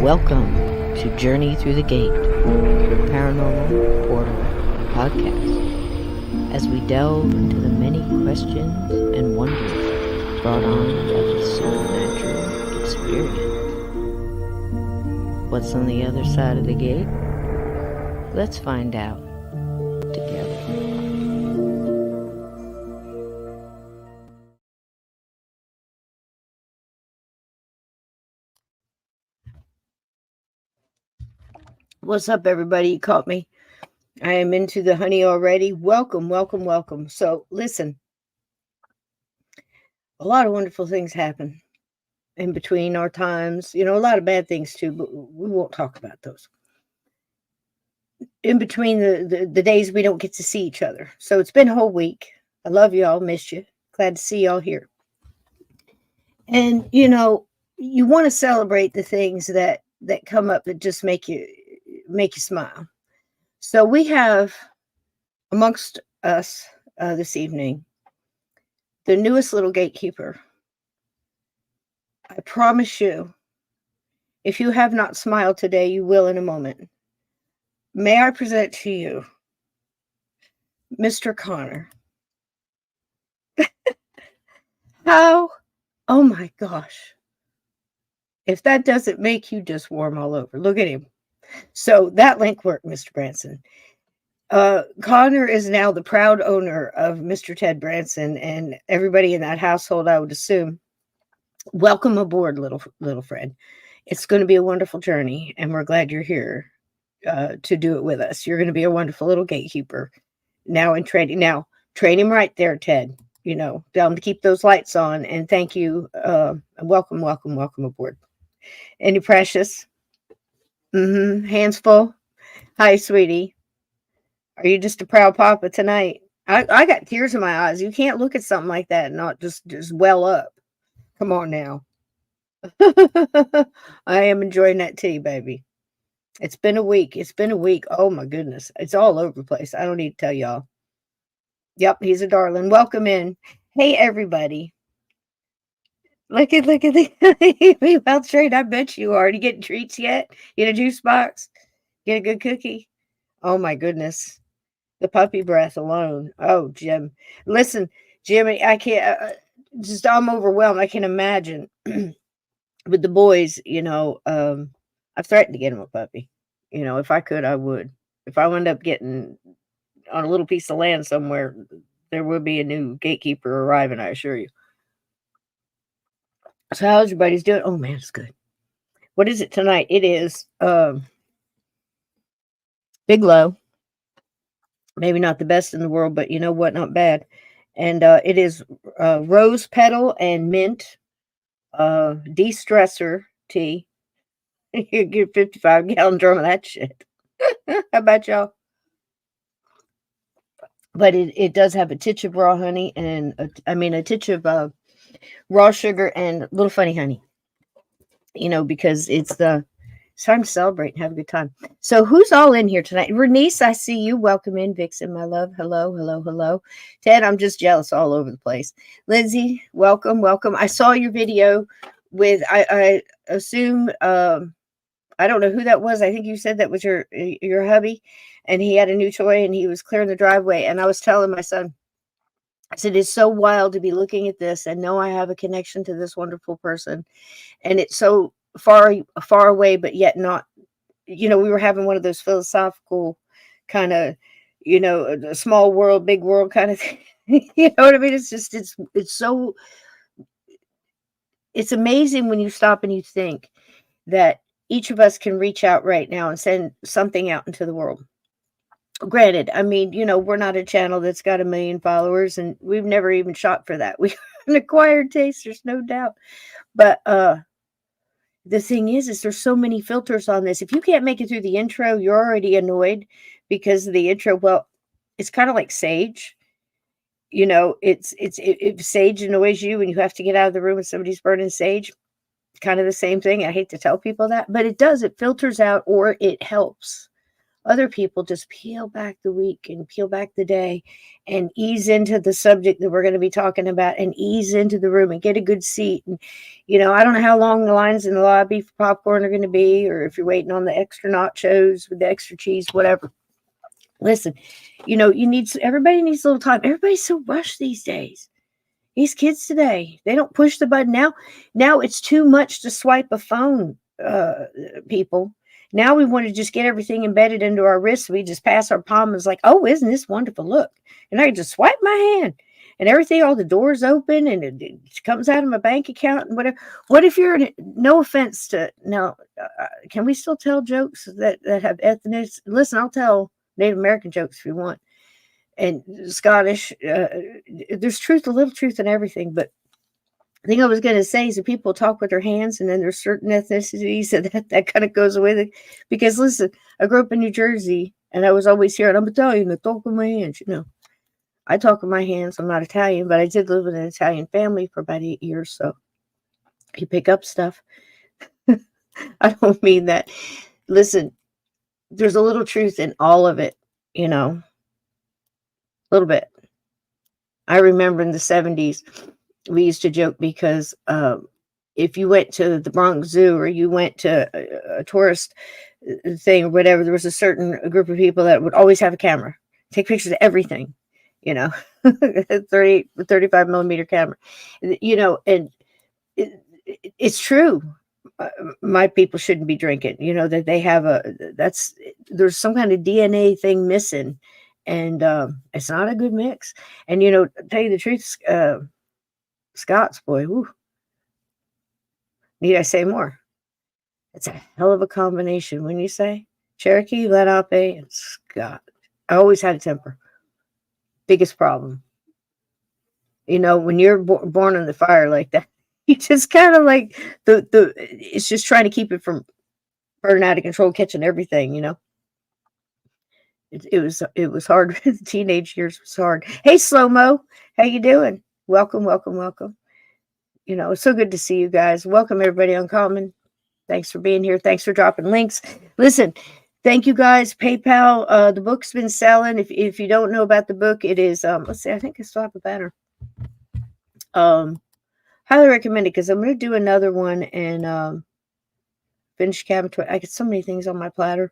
Welcome to Journey Through the Gate, your paranormal portal podcast, as we delve into the many questions and wonders brought on by the supernatural experience. What's on the other side of the gate? Let's find out together. What's up, everybody? You caught me. I am into the honey already. Welcome, welcome, welcome. So listen, a lot of wonderful things happen in between our times. You know, a lot of bad things too, but we won't talk about those. In between the days we don't get to see each other. So it's been a whole week. I love y'all. Missed you. Glad to see y'all here. And, you know, you want to celebrate the things that come up that just make you smile. So we have amongst us this evening the newest little gatekeeper. I promise you, if you have not smiled today, you will in a moment. May I present to you Mr. Connor. How? Oh my gosh. If that doesn't make you just warm all over. Look at him. So that link worked, Mr. Branson. Connor is now the proud owner of Mr. Ted Branson, and everybody in that household, I would assume. Welcome aboard, little friend. It's going to be a wonderful journey, and we're glad you're here to do it with us. You're going to be a wonderful little gatekeeper now in training. Now, train him right there, Ted. You know, tell him to keep those lights on, and thank you. Welcome aboard. Any precious? Hands full. Hi, sweetie. Are you just a proud papa tonight? I got tears in my eyes. You can't look at something like that and not just well up. Come on now. I am enjoying that tea, baby. It's been a week. Oh my goodness. It's all over the place. I don't need to tell y'all. Yep, he's a darling. Welcome in. Hey, everybody. Look at the mouth straight. I bet you are. You getting treats yet? Get a juice box? Get a good cookie? Oh my goodness. The puppy breath alone. Oh, Jim. Listen, Jimmy, I can't, I'm overwhelmed. I can imagine with the boys, you know, I've threatened to get him a puppy. You know, if I could, I would. If I wound up getting on a little piece of land somewhere, there will be a new gatekeeper arriving, I assure you. So how's everybody's doing? Oh man, it's good. What is it tonight? It is Big Low. Maybe not the best in the world, but you know what? Not bad. And it is rose petal and mint de-stressor tea. You get 55-gallon drum of that shit. How about y'all? But it does have a titch of raw honey and a titch of raw sugar and a little funny honey. You know, because it's time to celebrate and have a good time. So who's all in here tonight? Renice, I see you. Welcome in, Vixen, my love. Hello. Ted, I'm just jealous all over the place. Lindsay, welcome. I saw your video with, I assume, I don't know who that was. I think you said that was your hubby, and he had a new toy and he was clearing the driveway. And I was telling my son, I said, it's so wild to be looking at this and know I have a connection to this wonderful person. And it's so far away, but yet not, you know, we were having one of those philosophical kind of, you know, a small world, big world kind of thing. You know what I mean? It's just, it's amazing when you stop and you think that each of us can reach out right now and send something out into the world. Granted, I mean, we're not a channel that's got 1 million followers, and we've never even shot for that. We have an acquired taste, there's no doubt. But the thing is there's so many filters on this. If you can't make it through the intro, you're already annoyed because of the intro. Well, it's kind of like sage. If sage annoys you and you have to get out of the room and somebody's burning sage, kind of the same thing. I hate to tell people that, but it does. It filters out, or it helps other people just peel back the week and peel back the day and ease into the subject that we're going to be talking about, and ease into the room and get a good seat. And, I don't know how long the lines in the lobby for popcorn are going to be, or if you're waiting on the extra nachos with the extra cheese, whatever. Listen, everybody needs a little time. Everybody's so rushed these days. These kids today, they don't push the button now. Now it's too much to swipe a phone, people. Now we want to just get everything embedded into our wrists. We just pass our palm and it's like, oh, isn't this wonderful? Look. And I can just swipe my hand and everything, all the doors open and it comes out of my bank account and whatever. What if you're, no offense to, now, can we still tell jokes that have ethnics? Listen, I'll tell Native American jokes if you want. And Scottish, there's truth, a little truth in everything. But the thing I was going to say is that people talk with their hands, and then there's certain ethnicities that kind of goes with it. Because listen, I grew up in New Jersey, and I was always hearing, I'm Italian, I talk with my hands. I talk with my hands. I'm not Italian, but I did live with an Italian family for about 8 years, so you pick up stuff. I don't mean that. Listen, there's a little truth in all of it, a little bit. I remember in the 70s, we used to joke because if you went to the Bronx Zoo or you went to a tourist thing or whatever, there was a certain group of people that would always have a camera, take pictures of everything, 35 millimeter camera, and it's true. My people shouldn't be drinking, that they have there's some kind of DNA thing missing, and it's not a good mix. And, to tell you the truth, Scots, boy, whew. Need I say more? It's a hell of a combination. When you say Cherokee, Lenape, and Scott, I always had a temper. Biggest problem. When you're born in the fire like that, you just kind of like it's just trying to keep it from burning out of control, catching everything. It was hard. The teenage years was hard. Hey, Slow Mo, how you doing? Welcome, welcome, welcome. It's so good to see you guys. Welcome everybody on Common. Thanks for being here. Thanks for dropping links. Listen, thank you guys. PayPal. The book's been selling. If you don't know about the book, it is. Let's see. I think I still have a banner. Highly recommend it because I'm going to do another one and finish Cabin 20. I get so many things on my platter,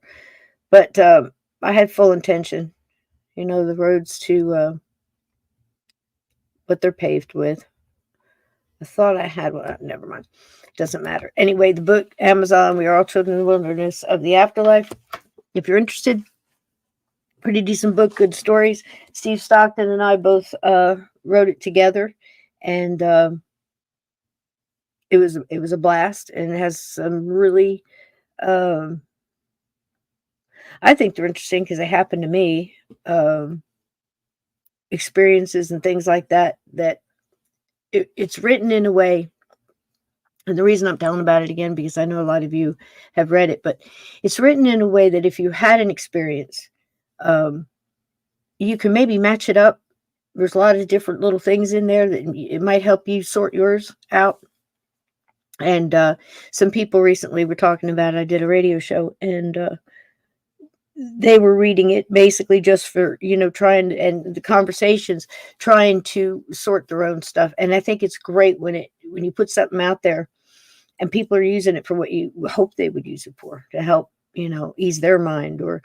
but I had full intention. The roads to what they're paved with. I thought I had one. Never mind. Doesn't matter. Anyway, the book, Amazon, We Are All Children in the Wilderness of the Afterlife. If you're interested, pretty decent book, good stories. Steve Stockton and I both wrote it together, and it was a blast, and it has some really, I think they're interesting because they happened to me, experiences and things like that, it's written in a way. And the reason I'm telling about it again, because I know a lot of you have read it, but it's written in a way that if you had an experience, you can maybe match it up. There's a lot of different little things in there that it might help you sort yours out. And some people recently were talking about it. I did a radio show, and they were reading it basically just for, trying, and the conversations, trying to sort their own stuff. And I think it's great when you put something out there and people are using it for what you hope they would use it for, to help, ease their mind or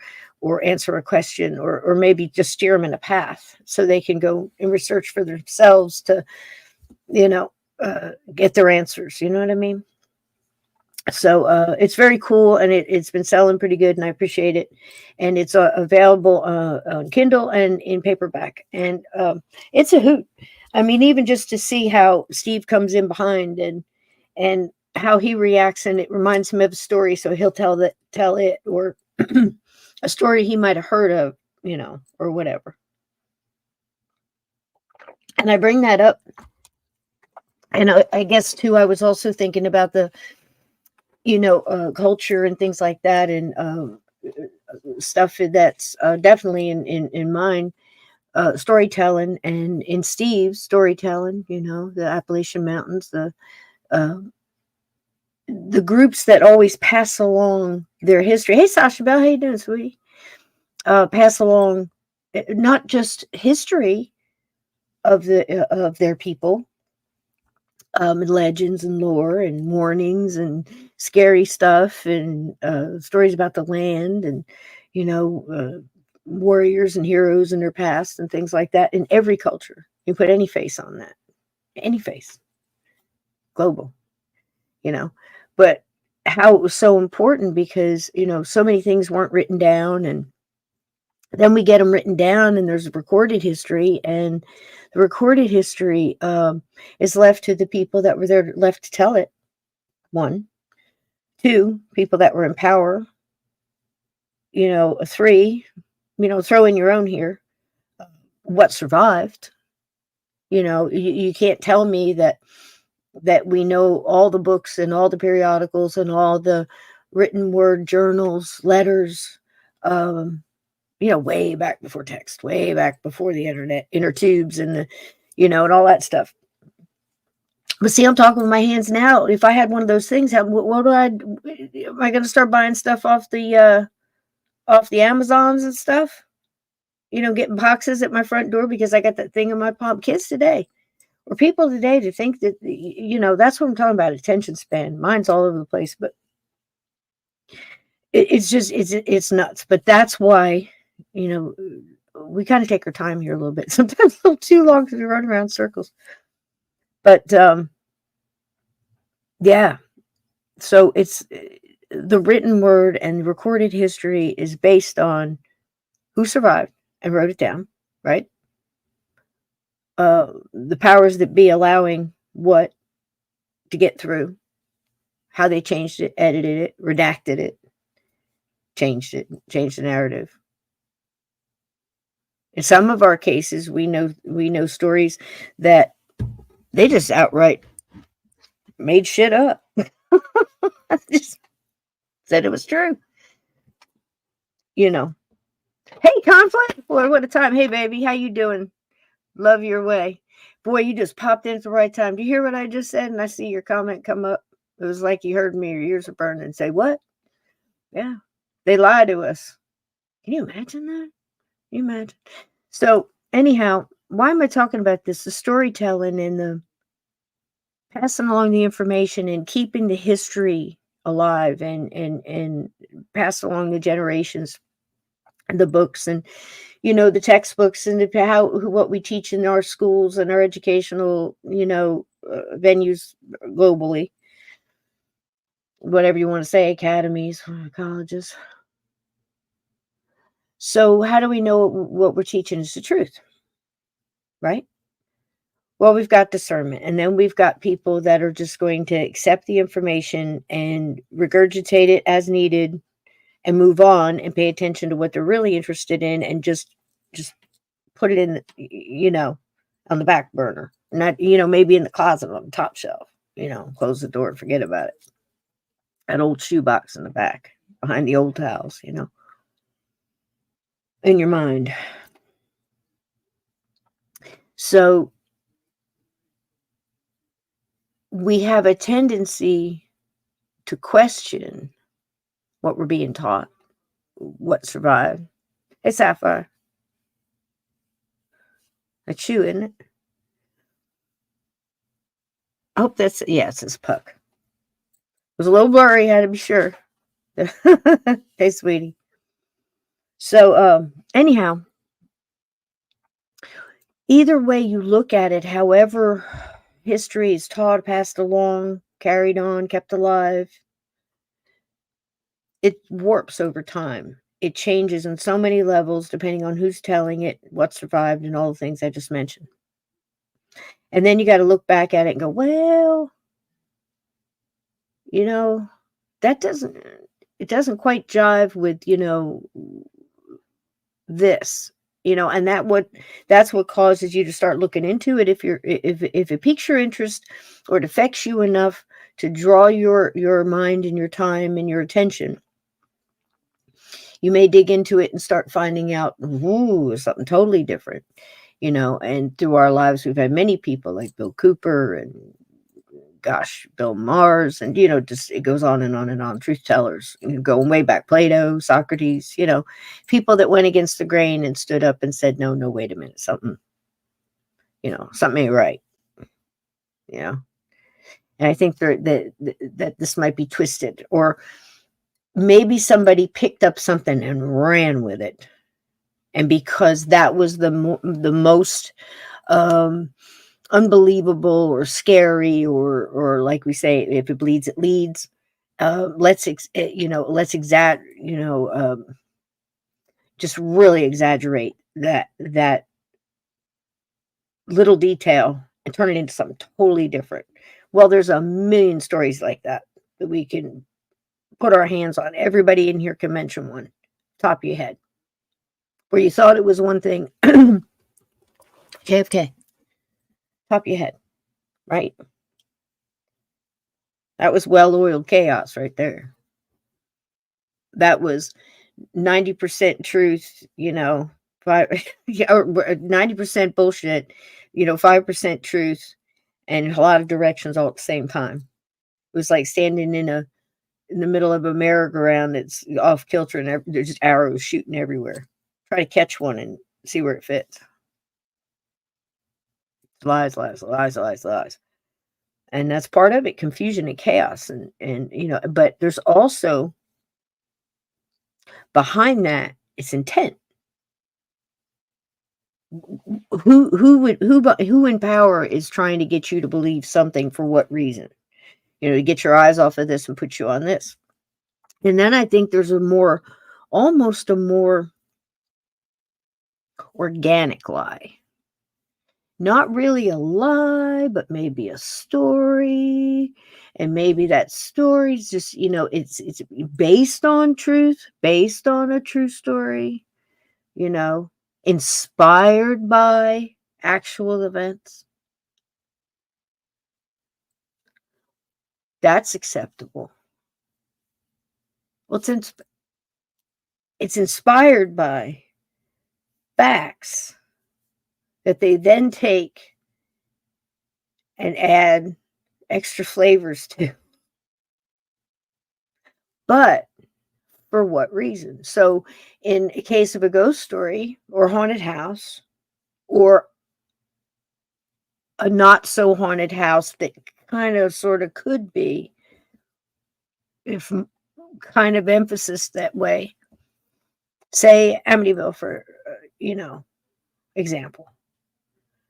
answer a question, or maybe just steer them in a path so they can go and research for themselves to, get their answers. You know what I mean? So it's very cool, and it's been selling pretty good, and I appreciate it. And it's available on Kindle and in paperback, and it's a hoot. I mean, even just to see how Steve comes in behind and how he reacts, and it reminds him of a story, so he'll tell it, or a story he might have heard of, or whatever. And I bring that up. And I guess too, I was also thinking about the, culture and things like that, and stuff that's definitely in mine, storytelling, and in Steve's storytelling, the Appalachian Mountains, uh, the groups that always pass along their history. Hey, Sasha Bell, how you doing, sweetie? Pass along not just history of their people, and legends and lore and warnings and scary stuff, and stories about the land, and warriors and heroes in their past and things like that. In every culture, you put any face on that, any face, global, you know. But how it was so important, because so many things weren't written down, and then we get them written down, and there's recorded history, and the recorded history is left to the people that were there, left to tell it. One, two, people that were in power. Three, throw in your own here. What survived? You can't tell me that we know all the books and all the periodicals and all the written word journals, letters, way back before text, way back before the internet, inner tubes, and and all that stuff. But see, I'm talking with my hands now. If I had one of those things, what do am I going to start buying stuff off the Amazons and stuff? Getting boxes at my front door because I got that thing in my palm. Kids today, or people today, to think that, that's what I'm talking about. Attention span. Mine's all over the place, but it's nuts. But that's why, we kind of take our time here a little bit, sometimes a little too long, because we run around circles. But yeah, so it's the written word and recorded history is based on who survived and wrote it down, right? The powers that be allowing what to get through, how they changed it, edited it, redacted it, changed the narrative. In some of our cases, we know stories that they just outright made shit up. Just said it was true. Hey, conflict, boy, what a time. Hey, baby, how you doing? Love your way. Boy, you just popped in at the right time. Do you hear what I just said? And I see your comment come up. It was like you heard me. Your ears are burning. Say what? Yeah, they lie to us. Can you imagine that? Can you imagine? So anyhow, why am I talking about this? The storytelling and the passing along the information and keeping the history alive, and pass along the generations, and the books, and the textbooks, and what we teach in our schools and our educational venues globally, whatever you want to say, academies, colleges. So how do we know what we're teaching is the truth, right? Well, we've got discernment, and then we've got people that are just going to accept the information and regurgitate it as needed, and move on and pay attention to what they're really interested in, and just put it in, on the back burner. Not, maybe in the closet on the top shelf, close the door and forget about it. That old shoebox in the back behind the old towels, in your mind. So we have a tendency to question what we're being taught, what survived. Hey, Sapphire. That's you, isn't it? I hope that's, yeah, it says Puck. It was a little blurry, had to be sure. Hey, sweetie. So, anyhow, either way you look at it, however history is taught, passed along, carried on, kept alive, it warps over time. It changes on so many levels depending on who's telling it, what survived, and all the things I just mentioned. And then you got to look back at it and go, well, that doesn't quite jive with, this, and that's what causes you to start looking into it. If it piques your interest or it affects you enough to draw your mind and your time and your attention, you may dig into it and start finding out, ooh, something totally different. And through our lives, we've had many people like Bill Cooper and, gosh, Bill Mars, and, just it goes on and on and on. Truth tellers, going way back, Plato, Socrates, people that went against the grain and stood up and said, no, wait a minute, something ain't right. And I think that this might be twisted, or maybe somebody picked up something and ran with it. And because that was the most unbelievable or scary, or like we say, if it bleeds, it leads. Let's just really exaggerate that little detail and turn it into something totally different. Well, there's a million stories like that we can put our hands on. Everybody in here can mention one, top of your head, where you thought it was one thing. JFK, top of your head, right? That was well-oiled chaos right there. That was 90% truth, 90% bullshit, 5% truth, and a lot of directions all at the same time. It was like standing in the middle of a merry-go-round that's off kilter, and there's just arrows shooting everywhere. Try to catch one and see where it fits. Lies, lies, lies, lies, lies. And that's part of it, confusion and chaos. And but there's also, behind that, it's intent. Who in power is trying to get you to believe something, for what reason? To get your eyes off of this and put you on this. And then I think there's almost a more organic lie. Not really a lie, but maybe a story. And maybe that story's just, it's based on truth, based on a true story, inspired by actual events. That's acceptable. Well, it's inspired by facts that they then take and add extra flavors to. But for what reason? So in a case of a ghost story or haunted house, or a not so haunted house that kind of sort of could be, if kind of emphasis that way, say Amityville for example.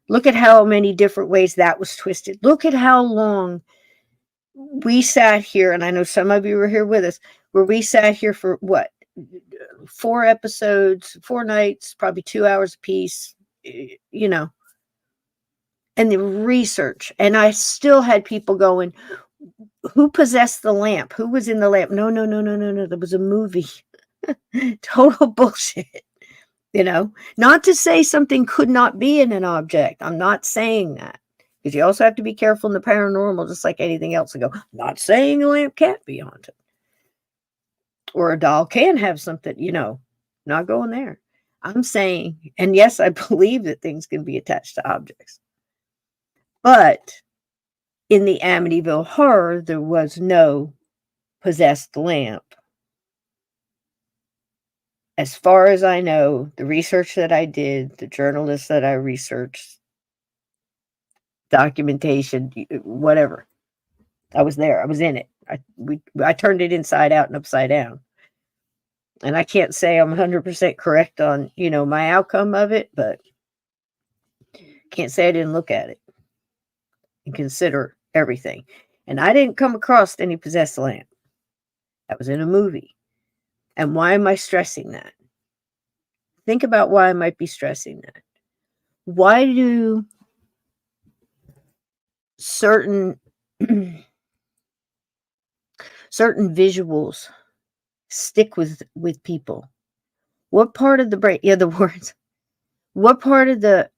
Look at how many different ways that was twisted. Look at how long we sat here, and I know some of you were here with us, where we sat here for what, 4 episodes, 4 nights, probably 2 hours apiece, and the research. And I still had people going, who possessed the lamp? Who was in the lamp? No. There was a movie. Total bullshit. Not to say something could not be in an object. I'm not saying that. Because you also have to be careful in the paranormal, just like anything else. And go, not saying a lamp can't be haunted. Or a doll can have something, not going there. I'm saying, and yes, I believe that things can be attached to objects. But in the Amityville Horror, there was no possessed lamp. As far as I know, the research that I did, the journalists that I researched, documentation, whatever, I was there. I was in it. I turned it inside out and upside down. And I can't say I'm 100% correct on, my outcome of it, but can't say I didn't look at it and consider everything. And I didn't come across any possessed lamp. That was in a movie. And why am I stressing that? Think about why I might be stressing that. Why do certain visuals stick with people? What part of the brain, yeah, the words, what part of the,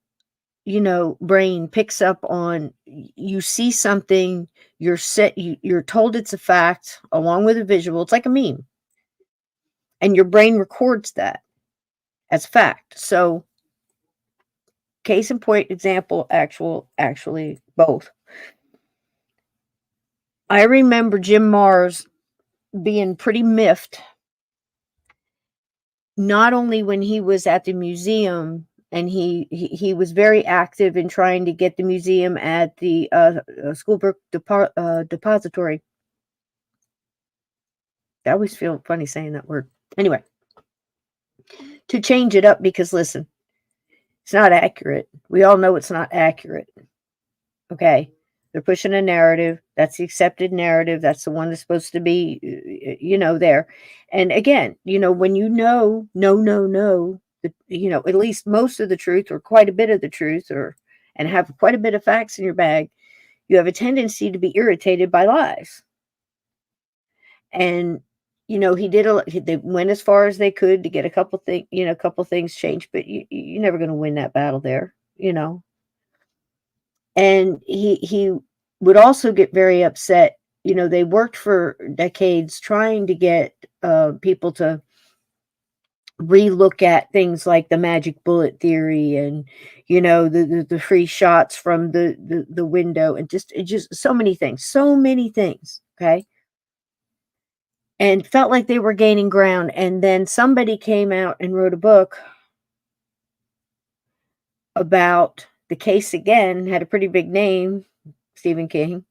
brain picks up on, you see something, you're told it's a fact along with a visual. It's like a meme, and your brain records that as fact. So, case in point, example, actually both. I remember Jim Mars being pretty miffed, not only when he was at the museum, and he was very active in trying to get the museum at the school book depository. I always feel funny saying that word. Anyway, to change it up, because listen, it's not accurate. We all know it's not accurate. Okay. They're pushing a narrative. That's the accepted narrative. That's the one that's supposed to be, there. And again, when no, at least most of the truth, or quite a bit of the truth, and have quite a bit of facts in your bag, you have a tendency to be irritated by lies. And, they went as far as they could to get a couple things changed, but you're never going to win that battle there, And he would also get very upset. They worked for decades trying to get people to relook at things like the magic bullet theory, and the free shots from the window, and just so many things. Okay. And felt like they were gaining ground, and then somebody came out and wrote a book about the case again, had a pretty big name, Stephen King.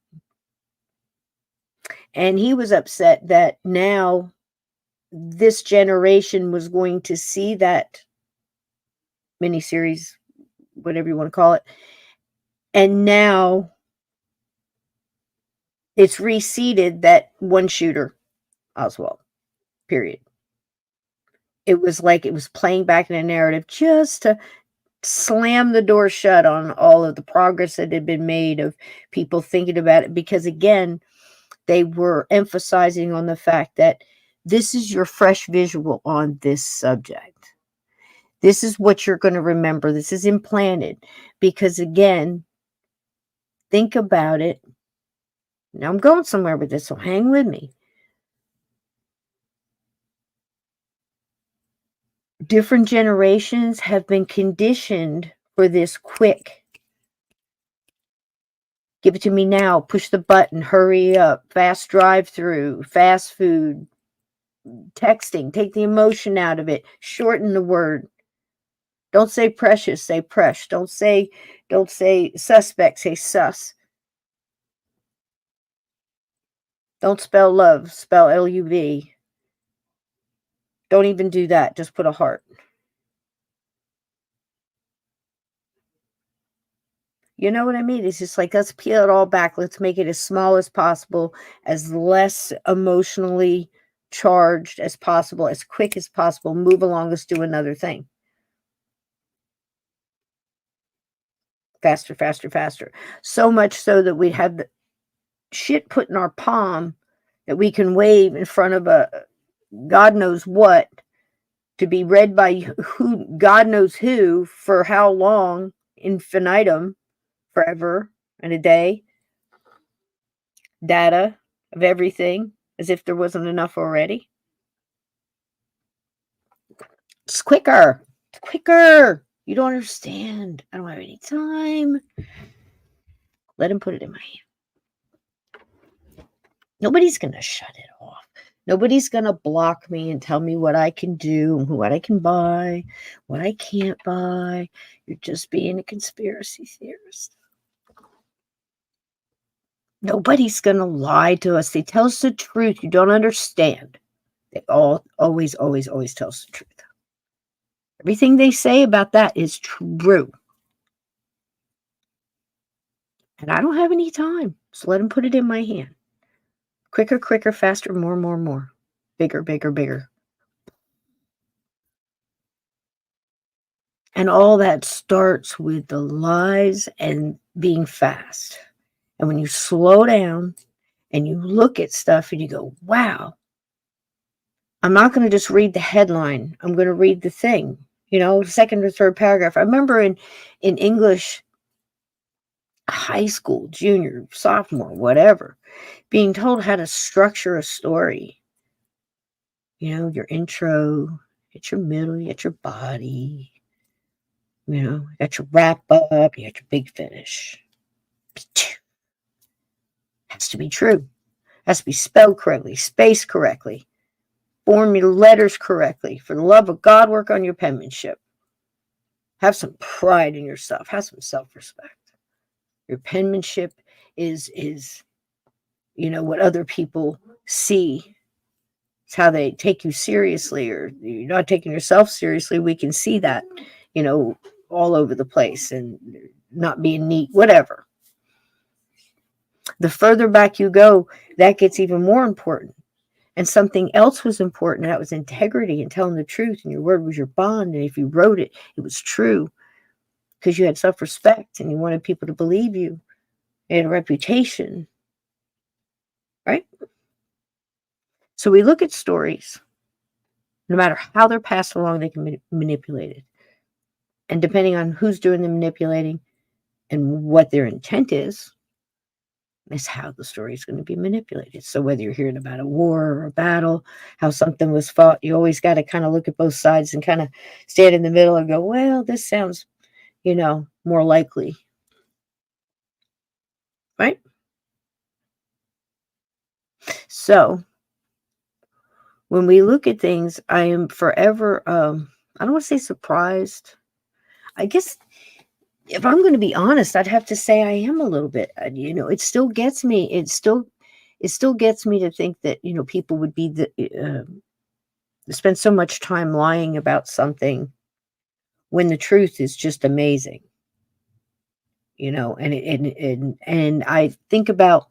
And he was upset that now this generation was going to see that miniseries, whatever you want to call it, and now it's reseated that one shooter, Oswald, period. It was like it was playing back in a narrative just to slam the door shut on all of the progress that had been made of people thinking about it, because again, they were emphasizing on the fact that this is your fresh visual on this subject. This is what you're going to remember. This is implanted, because again, think about it. Now I'm going somewhere with this, so hang with me. Different generations have been conditioned for this quick. Give it to me now. Push the button. Hurry up. Fast drive-through. Fast food. Texting. Take the emotion out of it. Shorten the word. Don't say precious. Say presh. Don't say suspect. Say sus. Don't spell love. Spell L-U-V. Don't even do that. Just put a heart. You know what I mean? It's just like, let's peel it all back. Let's make it as small as possible, as less emotionally charged as possible, as quick as possible. Move along. Let's do another thing. Faster, faster, faster. So much so that we have the shit put in our palm that we can wave in front of a God knows what, to be read by who, God knows who, for how long, infinitum, forever and a day. Data of everything, as if there wasn't enough already. It's quicker. It's quicker. You don't understand. I don't have any time. Let him put it in my hand. Nobody's going to shut it off. Nobody's going to block me and tell me what I can do, what I can buy, what I can't buy. You're just being a conspiracy theorist. Nobody's going to lie to us. They tell us the truth. You don't understand. They always tell us the truth. Everything they say about that is true. And I don't have any time. So let them put it in my hand. Quicker, quicker, faster, more. Bigger, bigger, bigger. And all that starts with the lies and being fast. And when you slow down and you look at stuff and you go, wow, I'm not going to just read the headline. I'm going to read the thing, second or third paragraph. I remember in English, high school, junior, sophomore, whatever, being told how to structure a story. Your intro, get your middle, you get your body, you got your wrap up, you got your big finish. Has to be true. Has to be spelled correctly, spaced correctly, form your letters correctly. For the love of God, work on your penmanship. Have some pride in yourself. Have some self-respect. Your penmanship is what other people see. It's how they take you seriously, or you're not taking yourself seriously. We can see that, all over the place, and not being neat, whatever. The further back you go, that gets even more important. And something else was important, and that was integrity and telling the truth, and your word was your bond. And if you wrote it, it was true, because you had self-respect and you wanted people to believe you. You had a reputation, right? So we look at stories. No matter how they're passed along, they can be manipulated. And depending on who's doing the manipulating and what their intent is how the story is going to be manipulated. So whether you're hearing about a war or a battle, how something was fought, you always got to kind of look at both sides and kind of stand in the middle and go, well, this sounds, more likely. Right? So when we look at things, I am forever, I don't want to say surprised. I guess if I'm going to be honest, I'd have to say I am a little bit. It still gets me. It still gets me to think that people would be spend so much time lying about something when the truth is just amazing. And I think about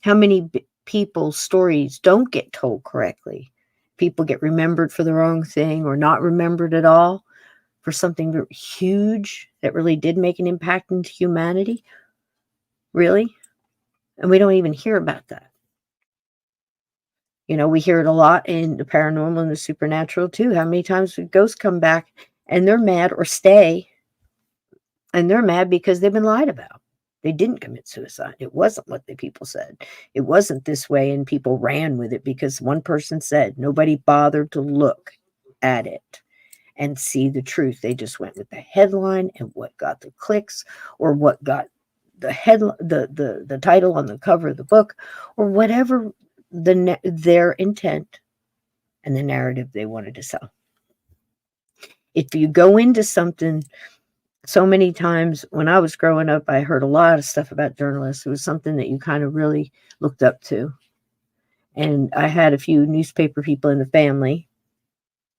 how many people's stories don't get told correctly. People get remembered for the wrong thing, or not remembered at all for something huge that really did make an impact into humanity. Really? And we don't even hear about that. We hear it a lot in the paranormal and the supernatural too. How many times do ghosts come back and they're mad, or stay, and they're mad because they've been lied about. They didn't commit suicide. It wasn't what the people said. It wasn't this way, and people ran with it because one person said. Nobody bothered to look at it and see the truth. They just went with the headline and what got the clicks, or what got the the title on the cover of the book, or whatever their intent and the narrative they wanted to sell. If you go into something, so many times when I was growing up, I heard a lot of stuff about journalists. It was something that you kind of really looked up to. And I had a few newspaper people in the family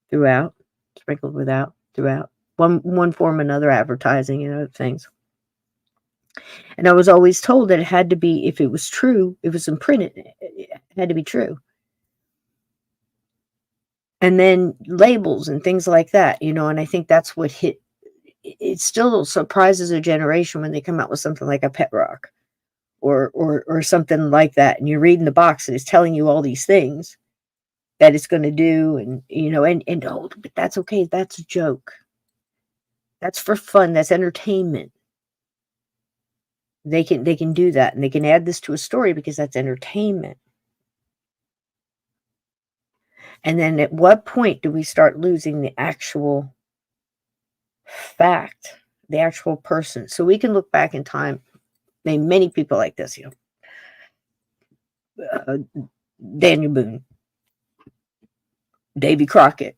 throughout, sprinkled throughout, one form or another, advertising and other things. And I was always told that it had to be, if it was true, it was imprinted, it had to be true. And then labels and things like that, and I think that's what hit. It still surprises a generation when they come out with something like a pet rock or something like that. And you're reading the box and it's telling you all these things that it's going to do. And, but that's okay. That's a joke. That's for fun. That's entertainment. They can do that, and they can add this to a story because that's entertainment. And then at what point do we start losing the actual fact, the actual person? So we can look back in time, name many people like this, Daniel Boone, Davy Crockett,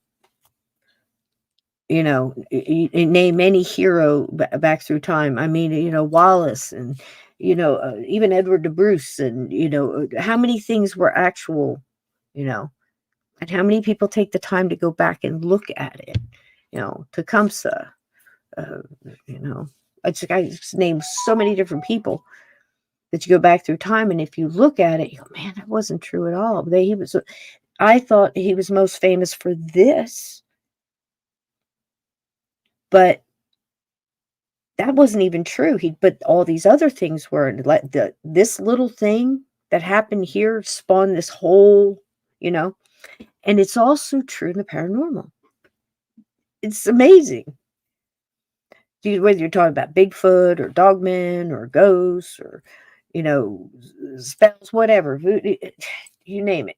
name any hero back through time. I mean, Wallace, and, even Edward de Bruce, and, how many things were actual, and how many people take the time to go back and look at it, Tecumseh, I just named so many different people that you go back through time. And if you look at it, you go, man, that wasn't true at all. I thought he was most famous for this, but that wasn't even true. But all these other things were. This little thing that happened here spawned this whole, And it's also true in the paranormal. It's amazing. Whether you're talking about Bigfoot or dogmen or ghosts or, spells, whatever, you name it,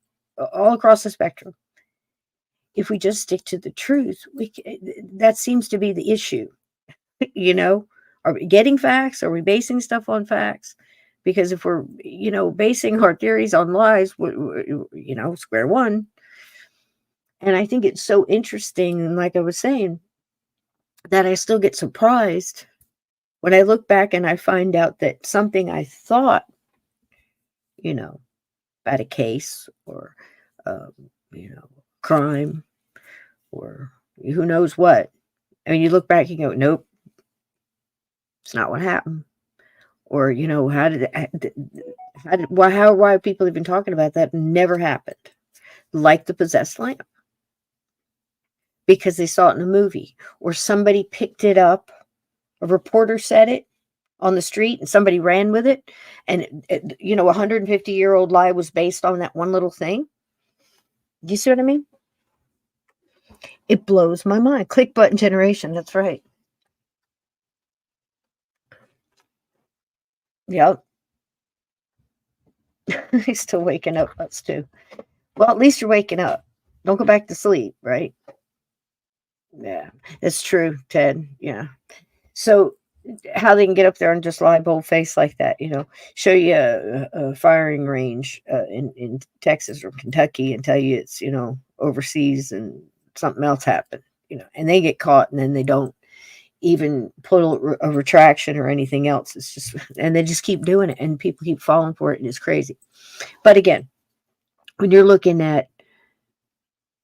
all across the spectrum. If we just stick to the truth, that seems to be the issue. Are we getting facts? Are we basing stuff on facts? Because if we're, basing our theories on lies, square one. And I think it's so interesting, like I was saying, that I still get surprised when I look back and I find out that something I thought, about a case or, crime or who knows what. I mean, you look back and go, nope, it's not what happened. Or, why are people even talking about that? Never happened. Like the possessed lamp. Because they saw it in a movie. Or somebody picked it up. A reporter said it on the street and somebody ran with it. And, a 150-year-old lie was based on that one little thing. Do you see what I mean? It blows my mind. Click button generation. That's right. Yep. He's still waking up. Us too. Well, at least you're waking up. Don't go back to sleep, right? Yeah, that's true, Ted. Yeah. So how they can get up there and just lie bold-faced like that, show you a firing range in Texas or Kentucky and tell you it's, overseas and something else happened, and they get caught and then they don't even put a retraction or anything else. It's just, and they just keep doing it and people keep falling for it and it's crazy. But again, when you're looking at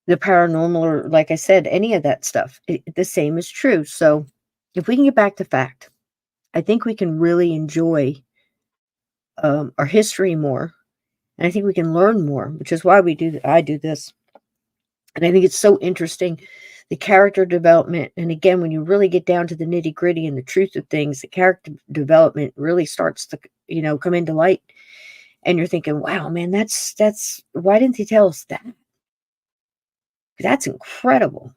the paranormal or, like I said, any of that stuff, the same is true. So if we can get back to fact, I think we can really enjoy our history more. And I think we can learn more, which is why I do this. And I think it's so interesting, the character development. And again, when you really get down to the nitty gritty and the truth of things, the character development really starts to, come into light. And you're thinking, wow, man, that's, why didn't they tell us that? That's incredible,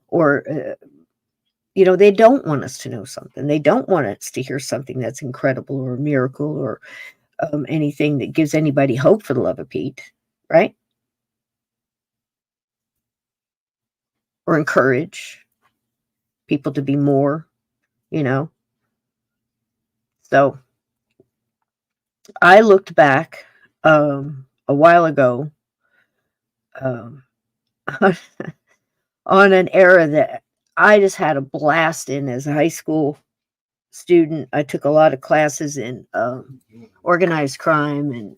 or, they don't want us to know something. They don't want us to hear something that's incredible or a miracle or anything that gives anybody hope, for the love of Pete, right? Or encourage people to be more, So I looked back a while ago on an era that I just had a blast in as a high school student. I took a lot of classes in organized crime and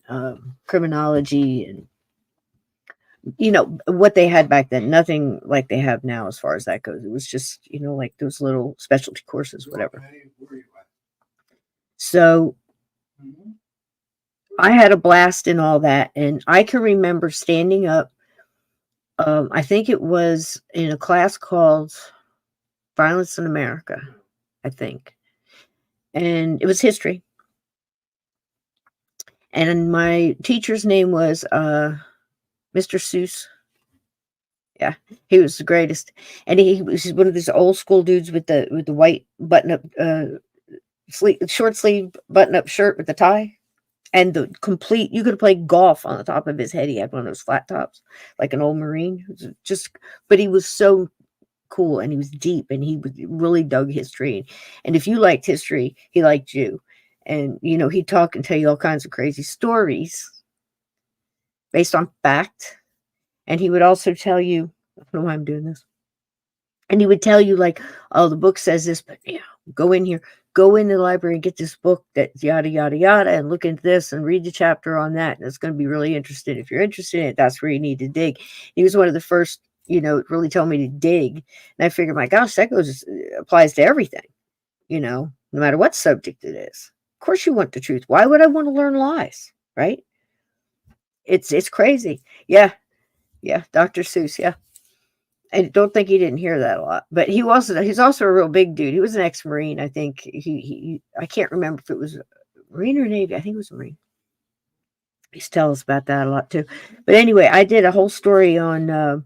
criminology and, what they had back then. Nothing like they have now as far as that goes. It was just, like those little specialty courses, whatever. So I had a blast in all that. And I can remember standing up. I think it was in a class called Violence in America, I think. And it was history. And my teacher's name was Mr. Seuss. Yeah, he was the greatest. And he was one of these old school dudes with the white button up short sleeve button up shirt with the tie. And the complete, you could play golf on the top of his head. He had one of those flat tops, like an old Marine. But he was so cool and he was deep and he really dug history. And if you liked history, he liked you. And, he'd talk and tell you all kinds of crazy stories based on fact. And he would also tell you, I don't know why I'm doing this. And he would tell you, like, oh, the book says this, but go in here, go in the library and get this book that yada, yada, yada, and look into this and read the chapter on that. And it's going to be really interesting. If you're interested in it, that's where you need to dig. He was one of the first, really told me to dig. And I figured, my gosh, that applies to everything, no matter what subject it is. Of course you want the truth. Why would I want to learn lies? Right? It's crazy. Yeah. Yeah. Dr. Seuss. Yeah. I don't think he didn't hear that a lot, but he's also a real big dude. He was an ex-Marine. I think I can't remember if it was Marine or Navy. I think it was Marine. He used to tell us about that a lot too. But anyway, I did a whole story on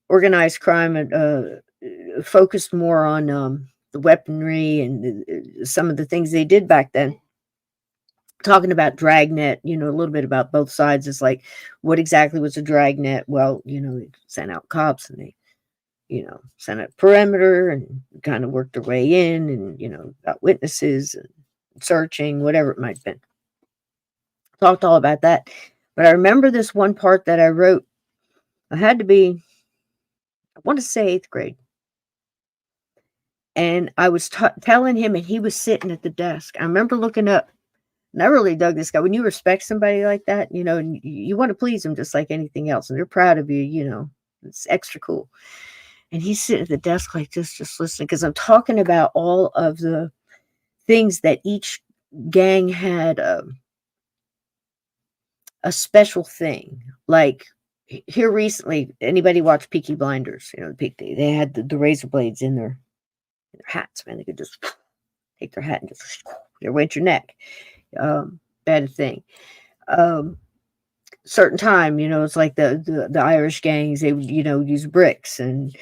organized crime and focused more on the weaponry and some of the things they did back then. Talking about dragnet, a little bit about both sides. Is like, what exactly was a dragnet? Well, they sent out cops and they, sent out perimeter and kind of worked their way in and, got witnesses and searching, whatever it might have been. Talked all about that. But I remember this one part that I wrote. I had to be, I want to say 8th grade. And I was telling him, and he was sitting at the desk. I remember looking up, and I really dug this guy. When you respect somebody like that, and you want to please them just like anything else, and they're proud of you, it's extra cool. And he's sitting at the desk like this, just listening, because I'm talking about all of the things that each gang had a special thing. Like here recently, anybody watch Peaky Blinders? They had the razor blades in their hats, man. They could just take their hat and just right your neck. Bad thing. Certain time, it's like the Irish gangs, they would, use bricks and,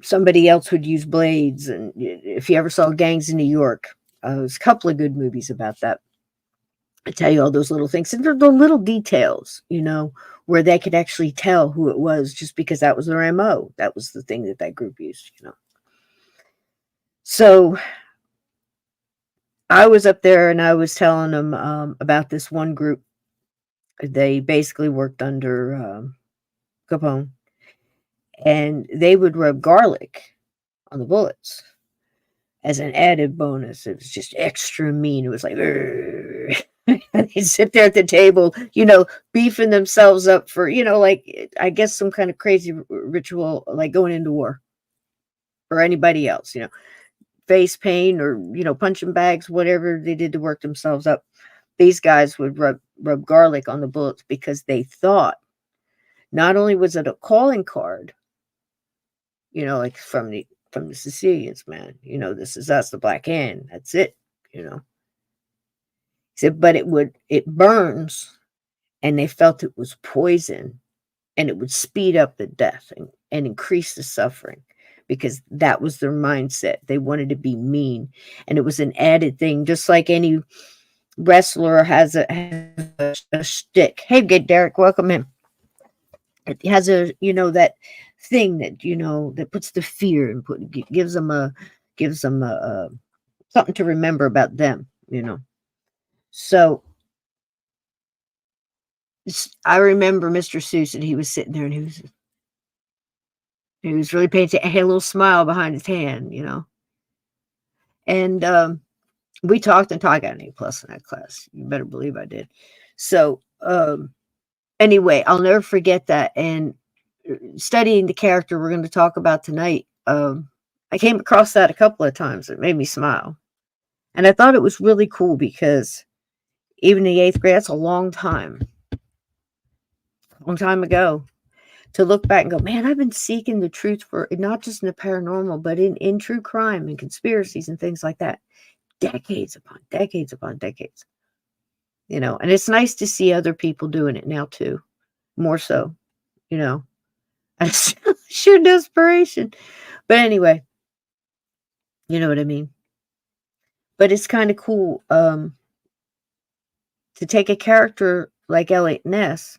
somebody else would use blades. And if you ever saw Gangs in New York, there's a couple of good movies about that. I tell you all those little things. And they're the little details, where they could actually tell who it was just because that was their MO. That was the thing that group used. So I was up there and I was telling them about this one group. They basically worked under Capone, and they would rub garlic on the bullets as an added bonus. It was just extra mean. It was like, they'd sit there at the table, beefing themselves up for, like, I guess some kind of crazy ritual, like going into war or anybody else, face paint or, punching bags, whatever they did to work themselves up. These guys would rub garlic on the bullets because they thought not only was it a calling card, like from the Sicilians, man, this is us, the Black Hand. That's it, He said, but it burns, and they felt it was poison, and it would speed up the death and increase the suffering because that was their mindset. They wanted to be mean, and it was an added thing, just like any wrestler has a shtick. Hey, good Derek, welcome in. It has that thing that that puts the fear and gives them a something to remember about them. So I remember Mr. Seuss, and he was sitting there, and he was really paying attention. He had a little smile behind his hand, and we talked and talked. I got an A+ in that class. You better believe I did. So anyway, I'll never forget that. And studying the character we're going to talk about tonight, I came across that a couple of times. It made me smile. And I thought it was really cool because even in the 8th grade, that's a long time ago, to look back and go, man, I've been seeking the truth for not just in the paranormal, but in true crime and conspiracies and things like that. Decades upon decades upon decades. And it's nice to see other people doing it now too. More so, sheer desperation. But anyway, you know what I mean? But it's kind of cool to take a character like Eliot Ness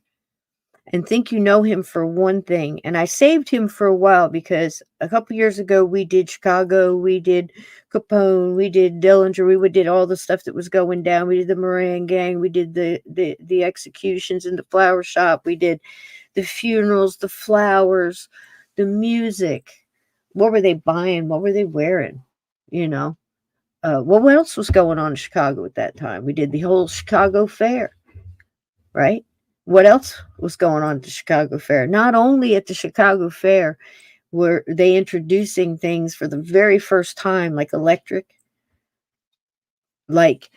and think you know him for one thing. And I saved him for a while because a couple years ago we did Chicago, we did Capone, we did Dillinger, we did all the stuff that was going down. We did the Moran gang, we did the executions in the flower shop, we did the funerals, the flowers, the music. What were they buying? What were they wearing? What else was going on in Chicago at that time? We did the whole Chicago Fair, right? What else was going on at the Chicago Fair? Not only at the Chicago Fair were they introducing things for the very first time, like electric, like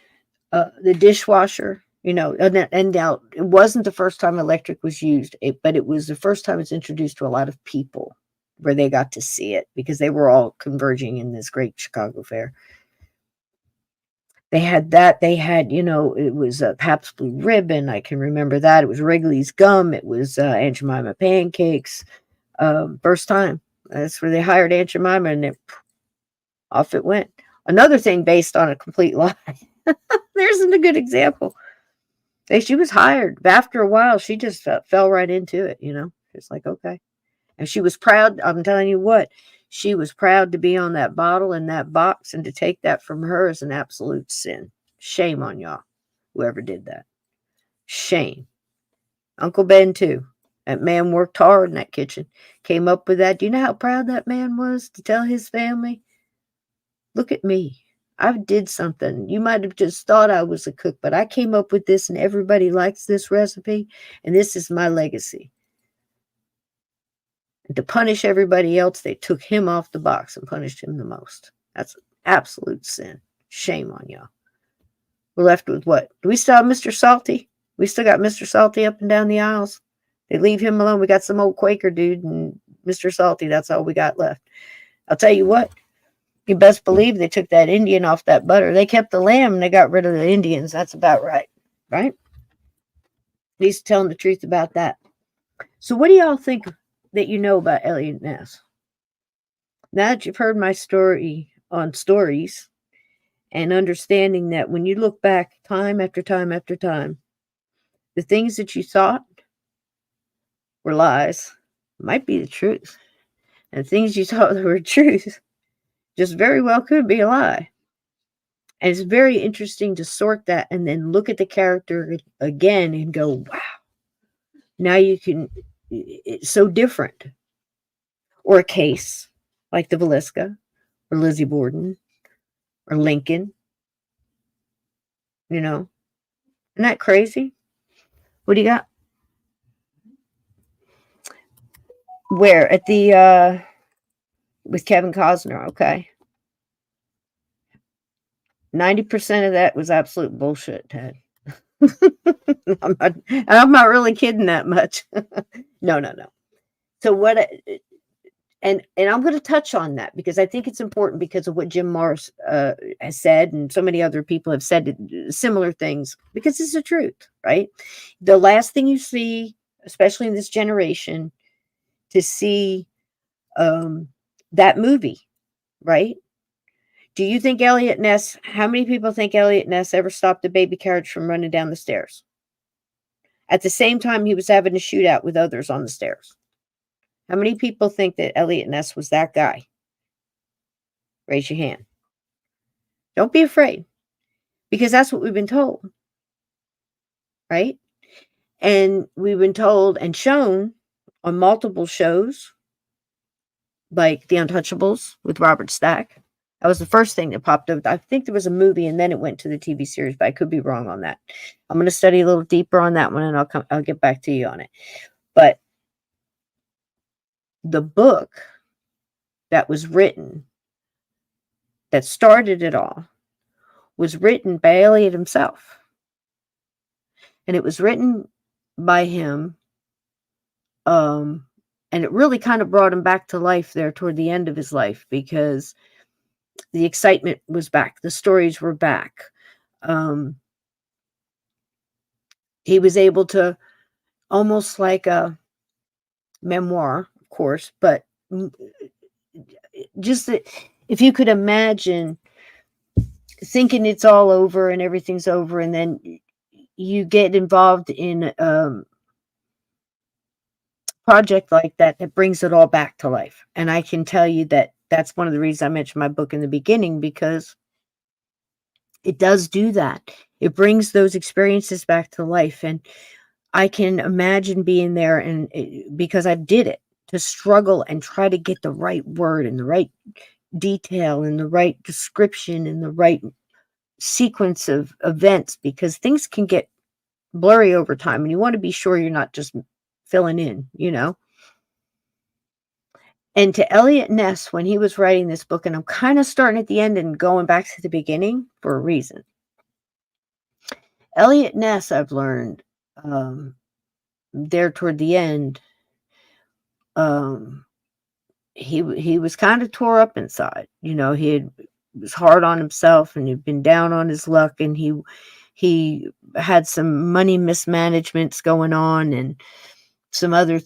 the dishwasher, and now it wasn't the first time electric was used, but it was the first time it's introduced to a lot of people where they got to see it because they were all converging in this great Chicago Fair. They had that. They had, it was Pabst Blue Ribbon. I can remember that. It was Wrigley's Gum. It was Aunt Jemima Pancakes. First time. That's where they hired Aunt Jemima, and off it went. Another thing based on a complete lie. There's a good example. She was hired. After a while, she just fell right into it, It's like, okay. And she was proud. I'm telling you what, she was proud to be on that bottle and that box, and to take that from her is an absolute sin. Shame on y'all, whoever did that. Shame. Uncle Ben, too. That man worked hard in that kitchen. Came up with that. Do you know how proud that man was to tell his family? Look at me. I did something. You might have just thought I was a cook, but I came up with this, and everybody likes this recipe, and this is my legacy. And to punish everybody else, they took him off the box and punished him the most. That's absolute sin. Shame on y'all. We're left with what? Do we still have Mr. Salty? We still got Mr. Salty up and down the aisles. They leave him alone. We got some old Quaker dude and Mr. Salty. That's all we got left. I'll tell you what. You best believe they took that Indian off that butter. They kept the lamb and they got rid of the Indians. That's about right. Right? At least telling the truth about that. So what do y'all think that you know about Eliot Ness? Now that you've heard my story on stories, and understanding that when you look back time after time after time, the things that you thought were lies might be the truth. And things you thought were truth just very well could be a lie. And it's very interesting to sort that and then look at the character again and go, wow, now you can, it's so different. Or a case like the Villisca or Lizzie Borden or Lincoln. Isn't that crazy? What do you got? Where? At the, with Kevin Costner, okay. 90% of that was absolute bullshit, Ted. I'm not really kidding that much. No. So what, and I'm going to touch on that because I think it's important because of what Jim Morris has said, and so many other people have said similar things, because it's the truth, right? The last thing you see, especially in this generation, to see that movie, right? Do you think Eliot Ness, how many people think Eliot Ness ever stopped a baby carriage from running down the stairs? At the same time, he was having a shootout with others on the stairs. How many people think that Eliot Ness was that guy? Raise your hand. Don't be afraid, because that's what we've been told, right? And we've been told and shown on multiple shows, like The Untouchables with Robert Stack. That was the first thing that popped up. I think there was a movie and then it went to the TV series, but I could be wrong on that. I'm going to study a little deeper on that one, and I'll get back to you on it. But the book that was written, that started it all, was written by Eliot himself. And it was written by him. And it really kind of brought him back to life there toward the end of his life, because the excitement was back. The stories were back. He was able to, almost like a memoir, of course, but just that, if you could imagine thinking it's all over and everything's over, and then you get involved in project like that brings it all back to life. And I can tell you that that's one of the reasons I mentioned my book in the beginning, because it does do that. It brings those experiences back to life. And I can imagine being there, and because I did it, to struggle and try to get the right word and the right detail and the right description and the right sequence of events, because things can get blurry over time, and you want to be sure you're not just filling in, And to Eliot Ness, when he was writing this book, and I'm kind of starting at the end and going back to the beginning for a reason. Eliot Ness, I've learned there toward the end, he was kind of tore up inside. He had was hard on himself and he'd been down on his luck, and he had some money mismanagements going on and some other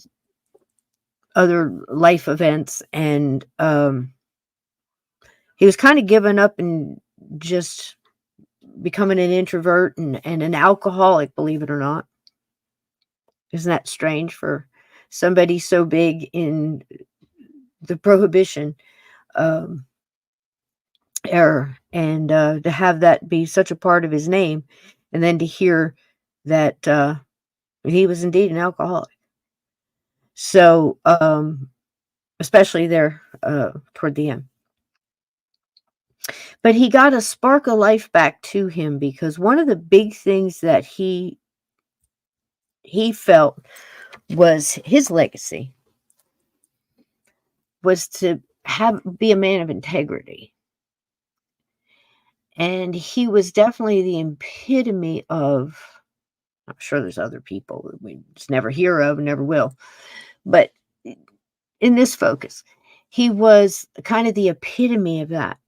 life events, and he was kind of giving up and just becoming an introvert and an alcoholic, believe it or not. Isn't that strange for somebody so big in the prohibition era, and to have that be such a part of his name, and then to hear that he was indeed an alcoholic. So especially there toward the end. But he got a spark of life back to him, because one of the big things that he felt was his legacy was to be a man of integrity. And he was definitely the epitome of, I'm sure there's other people that we just never hear of and never will, but in this focus, he was kind of the epitome of that.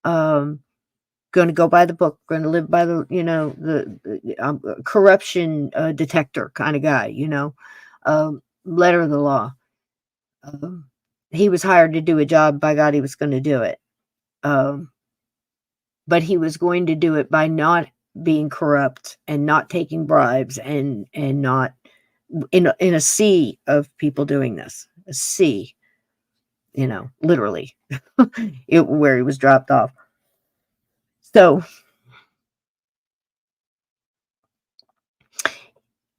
Going to go by the book, going to live by the, the corruption detector kind of guy, letter of the law. He was hired to do a job. By God, he was going to do it. But he was going to do it by not being corrupt and not taking bribes and not in a sea of people doing this. A sea, literally, where he was dropped off. So,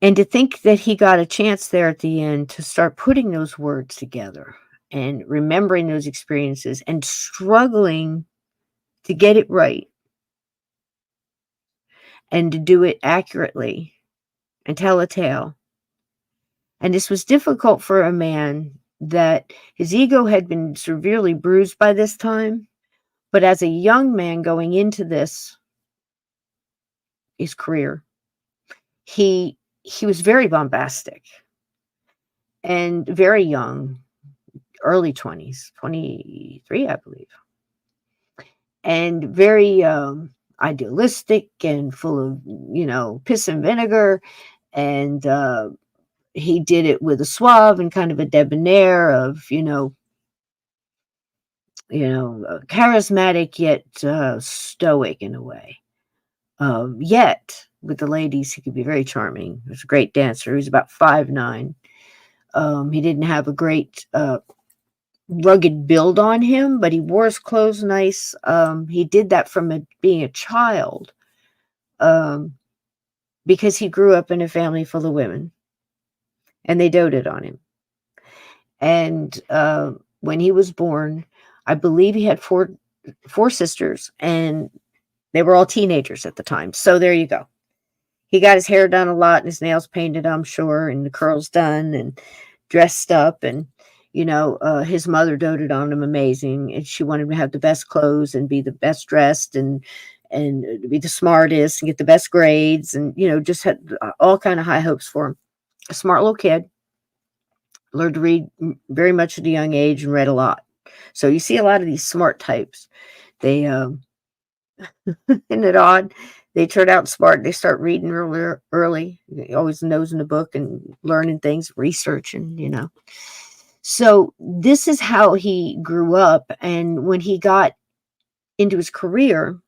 and to think that he got a chance there at the end to start putting those words together and remembering those experiences and struggling to get it right and to do it accurately and tell a tale. And this was difficult for a man that his ego had been severely bruised by this time. But as a young man going into his career, he was very bombastic and very young, early 20s, 23, I believe, and very idealistic and full of, piss and vinegar. And he did it with a suave and kind of a debonair of, charismatic yet stoic in a way. Yet with the ladies, he could be very charming. He was a great dancer. He was about 5'9". He didn't have a great rugged build on him, but he wore his clothes nice. He did that from being a child, because he grew up in a family full of women, and they doted on him. And when he was born, I believe he had four sisters, and they were all teenagers at the time. So there you go. He got his hair done a lot and his nails painted, I'm sure, and the curls done and dressed up. And, his mother doted on him amazing. And she wanted him to have the best clothes and be the best dressed and be the smartest and get the best grades. And, just had all kind of high hopes for him. A smart little kid. Learned to read very much at a young age and read a lot. So you see a lot of these smart types. They, isn't it odd? They turn out smart. They start reading really early. They always nose in the book and learning things, researching, So this is how he grew up. And when he got into his career,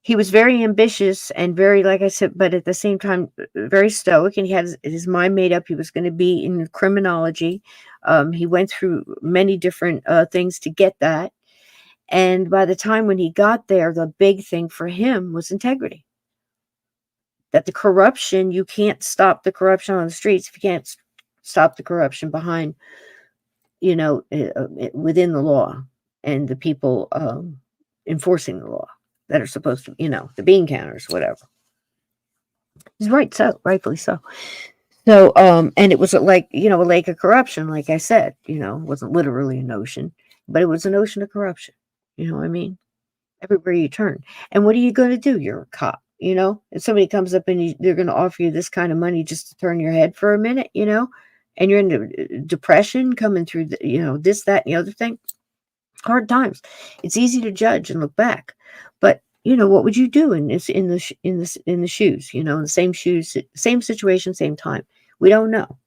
he was very ambitious and very, like I said, but at the same time, very stoic. And he had his mind made up. He was going to be in criminology. He went through many different things to get that. And by the time when he got there, the big thing for him was integrity. That the corruption, you can't stop the corruption on the streets if you can't stop the corruption behind, within the law and the people enforcing the law that are supposed to, the bean counters, whatever. He's right, so rightfully so. So, and it was like, a lake of corruption, like I said, it wasn't literally an ocean, but it was an ocean of corruption. You know what I mean? Everywhere you turn. And what are you going to do? You're a cop, If somebody comes up and they're going to offer you this kind of money just to turn your head for a minute, and you're in depression coming through, this, that, and the other thing. hard times. It's easy to judge and look back, but what would you do in the shoes? In the same shoes, same situation, same time. We don't know.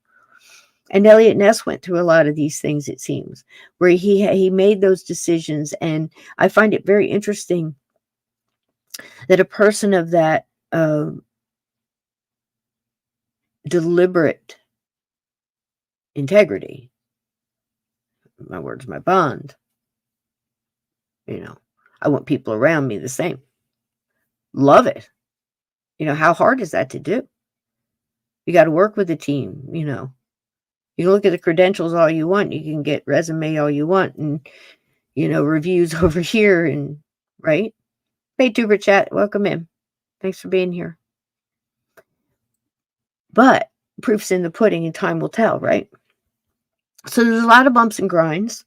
And Eliot Ness went through a lot of these things, it seems, where he made those decisions. And I find it very interesting that a person of that deliberate integrity, my word's my bond, I want people around me the same. Love it. How hard is that to do? You got to work with a team, You can look at the credentials all you want. You can get resume all you want and, reviews over here and, right? Hey, Tuber Chat, welcome in. Thanks for being here. But proof's in the pudding and time will tell, right? So there's a lot of bumps and grinds.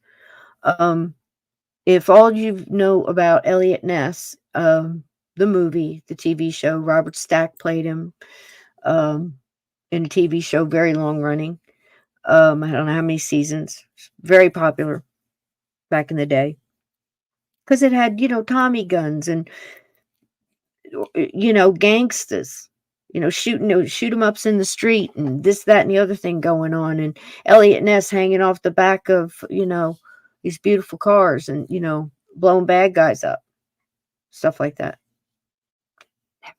If all you know about Eliot Ness, the movie, the TV show, Robert Stack played him in a TV show, very long running. I don't know how many seasons. Very popular back in the day. Because it had, Tommy guns and, gangsters, shoot 'em ups in the street and this, that, and the other thing going on. And Eliot Ness hanging off the back of, these beautiful cars and, blowing bad guys up. Stuff like that. Never.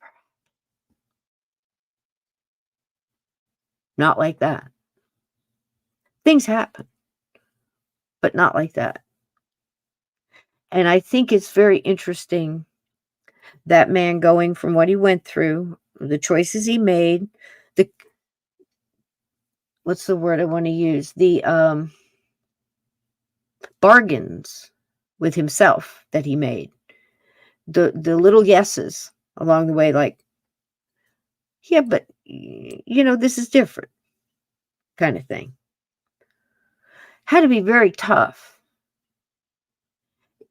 Not like that. Things happen, but not like that. And I think it's very interesting, that man going from what he went through, the choices he made, what's the word I want to use? The bargains with himself that he made. The little yeses along the way, like, yeah, but this is different, kind of thing. Had to be very tough.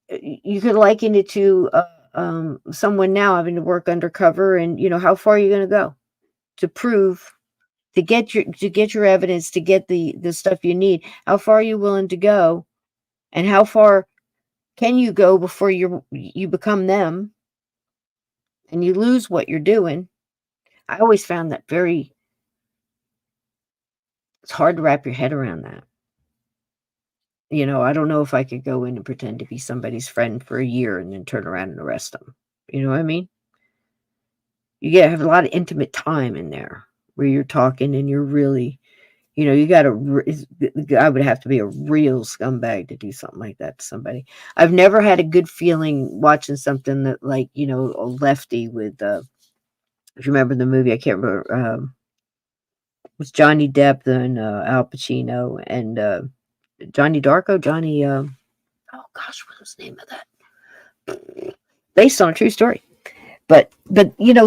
You could liken it to someone now having to work undercover, and how far are you going to go to prove, to get your evidence, to get the stuff you need? How far are you willing to go, and how far can you go before you become them and you lose what you're doing? I always found that it's hard to wrap your head around that. I don't know if I could go in and pretend to be somebody's friend for a year and then turn around and arrest them. You know what I mean? You gotta have a lot of intimate time in there where you're talking and you're really, I would have to be a real scumbag to do something like that to somebody. I've never had a good feeling watching something that, like, a lefty with, if you remember the movie, I can't remember, it was Johnny Depp and Al Pacino and Johnny Darko, oh gosh, what was the name of that? Based on a true story. But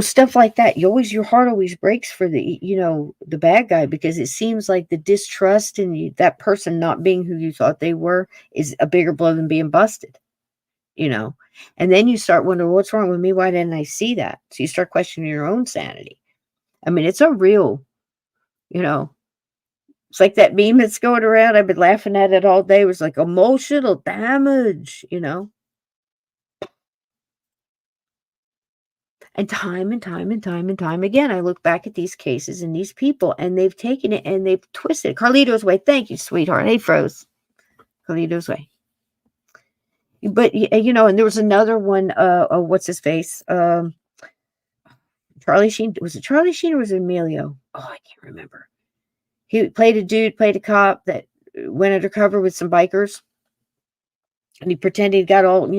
stuff like that, your heart always breaks for the the bad guy, because it seems like the distrust in that person not being who you thought they were is a bigger blow than being busted. And then you start wondering, what's wrong with me? Why didn't I see that? So you start questioning your own sanity. I mean, it's a real, it's like that meme that's going around. I've been laughing at it all day. It was like emotional damage, And time and time and time and time again, I look back at these cases and these people, and they've taken it and they've twisted it. Carlito's Way. Thank you, sweetheart. Hey, Froze. Carlito's Way. But, and there was another one, what's his face? Charlie Sheen. Was it Charlie Sheen or was it Emilio? Oh, I can't remember. He played a cop that went undercover with some bikers. And he pretended he got all,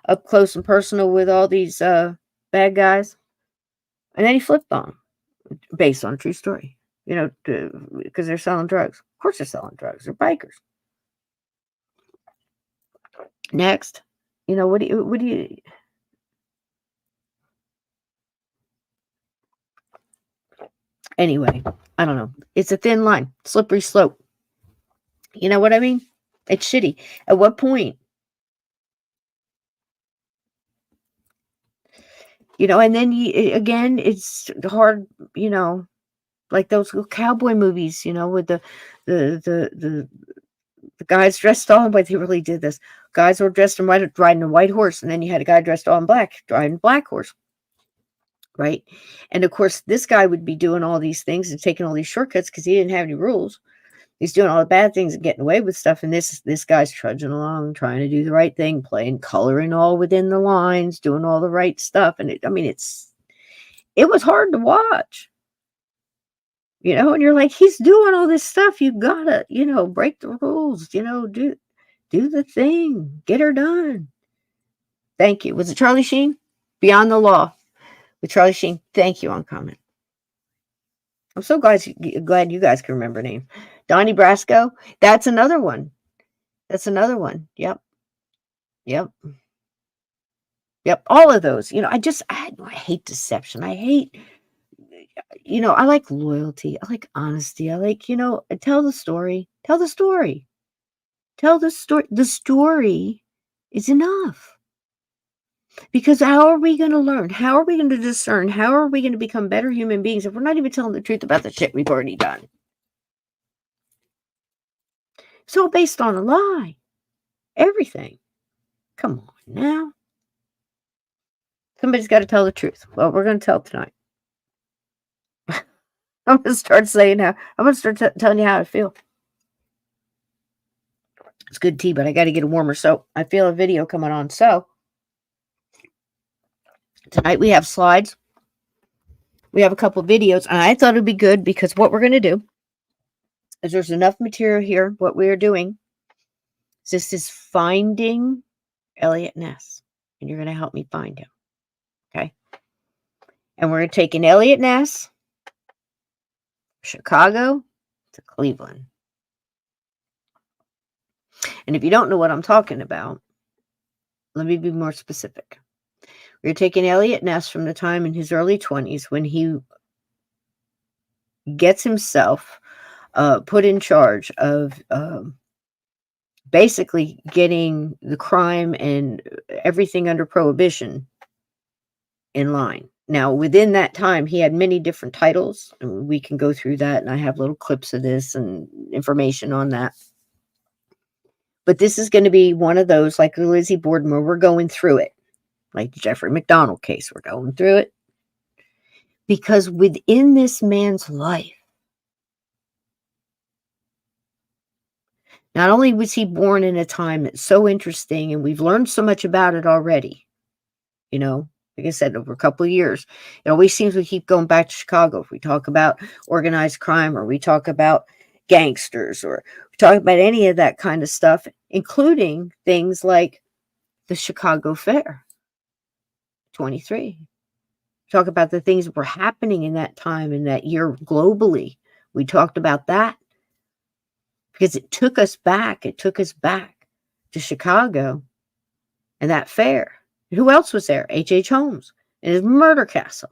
up close and personal with all these bad guys. And then he flipped on them, based on a true story, because they're selling drugs. Of course they're selling drugs. They're bikers. Next, what do you... Anyway, I don't know. It's a thin line, slippery slope. You know what I mean? It's shitty. At what point? And then again, it's hard, like those cowboy movies, with the The guys dressed all in white. They really did this. Guys were dressed in white, riding a white horse, and then you had a guy dressed all in black, riding a black horse. Right? And of course, this guy would be doing all these things and taking all these shortcuts because he didn't have any rules. He's doing all the bad things and getting away with stuff. And this guy's trudging along, trying to do the right thing, playing, coloring all within the lines, doing all the right stuff. And it was hard to watch, and you're like, he's doing all this stuff. You gotta, break the rules, do the thing, get her done. Thank you. Was it Charlie Sheen? Beyond the Law with Charlie Sheen. Thank you on comment. I'm so glad you guys can remember names. Donnie Brasco. That's another one. Yep. All of those. I hate deception. I hate, I like loyalty. I like honesty. I like, tell the story. Tell the story. Tell the story. The story is enough. Because how are we going to learn? How are we going to discern? How are we going to become better human beings if we're not even telling the truth about the shit we've already done? It's all based on a lie. Everything. Come on now. Somebody's got to tell the truth. Well, we're going to tell tonight. I'm going to start saying how. I'm going to start telling you how I feel. It's good tea, but I got to get a warmer soap. I feel a video coming on. So, tonight we have slides. We have a couple videos. And I thought it would be good because what we're going to do is there's enough material here. What we are doing is this is finding Eliot Ness. And you're going to help me find him. Okay? And we're going to take an Eliot Ness, Chicago to Cleveland. And if you don't know what I'm talking about, let me be more specific. We're taking Eliot Ness from the time in his early 20s when he gets himself put in charge of basically getting the crime and everything under prohibition in line. Now, within that time, he had many different titles, and we can go through that, and I have little clips of this and information on that. But this is going to be one of those, like Lizzie Borden, where we're going through it. Like the Jeffrey McDonald case, we're going through it. Because within this man's life, not only was he born in a time that's so interesting, and we've learned so much about it already, like I said, over a couple of years, it always seems we keep going back to Chicago. If we talk about organized crime, or we talk about gangsters, or we talk about any of that kind of stuff, including things like the Chicago Fair 23. Talk about the things that were happening in that time, in that year globally. We talked about that because it took us back. It took us back to Chicago and that fair. And who else was there? H.H. Holmes and his murder castle.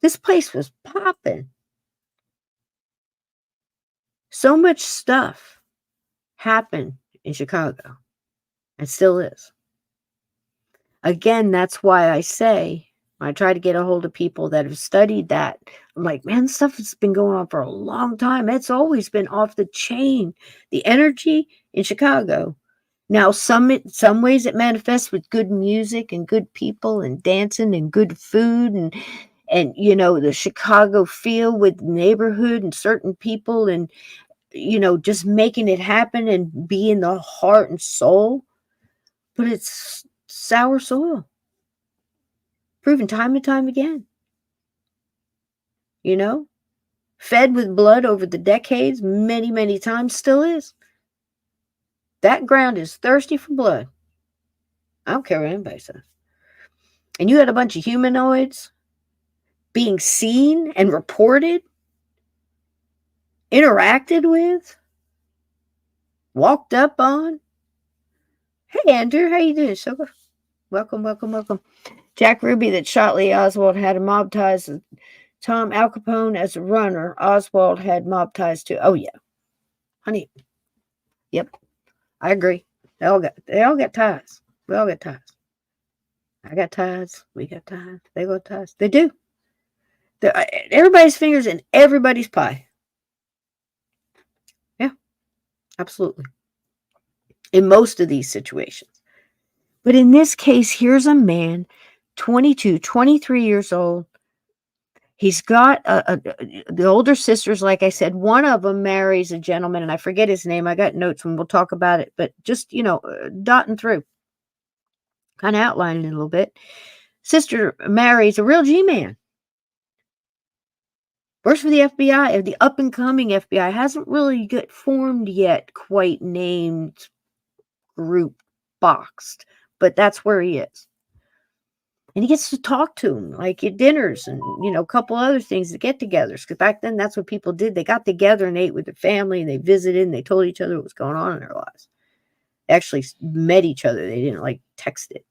This place was popping. So much stuff happened in Chicago and still is. Again, that's why I say, I try to get a hold of people that have studied that. I'm like, man, stuff has been going on for a long time. It's always been off the chain. The energy in Chicago. Now, some ways it manifests with good music and good people and dancing and good food and the Chicago feel with neighborhood and certain people and, just making it happen and being the heart and soul. But it's sour soil. Proven time and time again. Fed with blood over the decades, many, many times, still is. That ground is thirsty for blood. I don't care what anybody says. And you had a bunch of humanoids being seen and reported, interacted with, walked up on. Hey, Andrew, how you doing, sugar? Welcome, welcome, welcome. Jack Ruby that shot Lee Oswald had a mob ties. Tom Al Capone as a runner. Oswald had mob ties too. Oh, yeah. Honey. Yep. I agree. They all got ties. We all got ties. I got ties. We got ties. They got ties. They do. Everybody's fingers in everybody's pie. Yeah. Absolutely. In most of these situations. But in this case, here's a man, 22, 23 years old. He's got the older sisters, like I said, one of them marries a gentleman, and I forget his name. I got notes and we'll talk about it, but just, dotting through, kind of outlining it a little bit. Sister marries a real G-man. Works for the FBI, or the up and coming FBI. Hasn't really got formed yet, quite named, group, boxed, but that's where he is. And he gets to talk to him, like at dinners and, a couple other things, to get-togethers. Because back then, that's what people did. They got together and ate with their family, and they visited, and they told each other what was going on in their lives. They actually met each other. They didn't, text it.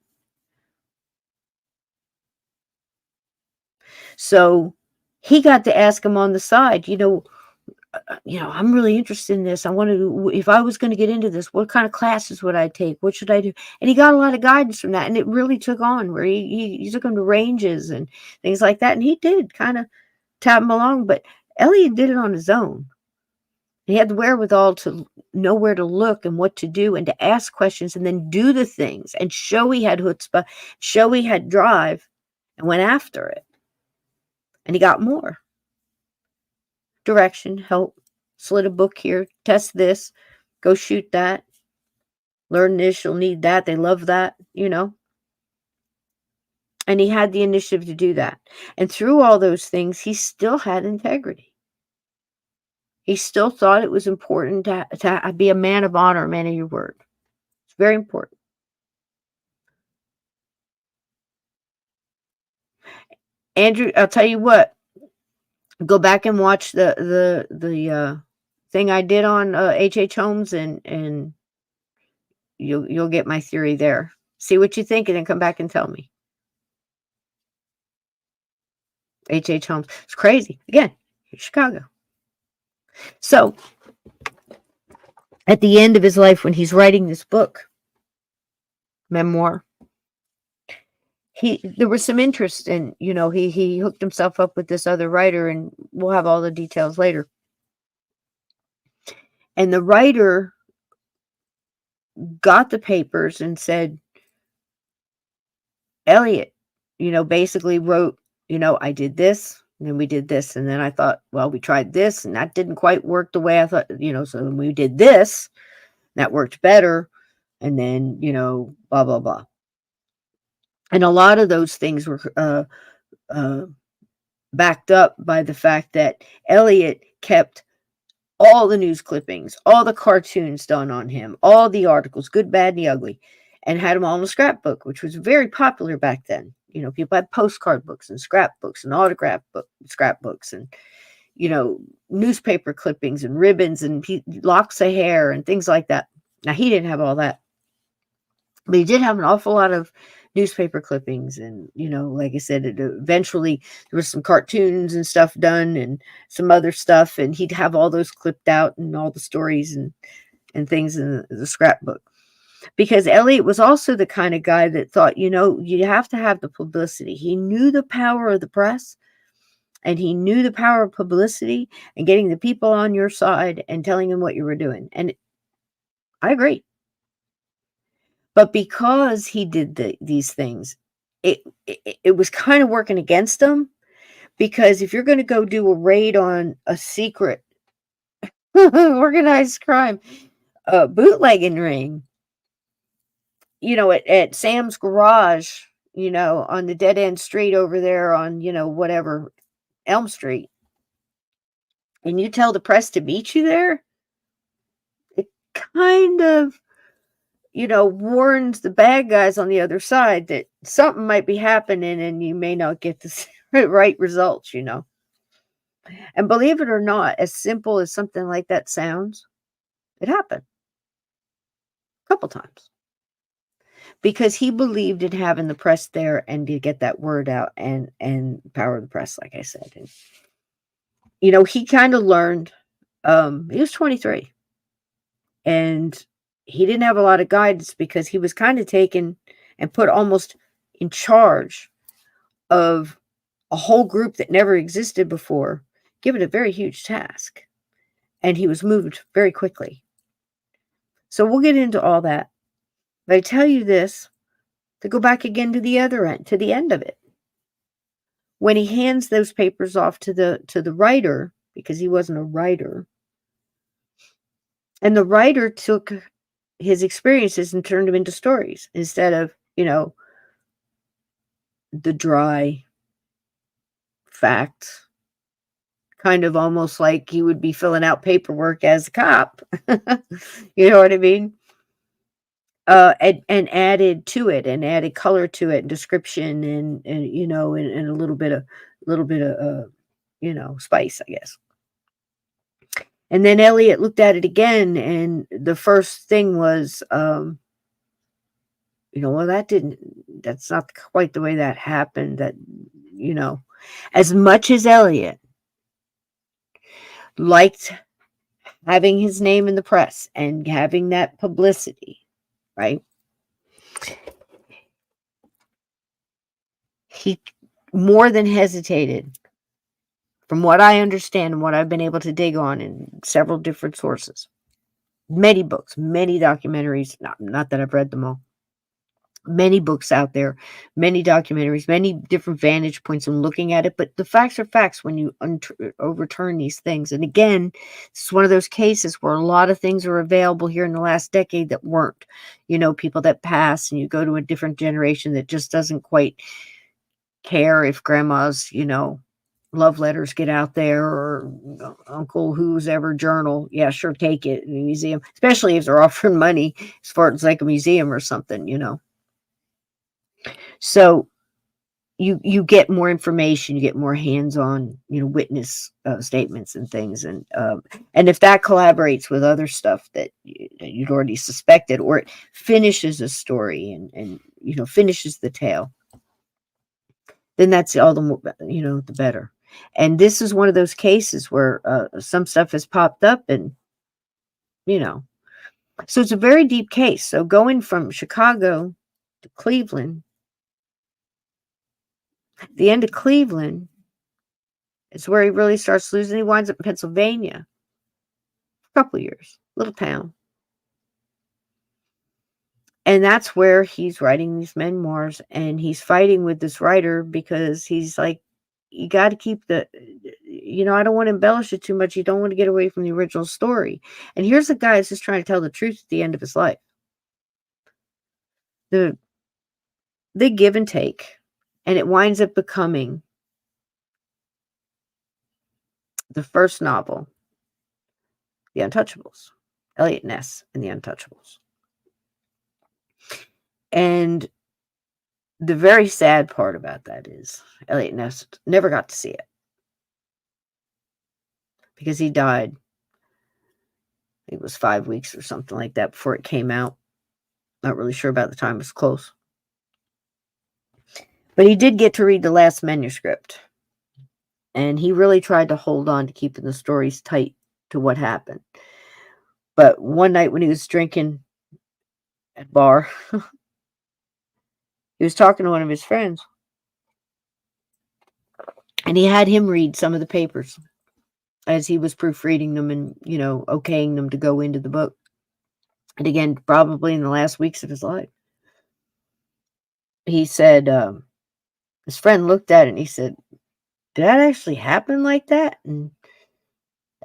So he got to ask him on the side, I'm really interested in this. I wanted to, if I was going to get into this, what kind of classes would I take? What should I do? And he got a lot of guidance from that. And it really took on, where he took him to ranges and things like that. And he did kind of tap him along, but Eliot did it on his own. He had the wherewithal to know where to look and what to do, and to ask questions and then do the things and show he had chutzpah, show he had drive, and went after it. And he got more direction, help, slid a book here, test this, go shoot that, learn this, you'll need that. They love that, And he had the initiative to do that. And through all those things, he still had integrity. He still thought it was important to be a man of honor, a man of your word. It's very important. Andrew, I'll tell you what, go back and watch the thing I did on H.H. Holmes, and you'll get my theory there. See what you think, and then come back and tell me. H.H. Holmes. It's crazy. Again, Chicago. So, at the end of his life, when he's writing this book, memoir, there was some interest in, he hooked himself up with this other writer, and we'll have all the details later. And the writer got the papers and said, Eliot, basically wrote, I did this, and then we did this, and then I thought, well, we tried this, and that didn't quite work the way I thought, so then we did this, that worked better, and then, blah, blah, blah. And a lot of those things were backed up by the fact that Eliot kept all the news clippings, all the cartoons done on him, all the articles, good, bad, and the ugly, and had them all in a scrapbook, which was very popular back then. People had postcard books and scrapbooks and autograph scrapbooks and, newspaper clippings and ribbons and locks of hair and things like that. Now, he didn't have all that, but he did have an awful lot of newspaper clippings, and like I said, eventually there was some cartoons and stuff done, and some other stuff, and he'd have all those clipped out, and all the stories and things in the scrapbook. Because Eliot was also the kind of guy that thought, you have to have the publicity. He knew the power of the press, and he knew the power of publicity and getting the people on your side and telling them what you were doing. And I agree. But because he did these things, it was kind of working against him, because if you're going to go do a raid on a secret organized crime bootlegging ring, at Sam's Garage, on the dead end street over there on, whatever, Elm Street, and you tell the press to meet you there, it kind of, warns the bad guys on the other side that something might be happening and you may not get the right results, And believe it or not, as simple as something like that sounds, it happened a couple times. Because he believed in having the press there and to get that word out, and power of the press, like I said. And, he kind of learned, he was 23, and he didn't have a lot of guidance, because he was kind of taken and put almost in charge of a whole group that never existed before, given a very huge task. And he was moved very quickly. So we'll get into all that. But I tell you this, to go back again to the other end, to the end of it. When he hands those papers off to the writer, because he wasn't a writer, and the writer took his experiences and turned them into stories instead of, the dry facts, kind of almost like he would be filling out paperwork as a cop. You know what I mean? And added to it, and added color to it, and description, and a little bit of spice, I guess. And then Eliot looked at it again, and the first thing was, well, that's not quite the way that happened. As much as Eliot liked having his name in the press and having that publicity, right? He more than hesitated, from what I understand and what I've been able to dig on in several different sources. Many books, many documentaries, not that I've read them all. Many books out there, many documentaries, many different vantage points in looking at it. But the facts are facts when you overturn these things. And again, it's one of those cases where a lot of things are available here in the last decade that weren't. People that pass, and you go to a different generation that just doesn't quite care if grandma's, love letters get out there, or Uncle who's ever journal. Yeah, sure, take it in the museum, especially if they're offering money as far as like a museum or something. So you get more information, you get more hands-on, witness statements and things, and if that collaborates with other stuff that you'd already suspected, or it finishes a story and finishes the tale, then that's all the more, the better. And this is one of those cases where some stuff has popped up, and so it's a very deep case. So going from Chicago to Cleveland, the end of Cleveland is where he really starts losing. He winds up in Pennsylvania for a couple of years, little town. And that's where he's writing these memoirs, and he's fighting with this writer because he's like, you got to keep I don't want to embellish it too much. You don't want to get away from the original story. And here's a guy that's just trying to tell the truth at the end of his life. The give and take, and it winds up becoming the first novel, The Untouchables, Eliot Ness and The Untouchables. And the very sad part about that is Eliot Ness never got to see it because he died. It was 5 weeks or something like that before it came out. Not really sure about the time. It was close. But he did get to read the last manuscript. And he really tried to hold on to keeping the stories tight to what happened. But one night when he was drinking at a bar, he was talking to one of his friends. And he had him read some of the papers as he was proofreading them and, okaying them to go into the book. And again, probably in the last weeks of his life. He said, his friend looked at it and he said, did that actually happen like that? And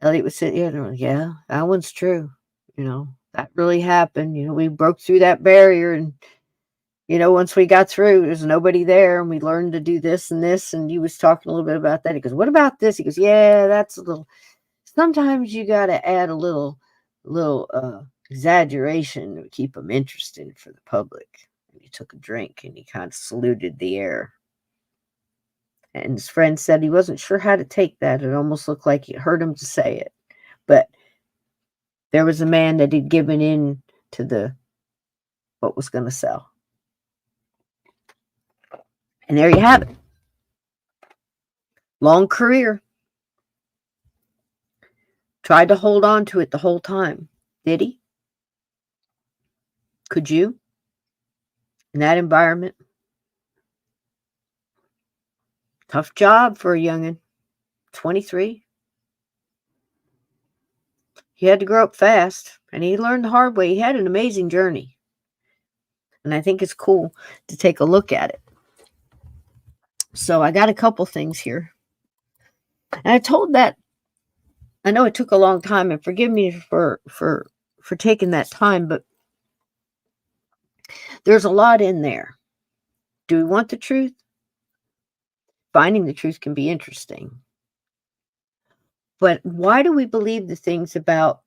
Eliot was sitting there, yeah, that one's true. That really happened. We broke through that barrier, and, once we got through, there's nobody there, and we learned to do this and this. And he was talking a little bit about that. He goes, what about this? He goes, yeah, that's a little, sometimes you got to add a little exaggeration to keep them interesting for the public. And he took a drink and he kind of saluted the air. And his friend said he wasn't sure how to take that. It almost looked like it hurt him to say it. But there was a man that had given in to what was going to sell. And there you have it. Long career. Tried to hold on to it the whole time. Did he? Could you? In that environment? Tough job for a youngin'. 23. He had to grow up fast, and he learned the hard way. He had an amazing journey, and I think it's cool to take a look at it. So I got a couple things here. And I told that I know it took a long time, and forgive me for taking that time, but there's a lot in there. Do we want the truth? Finding the truth can be interesting. But why do we believe the things about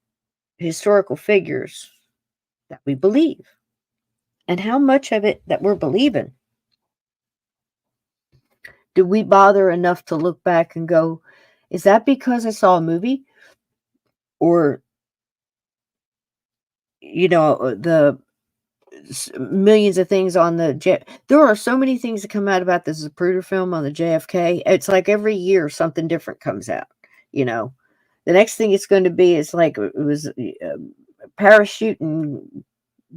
historical figures that we believe? And how much of it that we're believing do we bother enough to look back and go, is that because I saw a movie? Or, the millions of things on there are so many things that come out about this Zapruder film on the JFK. It's like every year something different comes out. You know, the next thing it's going to be is like it was a parachuting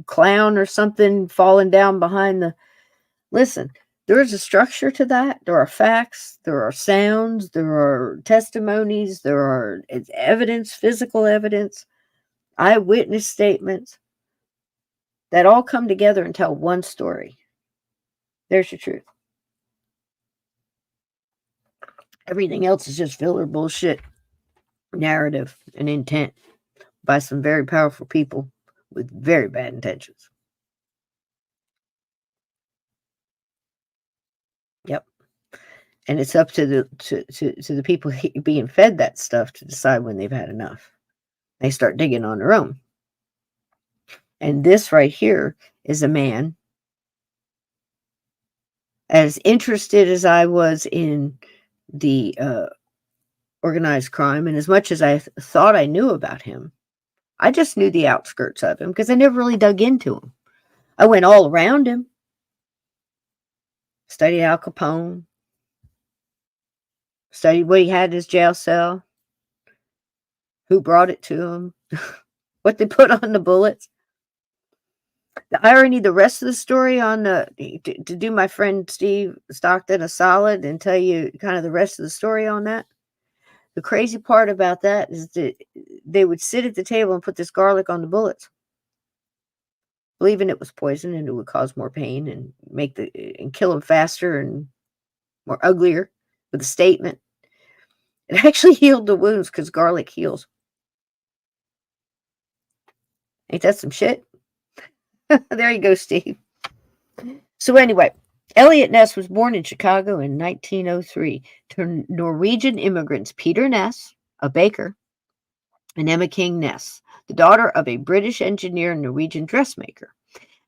clown or something falling down behind the. Listen, there is a structure to that. There are facts. There are sounds. There are testimonies. There are evidence, physical evidence, eyewitness statements that all come together and tell one story. There's the truth. Everything else is just filler bullshit, narrative, and intent by some very powerful people with very bad intentions. Yep. And it's up to the people being fed that stuff to decide when they've had enough. They start digging on their own. And this right here is a man, as interested as I was in the organized crime, and as much as I thought I knew about him, I just knew the outskirts of him because I never really dug into him. I went all around him, studied Al Capone, studied what he had in his jail cell, who brought it to him, what they put on the bullets. The irony, the rest of the story on to do my friend Steve Stockton a solid and tell you kind of the rest of the story on that. The crazy part about that is that they would sit at the table and put this garlic on the bullets, believing it was poison and it would cause more pain and and kill them faster and more uglier with a statement. It actually healed the wounds because garlic heals. Ain't that some shit? There you go, Steve. So anyway, Eliot Ness was born in Chicago in 1903 to Norwegian immigrants Peter Ness, a baker, and Emma King Ness, the daughter of a British engineer and Norwegian dressmaker.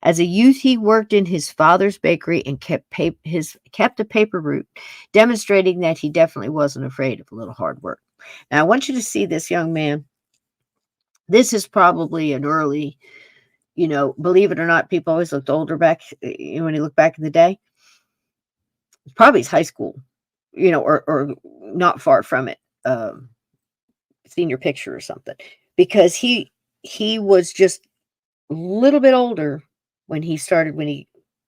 As a youth, he worked in his father's bakery and kept a paper route, demonstrating that he definitely wasn't afraid of a little hard work. Now, I want you to see this young man. This is probably an early, believe it or not, people always looked older back when you look back in the day. It's probably his high school, or not far from it, senior picture or something, because he was just a little bit older when he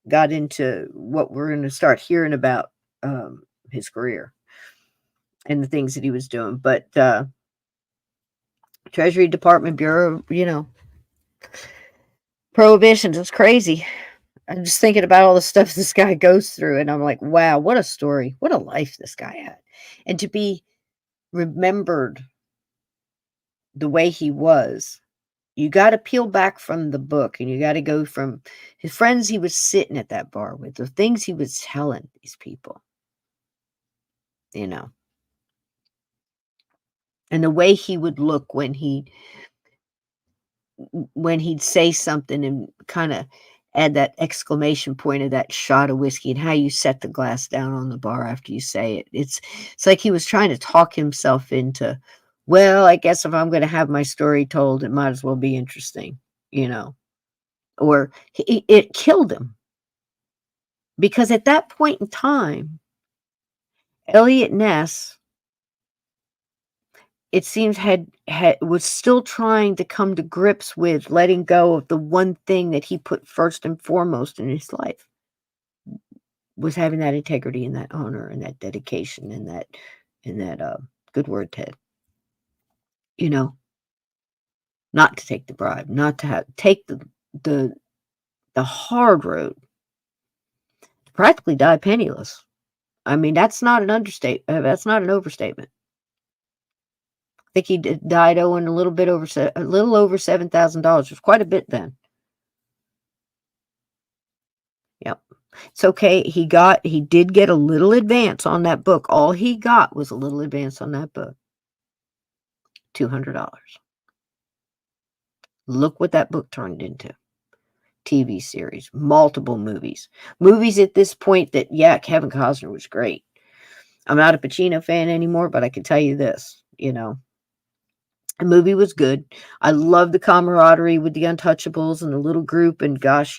got into what we're going to start hearing about, his career and the things that he was doing. But Treasury Department Bureau, prohibitions, it's crazy. I'm just thinking about all the stuff this guy goes through, and I'm like, wow, what a story. What a life this guy had. And to be remembered the way he was, you got to peel back from the book and you got to go from his friends he was sitting at that bar with, the things he was telling these people, and the way he would look when he'd say something and kind of add that exclamation point of that shot of whiskey and how you set the glass down on the bar after you say it. It's like he was trying to talk himself into, well, I guess if I'm going to have my story told, it might as well be interesting, or it killed him. Because at that point in time, Eliot Ness, it seems, was still trying to come to grips with letting go of the one thing that he put first and foremost in his life, was having that integrity and that honor and that dedication and that good word, Ted. not to take the bribe, not to take the hard road, to practically die penniless. I mean, that's not an understatement. That's not an overstatement. I think he died owing a little over $7,000. It was quite a bit then. Yep. It's okay. He did get a little advance on that book. All he got was a little advance on that book. $200. Look what that book turned into. TV series, multiple movies. Movies at this point that, yeah, Kevin Costner was great. I'm not a Pacino fan anymore, but I can tell you this, the movie was good. I love the camaraderie with the Untouchables and the little group, and gosh,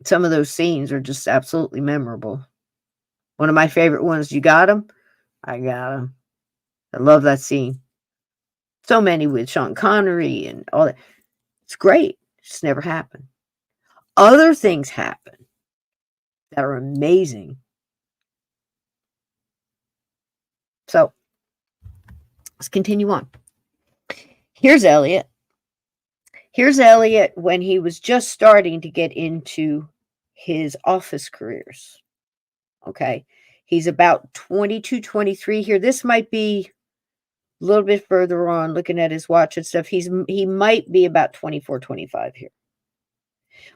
some of those scenes are just absolutely memorable. One of my favorite ones, you got him? I got him. I love that scene. So many with Sean Connery and all that. It's great. It just never happened. Other things happen that are amazing. So let's continue on. Here's Eliot. Here's Eliot when he was just starting to get into his office careers. Okay. He's about 22, 23 here. This might be a little bit further on, looking at his watch and stuff. He might be about 24, 25 here.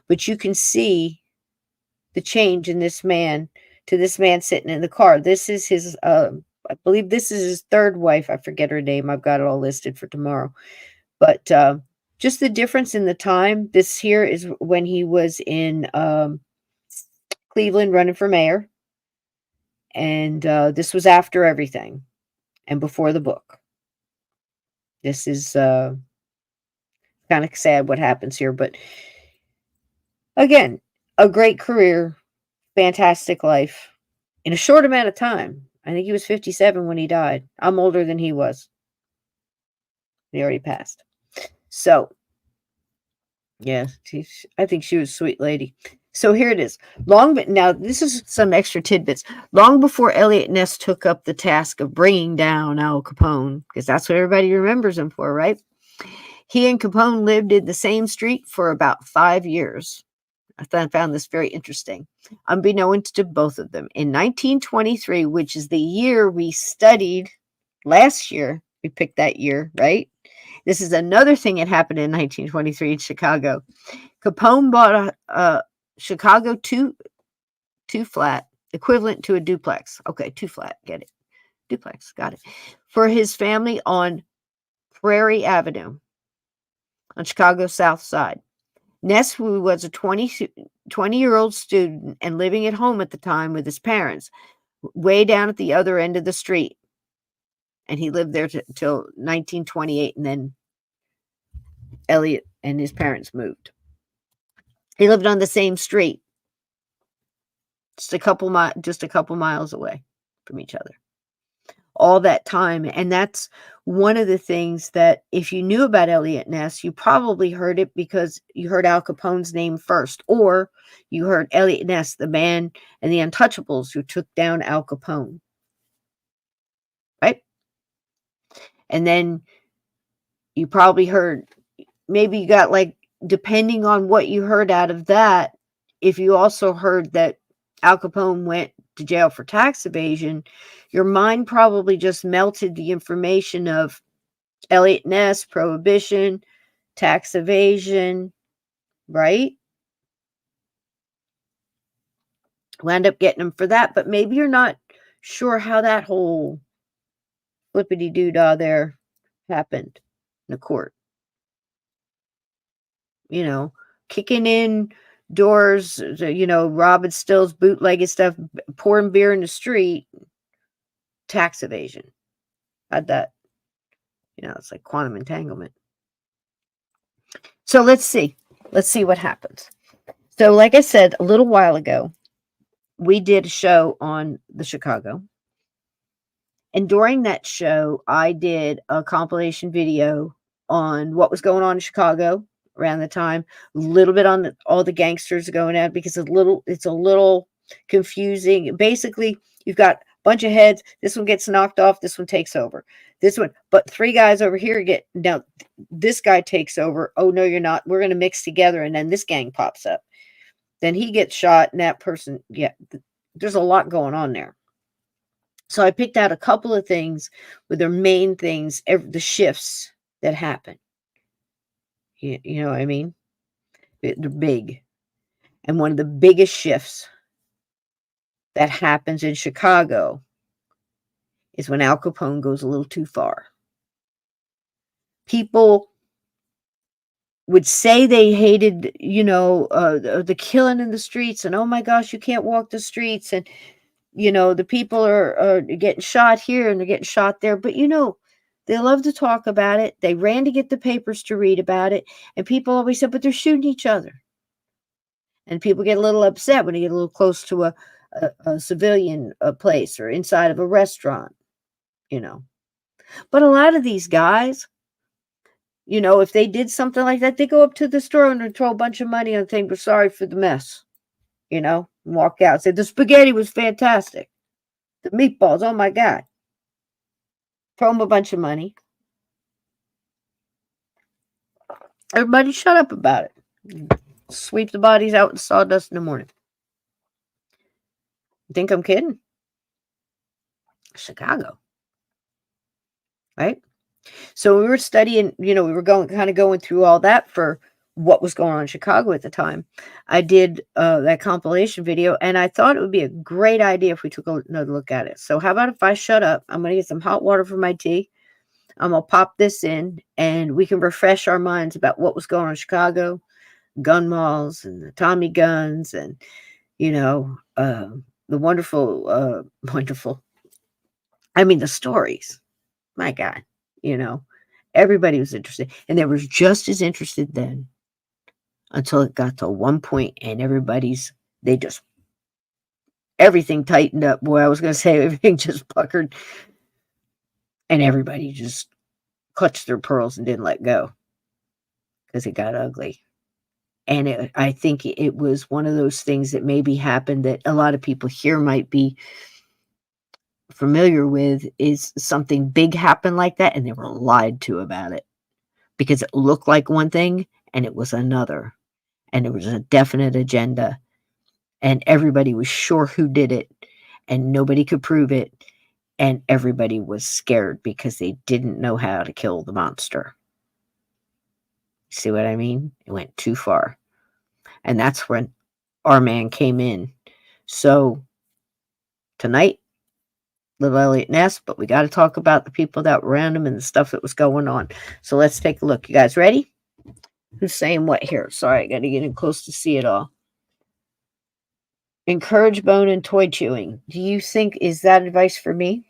But you can see the change in this man to this man sitting in the car. This is his, I believe this is his third wife. I forget her name. I've got it all listed for tomorrow. But just the difference in the time. This here is when he was in Cleveland running for mayor. And this was after everything and before the book. This is kind of sad what happens here. But again, a great career, fantastic life in a short amount of time. I think he was 57 when he died. I'm older than he was. He already passed. So, yeah, I think she was a sweet lady. So here it is. Now, this is some extra tidbits. Long before Eliot Ness took up the task of bringing down Al Capone, because that's what everybody remembers him for, right? He and Capone lived in the same street for about 5 years. I found this very interesting. Unbeknownst to both of them. In 1923, which is the year we studied last year, we picked that year, right? This is another thing that happened in 1923 in Chicago. Capone bought a Chicago two flat, equivalent to a duplex. Okay, 2 flat, get it. Duplex, got it. For his family on Prairie Avenue on Chicago's South Side. Ness, who was a 20-year-old student and living at home at the time with his parents, way down at the other end of the street. And he lived there till 1928, and then Eliot and his parents moved. He lived on the same street, just a couple miles away from each other. All that time, and that's one of the things that if you knew about Eliot Ness, you probably heard it because you heard Al Capone's name first, or you heard Eliot Ness, the man and the Untouchables who took down Al Capone, right? And then you probably heard, maybe you got depending on what you heard out of that, if you also heard that Al Capone went to jail for tax evasion, your mind probably just melted the information of Eliot Ness, prohibition, tax evasion, right? Wound up getting him for that, but maybe you're not sure how that whole flippity-doo-dah there happened in the court. Kicking in doors, robbing stills, bootlegging stuff, pouring beer in the street, tax evasion. Had that, it's like quantum entanglement. So let's see what happens. So like I said a little while ago, we did a show on the Chicago. And during that show, I did a compilation video on what was going on in Chicago around the time, a little bit on all the gangsters going out, because it's a little confusing. Basically, you've got bunch of heads. This one gets knocked off. This one takes over. This one, but 3 guys over here get now. This guy takes over. Oh no, you're not. We're going to mix together, and then this gang pops up. Then he gets shot, and that person, yeah, there's a lot going on there. So I picked out a couple of things with their main things, the shifts that happen. You know what I mean? They're big. And one of the biggest shifts that happens in Chicago is when Al Capone goes a little too far. People would say they hated, the killing in the streets, and oh my gosh, you can't walk the streets, and the people are getting shot here and they're getting shot there. But they love to talk about it. They ran to get the papers to read about it, and people always said, but they're shooting each other. And people get a little upset when they get a little close to a civilian place or inside of a restaurant, But a lot of these guys, if they did something like that, they go up to the store and throw a bunch of money on the thing, but sorry for the mess, and walk out. Say, the spaghetti was fantastic. The meatballs, oh my God. Throw them a bunch of money. Everybody shut up about it. Sweep the bodies out in sawdust in the morning. You think I'm kidding? Chicago. Right? So we were studying, we were going through all that for what was going on in Chicago at the time. I did that compilation video, and I thought it would be a great idea if we took another look at it. So how about if I shut up? I'm going to get some hot water for my tea. I'm going to pop this in, and we can refresh our minds about what was going on in Chicago, gun malls and the Tommy guns, and, the wonderful, the stories. My God, everybody was interested, and they were just as interested then until it got to one point and everything tightened up. Boy, I was going to say everything just puckered, and everybody just clutched their pearls and didn't let go because it got ugly. And I think it was one of those things that maybe happened that a lot of people here might be familiar with, is something big happened like that and they were lied to about it because it looked like one thing and it was another, and there was a definite agenda, and everybody was sure who did it and nobody could prove it, and everybody was scared because they didn't know how to kill the monster. See what I mean? It went too far. And that's when our man came in. So tonight, little Eliot Ness, but we got to talk about the people that were around him and the stuff that was going on. So let's take a look. You guys ready? Who's saying what here? Sorry, I got to get in close to see it all. Encourage bone and toy chewing. Do you think, is that advice for me?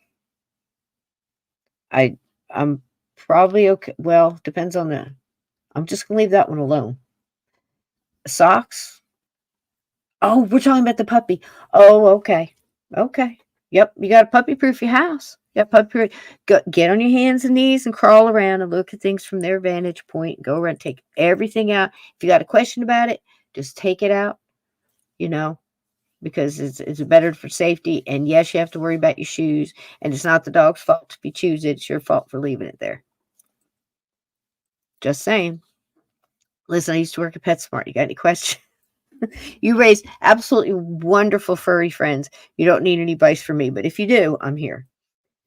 I'm probably okay. Well, depends on that. I'm just going to leave that one alone. Socks? Oh, we're talking about the puppy. Oh, okay. Okay. Yep, you got to puppy-proof your house. Yep, puppy-proof. Get on your hands and knees and crawl around and look at things from their vantage point. Go around, take everything out. If you got a question about it, just take it out, because it's better for safety. And yes, you have to worry about your shoes. And it's not the dog's fault if you choose it. It's your fault for leaving it there. Just saying. Listen, I used to work at PetSmart. You got any questions? You raise absolutely wonderful furry friends. You don't need any advice from me, but if you do, I'm here.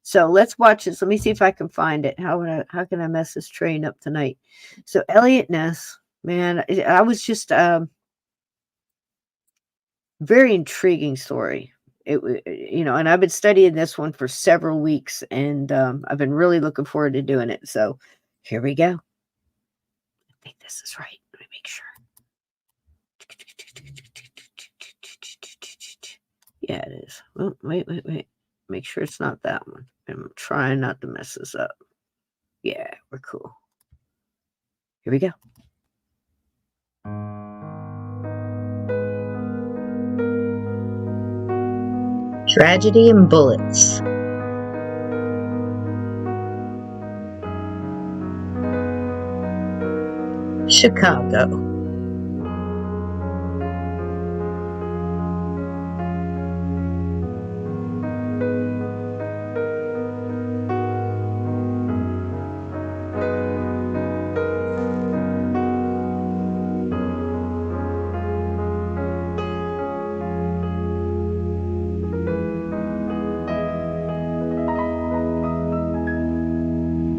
So let's watch this. Let me see if I can find it. How can I mess this train up tonight? So Eliot Ness, man, I was just very intriguing story. And I've been studying this one for several weeks, and I've been really looking forward to doing it. So here we go. I think this is right. Let me make sure. Yeah, it is. Oh, wait. Make sure it's not that one. I'm trying not to mess this up. Yeah, we're cool. Here we go. Tragedy and bullets. Chicago.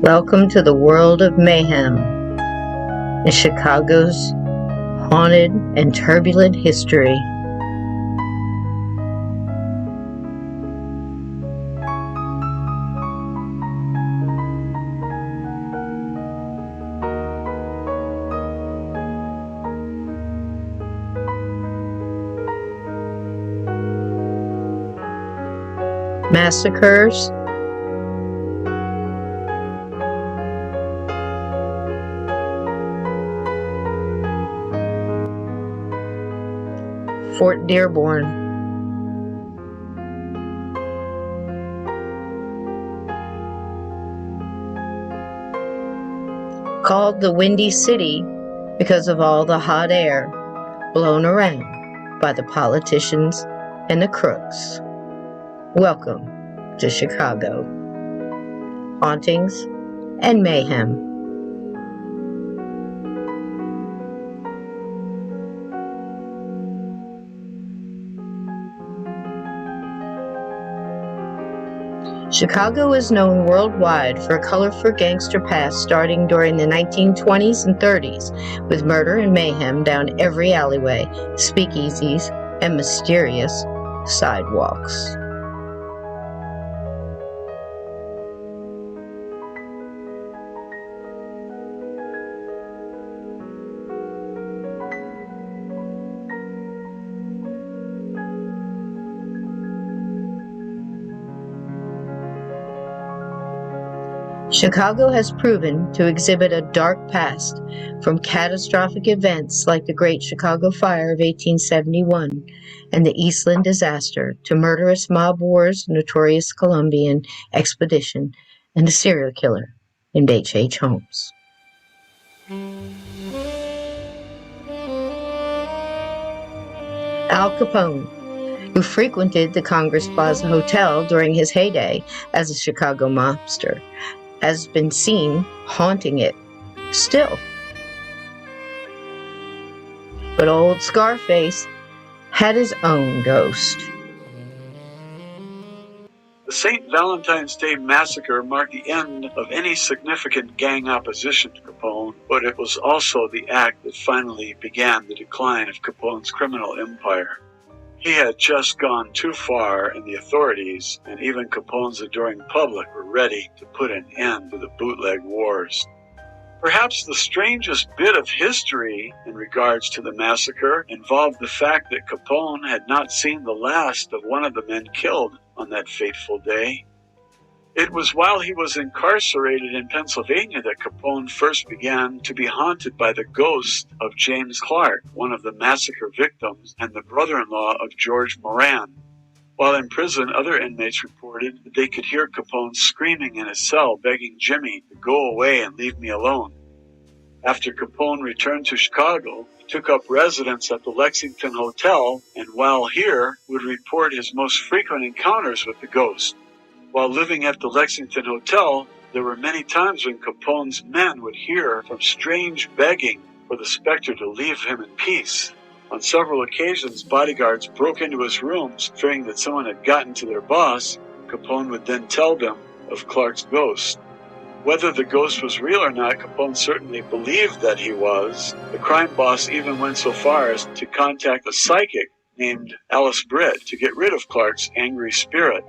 Welcome to the world of mayhem in Chicago's haunted and turbulent history. Massacres, Fort Dearborn, called the Windy City because of all the hot air blown around by the politicians and the crooks. Welcome to Chicago. Hauntings and mayhem. Chicago is known worldwide for a colorful gangster past starting during the 1920s and 30s, with murder and mayhem down every alleyway, speakeasies, and mysterious sidewalks. Chicago has proven to exhibit a dark past, from catastrophic events like the Great Chicago Fire of 1871 and the Eastland disaster to murderous mob wars, notorious Columbian expedition, and the serial killer named H.H. Holmes. Al Capone, who frequented the Congress Plaza Hotel during his heyday as a Chicago mobster, has been seen haunting it still. But old Scarface had his own ghost. The St. Valentine's Day Massacre marked the end of any significant gang opposition to Capone, but it was also the act that finally began the decline of Capone's criminal empire. He had just gone too far, and the authorities, and even Capone's adoring public, were ready to put an end to the bootleg wars. Perhaps the strangest bit of history in regards to the massacre involved the fact that Capone had not seen the last of one of the men killed on that fateful day. It was while he was incarcerated in Pennsylvania that Capone first began to be haunted by the ghost of James Clark, one of the massacre victims and the brother-in-law of George Moran. While in prison, other inmates reported that they could hear Capone screaming in his cell, begging Jimmy to go away and leave me alone. After Capone returned to Chicago, he took up residence at the Lexington Hotel, and while here, would report his most frequent encounters with the ghost. While living at the Lexington Hotel, there were many times when Capone's men would hear from strange begging for the specter to leave him in peace. On several occasions, bodyguards broke into his rooms, fearing that someone had gotten to their boss. Capone would then tell them of Clark's ghost. Whether the ghost was real or not, Capone certainly believed that he was. The crime boss even went so far as to contact a psychic named Alice Britt to get rid of Clark's angry spirit.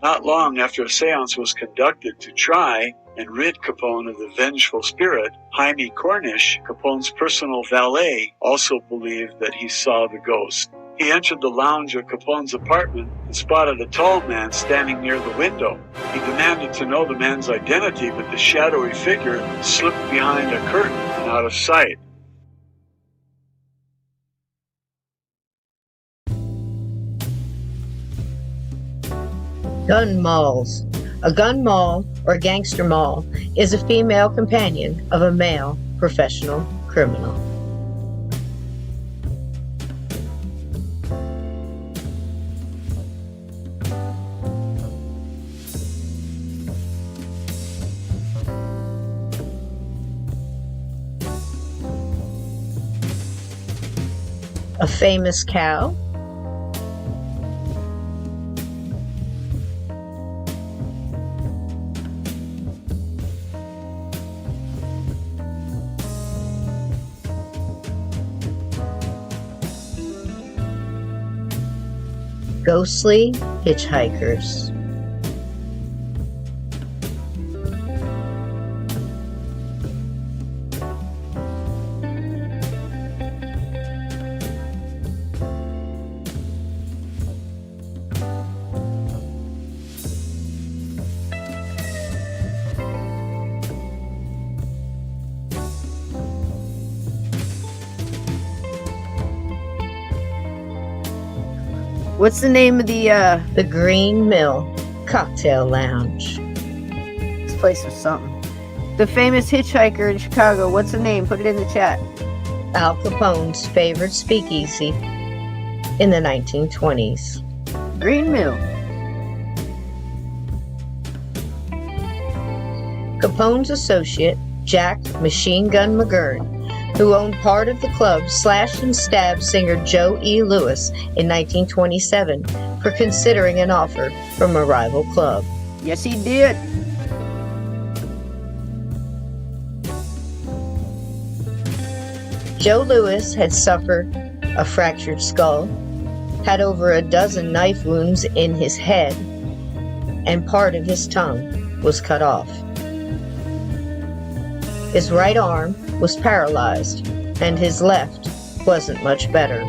Not long after a seance was conducted to try and rid Capone of the vengeful spirit, Jaime Cornish, Capone's personal valet, also believed that he saw the ghost. He entered the lounge of Capone's apartment and spotted a tall man standing near the window. He demanded to know the man's identity, but the shadowy figure slipped behind a curtain and out of sight. Gun malls. A gun mall, or gangster mall, is a female companion of a male professional criminal. A famous cow. Ghostly hitchhikers. What's the name of the Green Mill Cocktail Lounge? This place was something. The famous hitchhiker in Chicago. What's the name? Put it in the chat. Al Capone's favorite speakeasy in the 1920s. Green Mill. Capone's associate, Jack Machine Gun McGurn, who owned part of the club, slashed and stabbed singer Joe E. Lewis in 1927 for considering an offer from a rival club. Yes, he did. Joe Lewis had suffered a fractured skull, had over a dozen knife wounds in his head, and part of his tongue was cut off. His right arm was paralyzed, and his left wasn't much better.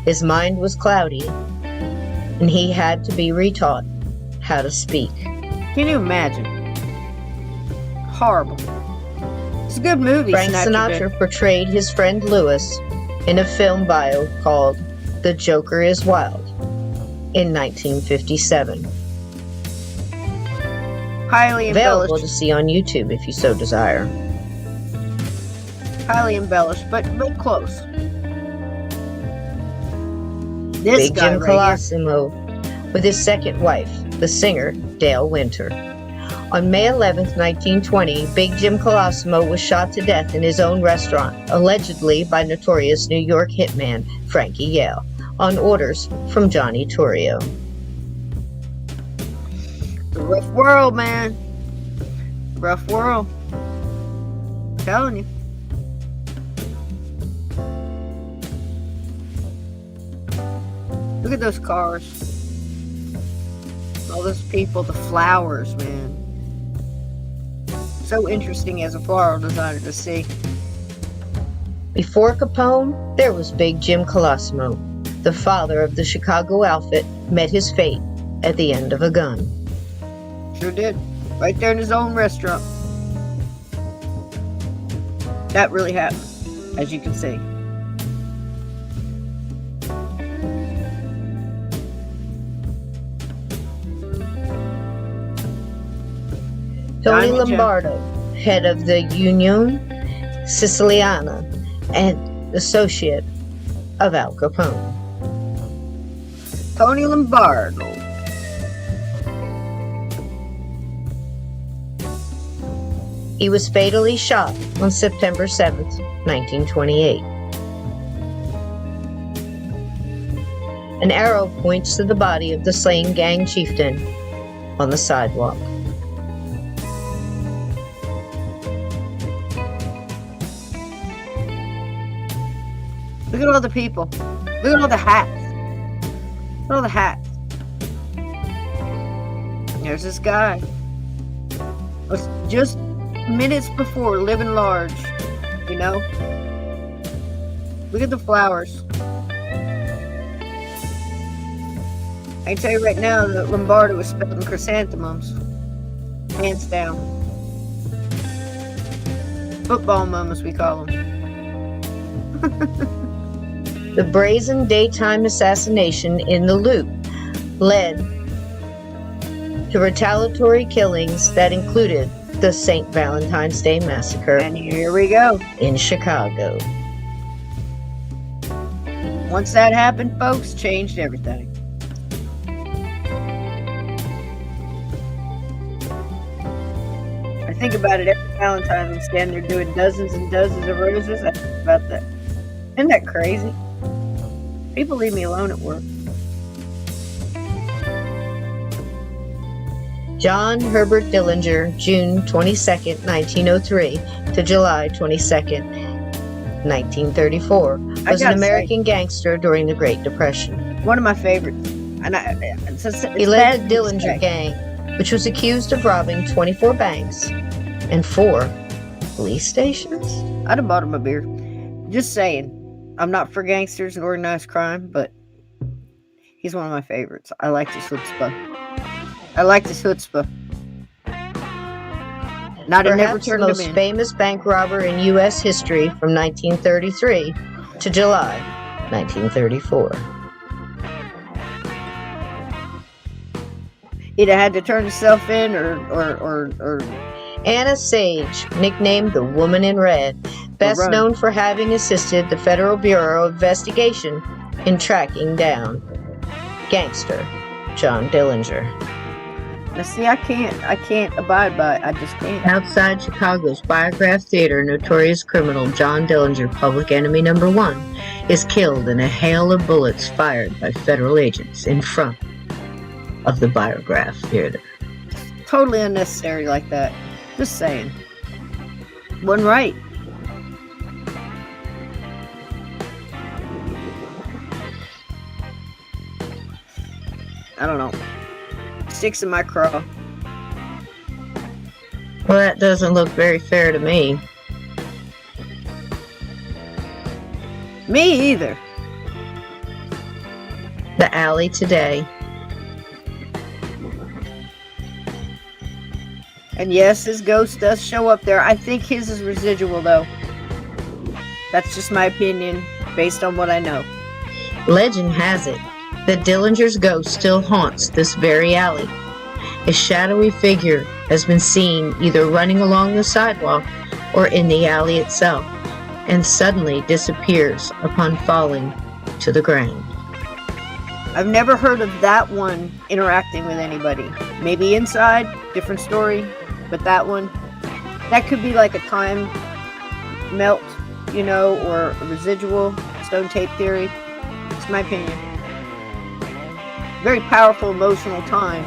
His mind was cloudy, and he had to be retaught how to speak. Can you imagine? Horrible. It's a good movie. Frank Sinatra portrayed his friend Lewis in a film bio called The Joker is Wild in 1957. Highly available to see on YouTube if you so desire. Highly embellished, but close. This Big guy Jim Colosimo with his second wife, the singer Dale Winter. On May 11th, 1920, Big Jim Colosimo was shot to death in his own restaurant, allegedly by notorious New York hitman Frankie Yale, on orders from Johnny Torrio. It's a rough world, man. Rough world. I'm telling you. Look at those cars. All those people, the flowers, man. So interesting as a floral designer to see. Before Capone, there was Big Jim Colosimo. The father of the Chicago outfit met his fate at the end of a gun. Sure did. Right there in his own restaurant. That really happened, as you can see. Tony Lombardo, head of the Unione Siciliana and associate of Al Capone. Tony Lombardo. He was fatally shot on September 7th, 1928. An arrow points to the body of the slain gang chieftain on the sidewalk. Look at all the people. Look at all the hats. Look at all the hats. There's this guy. Was just minutes before living large, you know? Look at the flowers. I can tell you right now that Lombardo was spelling chrysanthemums. Hands down. Football mums, we call them. The brazen daytime assassination in the Loop led to retaliatory killings that included the St. Valentine's Day Massacre. And here we go. In Chicago. Once that happened, folks, changed everything. I think about it every Valentine's. I'm standing there doing dozens and dozens of roses. I think about that. Isn't that crazy? People leave me alone at work. John Herbert Dillinger, June 22nd, 1903 to July 22nd, 1934, was an American gangster during the Great Depression. One of my favorites. And it's He led bad the to Dillinger say. gang, which was accused of robbing 24 banks and 4 police stations. I'd have bought him a beer. Just saying. I'm not for gangsters and organized crime, but he's one of my favorites. I like this chutzpah. Not to never Perhaps the turned him most in. famous bank robber in U.S. history from 1933 to July 1934. He'd have had to turn himself in or Anna Sage, nicknamed the Woman in Red, best run. known for having assisted the Federal Bureau of Investigation in tracking down gangster John Dillinger. Now see, I can't abide by it. I just can't. Outside Chicago's Biograph Theater, notorious criminal John Dillinger, public enemy number 1, is killed in a hail of bullets fired by federal agents in front of the Biograph Theater. Totally unnecessary like that. Just saying. Wasn't right. I don't know. Sticks in my craw. Well, that doesn't look very fair to me. Me either. The alley today. And yes, his ghost does show up there. I think his is residual, though. That's just my opinion, based on what I know. Legend has it that Dillinger's ghost still haunts this very alley. A shadowy figure has been seen either running along the sidewalk or in the alley itself, and suddenly disappears upon falling to the ground. I've never heard of that one interacting with anybody. Maybe inside, different story, but that one, that could be like a time melt, or a residual stone tape theory. It's my opinion. Very powerful emotional time.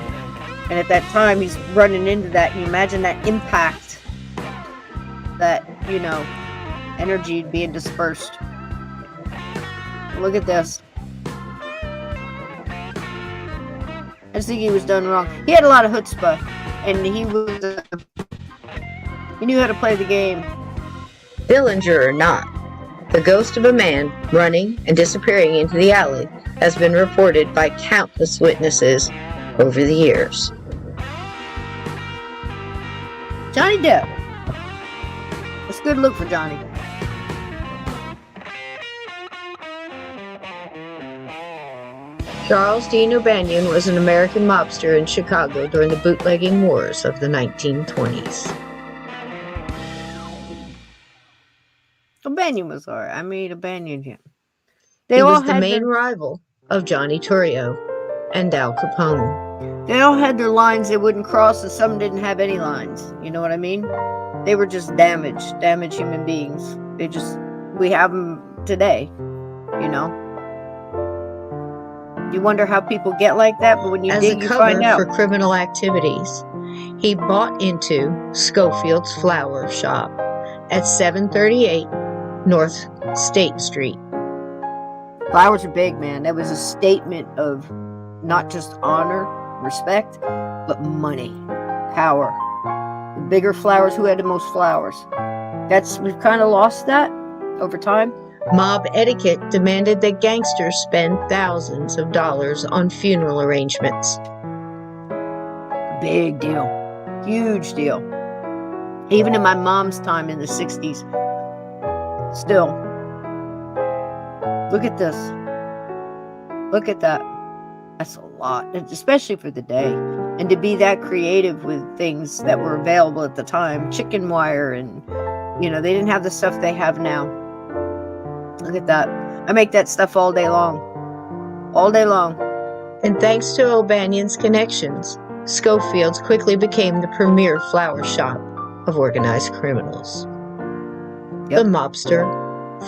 And at that time, he's running into that. And you imagine that impact, that, energy being dispersed. Look at this. I just think he was done wrong. He had a lot of chutzpah, and he knew how to play the game. Dillinger or not, the ghost of a man running and disappearing into the alley has been reported by countless witnesses over the years. Johnny Depp. It's a good look for Johnny. Charles Dean O'Banion was an American mobster in Chicago during the bootlegging wars of the 1920s. O'Banion was alright. I mean, O'Banion, yeah. He was the main rival of Johnny Torrio and Al Capone. They all had their lines they wouldn't cross, and some didn't have any lines. You know what I mean? They were just damaged human beings. We have them today, You wonder how people get like that, but when you dig, you find out. As a cover for criminal activities, he bought into Schofield's flower shop at 738 North State Street. Flowers are big, man. That was a statement of not just honor, respect, but money, power. The bigger flowers, who had the most flowers? We've kind of lost that over time. Mob etiquette demanded that gangsters spend thousands of dollars on funeral arrangements. Big deal. Huge deal. Even in my mom's time in the 60s. Still. Look at this. Look at that. That's a lot. Especially for the day. And to be that creative with things that were available at the time. Chicken wire and, they didn't have the stuff they have now. Look at that. I make that stuff all day long. All day long. And thanks to O'Banion's connections, Schofield's quickly became the premier flower shop of organized criminals. Yep. The mobster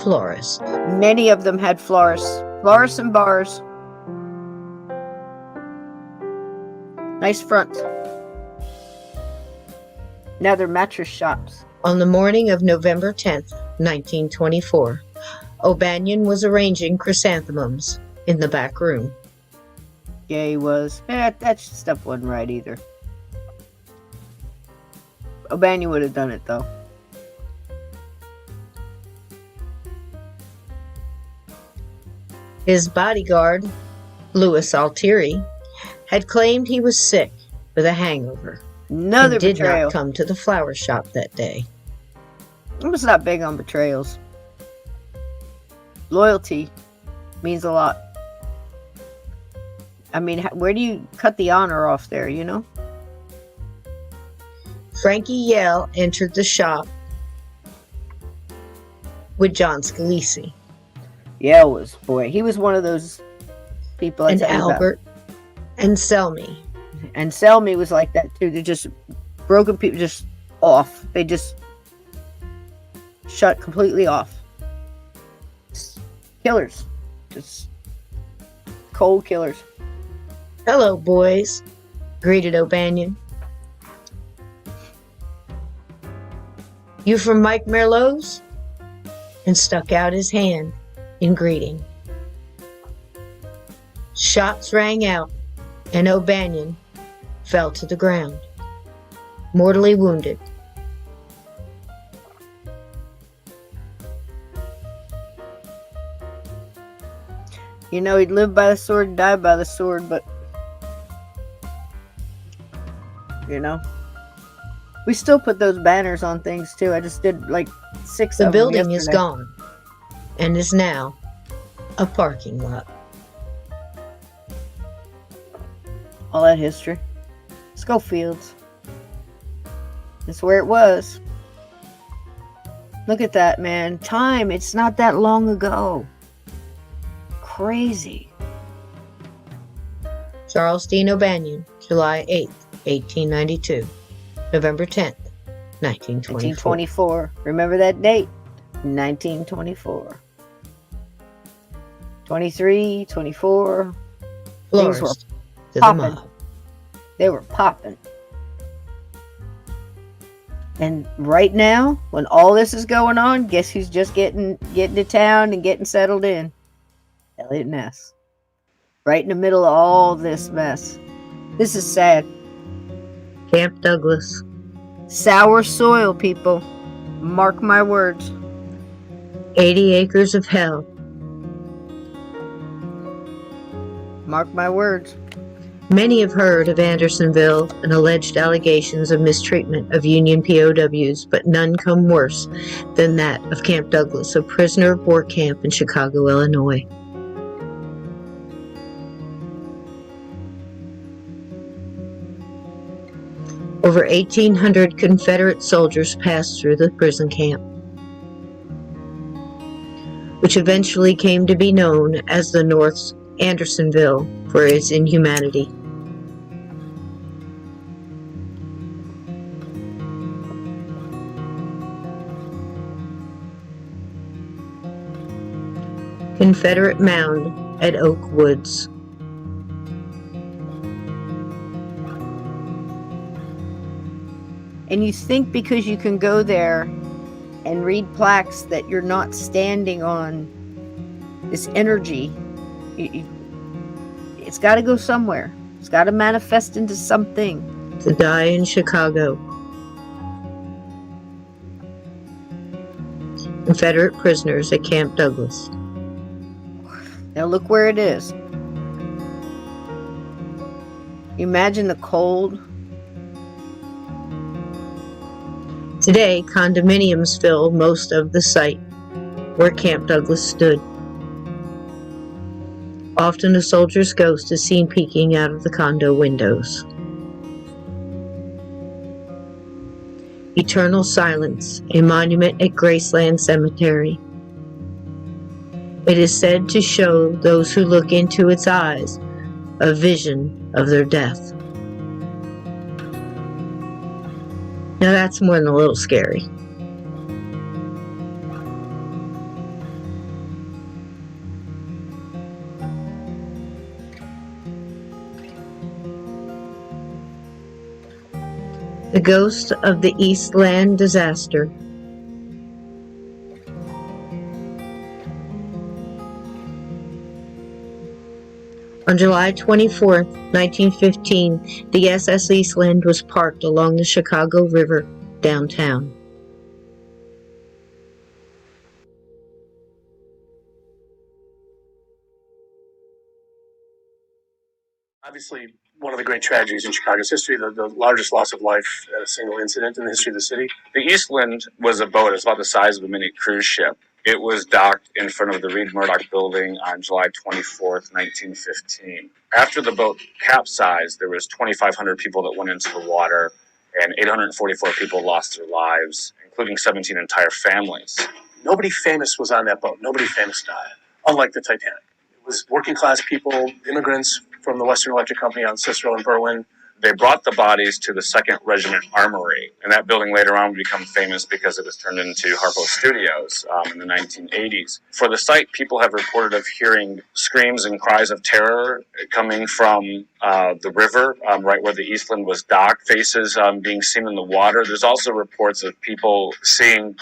florist. Many of them had florists. Florists and bars. Nice front. Now they're mattress shops. On the morning of November 10th, 1924, O'Banion was arranging chrysanthemums in the back room. gay he was. That stuff wasn't right either. O'Banion would have done it, though. His bodyguard, Louis Altieri, had claimed he was sick with a hangover. Another and did betrayal. not come to the flower shop that day. I was not big on betrayals. Loyalty means a lot. I mean, where do you cut the honor off there, you know? Frankie Yale entered the shop with John Scalise. Yale was, boy, he was one of those people. And Albert and Selmy. And Selmy was like that too. They're just broken people, just off. They just shut completely off. Just killers. Just cold killers. Hello, boys, greeted O'Banion. You from Mike Merlot's? And stuck out his hand in greeting. Shots rang out, and O'Banion fell to the ground, mortally wounded. You know, he'd live by the sword and die by the sword, but you know, we still put those banners on things too. I just did like 6 The of them building is yesterday. gone and is now a parking lot. All that history. Schofields. That's where it was. Look at that, man. Time. It's not that long ago. Crazy. Charles Dean O'Banion, July 8th, 1892. November 10th, 1924. 1924. Remember that date? 1924. 23, 24. Florist were to the popping. mob. They were popping. And right now, when all this is going on, guess who's just getting to town and getting settled in? Eliot Ness. Right in the middle of all this mess. This is sad. Camp Douglas. Sour soil, people. Mark my words. 80 acres of hell. Mark my words. Many have heard of Andersonville and alleged allegations of mistreatment of Union POWs, but none come worse than that of Camp Douglas, a prisoner of war camp in Chicago, Illinois. Over 1,800 Confederate soldiers passed through the prison camp, which eventually came to be known as the North's Andersonville for its inhumanity. Confederate mound at Oak Woods. And you think because you can go there and read plaques that you're not standing on this energy, it's got to go somewhere. It's got to manifest into something. To die in Chicago. Confederate prisoners at Camp Douglas. Now look where it is. Imagine the cold. Today, condominiums fill most of the site where Camp Douglas stood. Often a soldier's ghost is seen peeking out of the condo windows. Eternal Silence, a monument at Graceland Cemetery. It is said to show those who look into its eyes a vision of their death. Now that's more than a little scary. The ghost of the Eastland disaster. On July 24, 1915, the SS Eastland was parked along the Chicago River downtown. Obviously, one of the great tragedies in Chicago's history, the largest loss of life at a single incident in the history of the city. The Eastland was a boat. It was about the size of a mini cruise ship. It was docked in front of the Reed Murdoch building on July 24th, 1915. After the boat capsized, there was 2,500 people that went into the water, and 844 people lost their lives, including 17 entire families. Nobody famous was on that boat. Nobody famous died, unlike the Titanic. It was working class people, immigrants from the Western Electric Company on Cicero and Berwyn. They brought the bodies to the 2nd Regiment Armory, and that building later on would become famous because it was turned into Harpo Studios in the 1980s. For the site, people have reported of hearing screams and cries of terror coming from the river, right where the Eastland was docked, faces being seen in the water. There's also reports of people seeing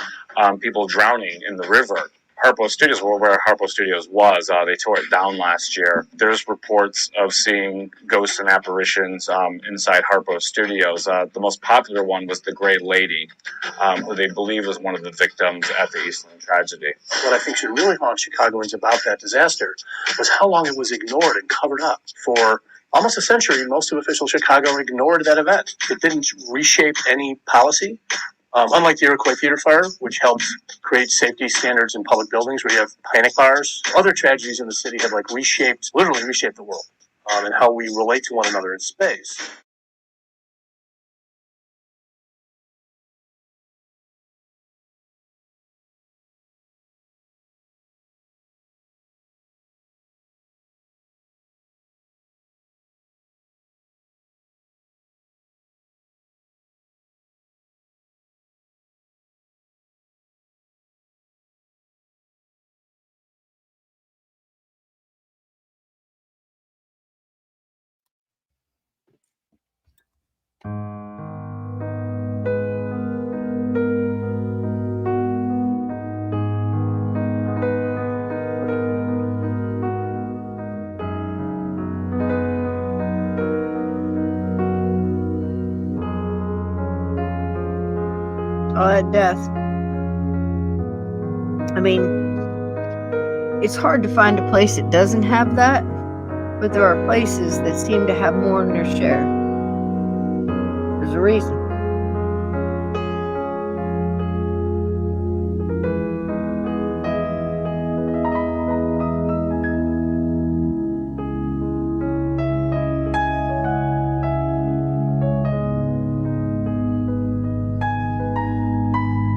people drowning in the river. Harpo Studios, where Harpo Studios was, they tore it down last year. There's reports of seeing ghosts and apparitions inside Harpo Studios. The most popular one was the Gray Lady, who they believe was one of the victims at the Eastland tragedy. What I think should really haunt Chicagoans about that disaster was how long it was ignored and covered up. For almost a century, most of official Chicago ignored that event. It didn't reshape any policy. Unlike the Iroquois Theater Fire, which helped create safety standards in public buildings where you have panic bars, other tragedies in the city have literally reshaped the world and how we relate to one another in space. All that death. I mean, it's hard to find a place that doesn't have that, but there are places that seem to have more than their share. There's a reason.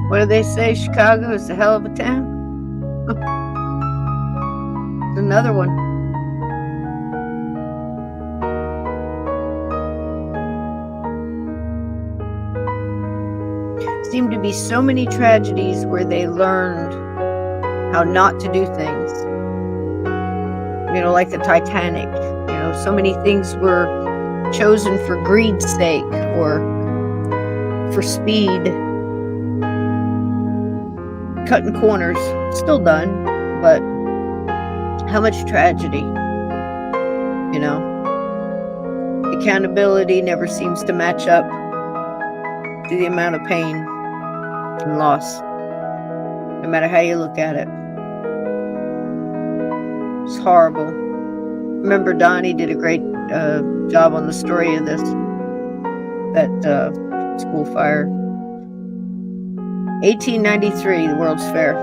What do they say? Chicago is a hell of a town? Another one. Seem to be so many tragedies where they learned how not to do things. You know, like the Titanic. You know, so many things were chosen for greed's sake or for speed. Cutting corners, still done, but how much tragedy, you know? Accountability never seems to match up to the amount of pain and loss, no matter how you look at it. It's horrible. Remember, Donnie did a great job on the story of this, that school fire. 1893, the World's Fair.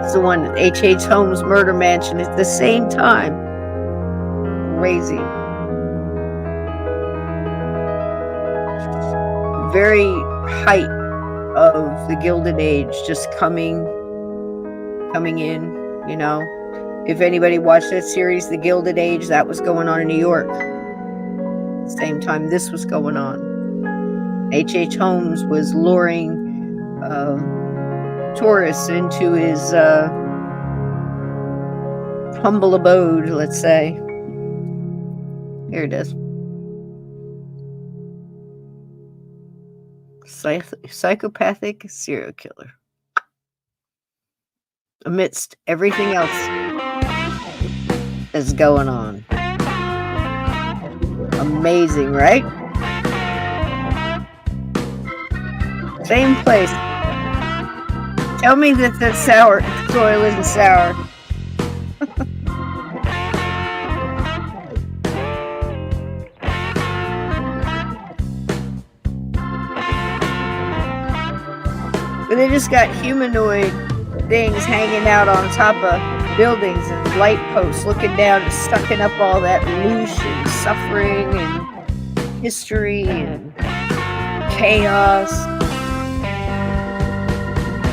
It's the one at H.H. Holmes' murder mansion at the same time. Crazy. Very height of the Gilded Age, just coming in, you know. If anybody watched that series, The Gilded Age, that was going on in New York. At the same time this was going on. H.H. Holmes was luring tourists into his humble abode, let's say. Here it is. Psychopathic serial killer. Amidst everything else is going on. Amazing, right? Same place. Tell me that the soil isn't sour. But they just got humanoid things hanging out on top of buildings and light posts, looking down and sucking up all that loosh and suffering and history and chaos.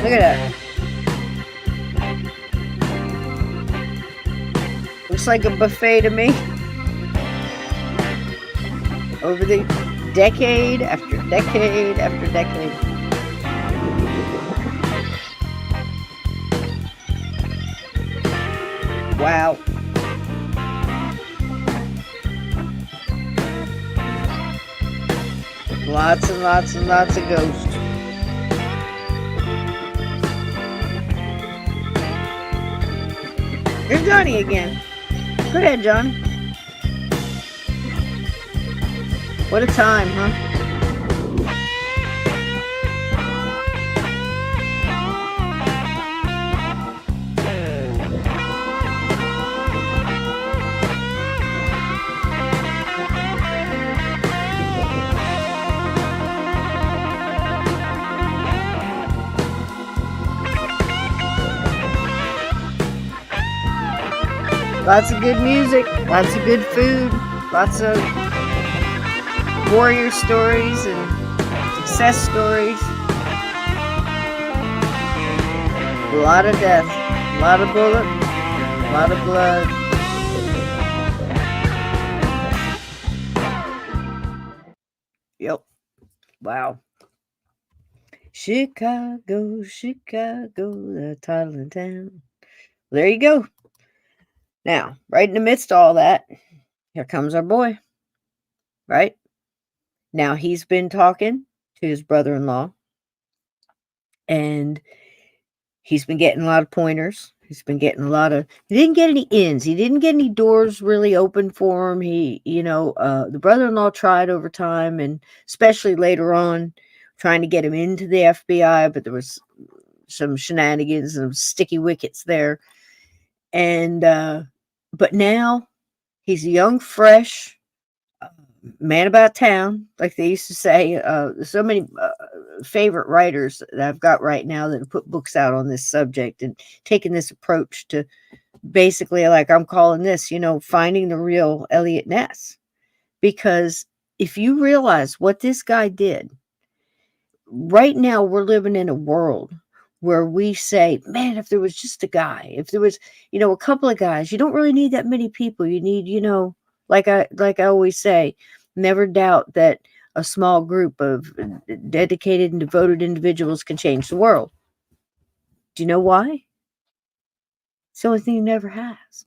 Look at that. Looks like a buffet to me. Over the decade after decade after decade. Wow. Lots and lots and lots of ghosts. Here's Johnny again. Go ahead, John. What a time, huh? Lots of good music, lots of good food, lots of warrior stories and success stories. A lot of death, a lot of bullet, a lot of blood. Yep. Wow. Chicago, Chicago, the title of town. There you go. Now, right in the midst of all that, here comes our boy, right? Now, he's been talking to his brother-in-law, and he's been getting a lot of pointers. He's been getting a lot of, he didn't get any ins. He didn't get any doors really open for him. The brother-in-law tried over time, and especially later on, trying to get him into the FBI, but there was some shenanigans and sticky wickets there. And, but now he's a young, fresh man about town, like they used to say. So many favorite writers that I've got right now that have put books out on this subject and taken this approach to basically, like I'm calling this, finding the real Eliot Ness. Because if you realize what this guy did, right now we're living in a world where we say, man, if there was just a guy, if there was, a couple of guys, you don't really need that many people. You need, like I always say, never doubt that a small group of dedicated and devoted individuals can change the world. Do you know why? It's the only thing he never has.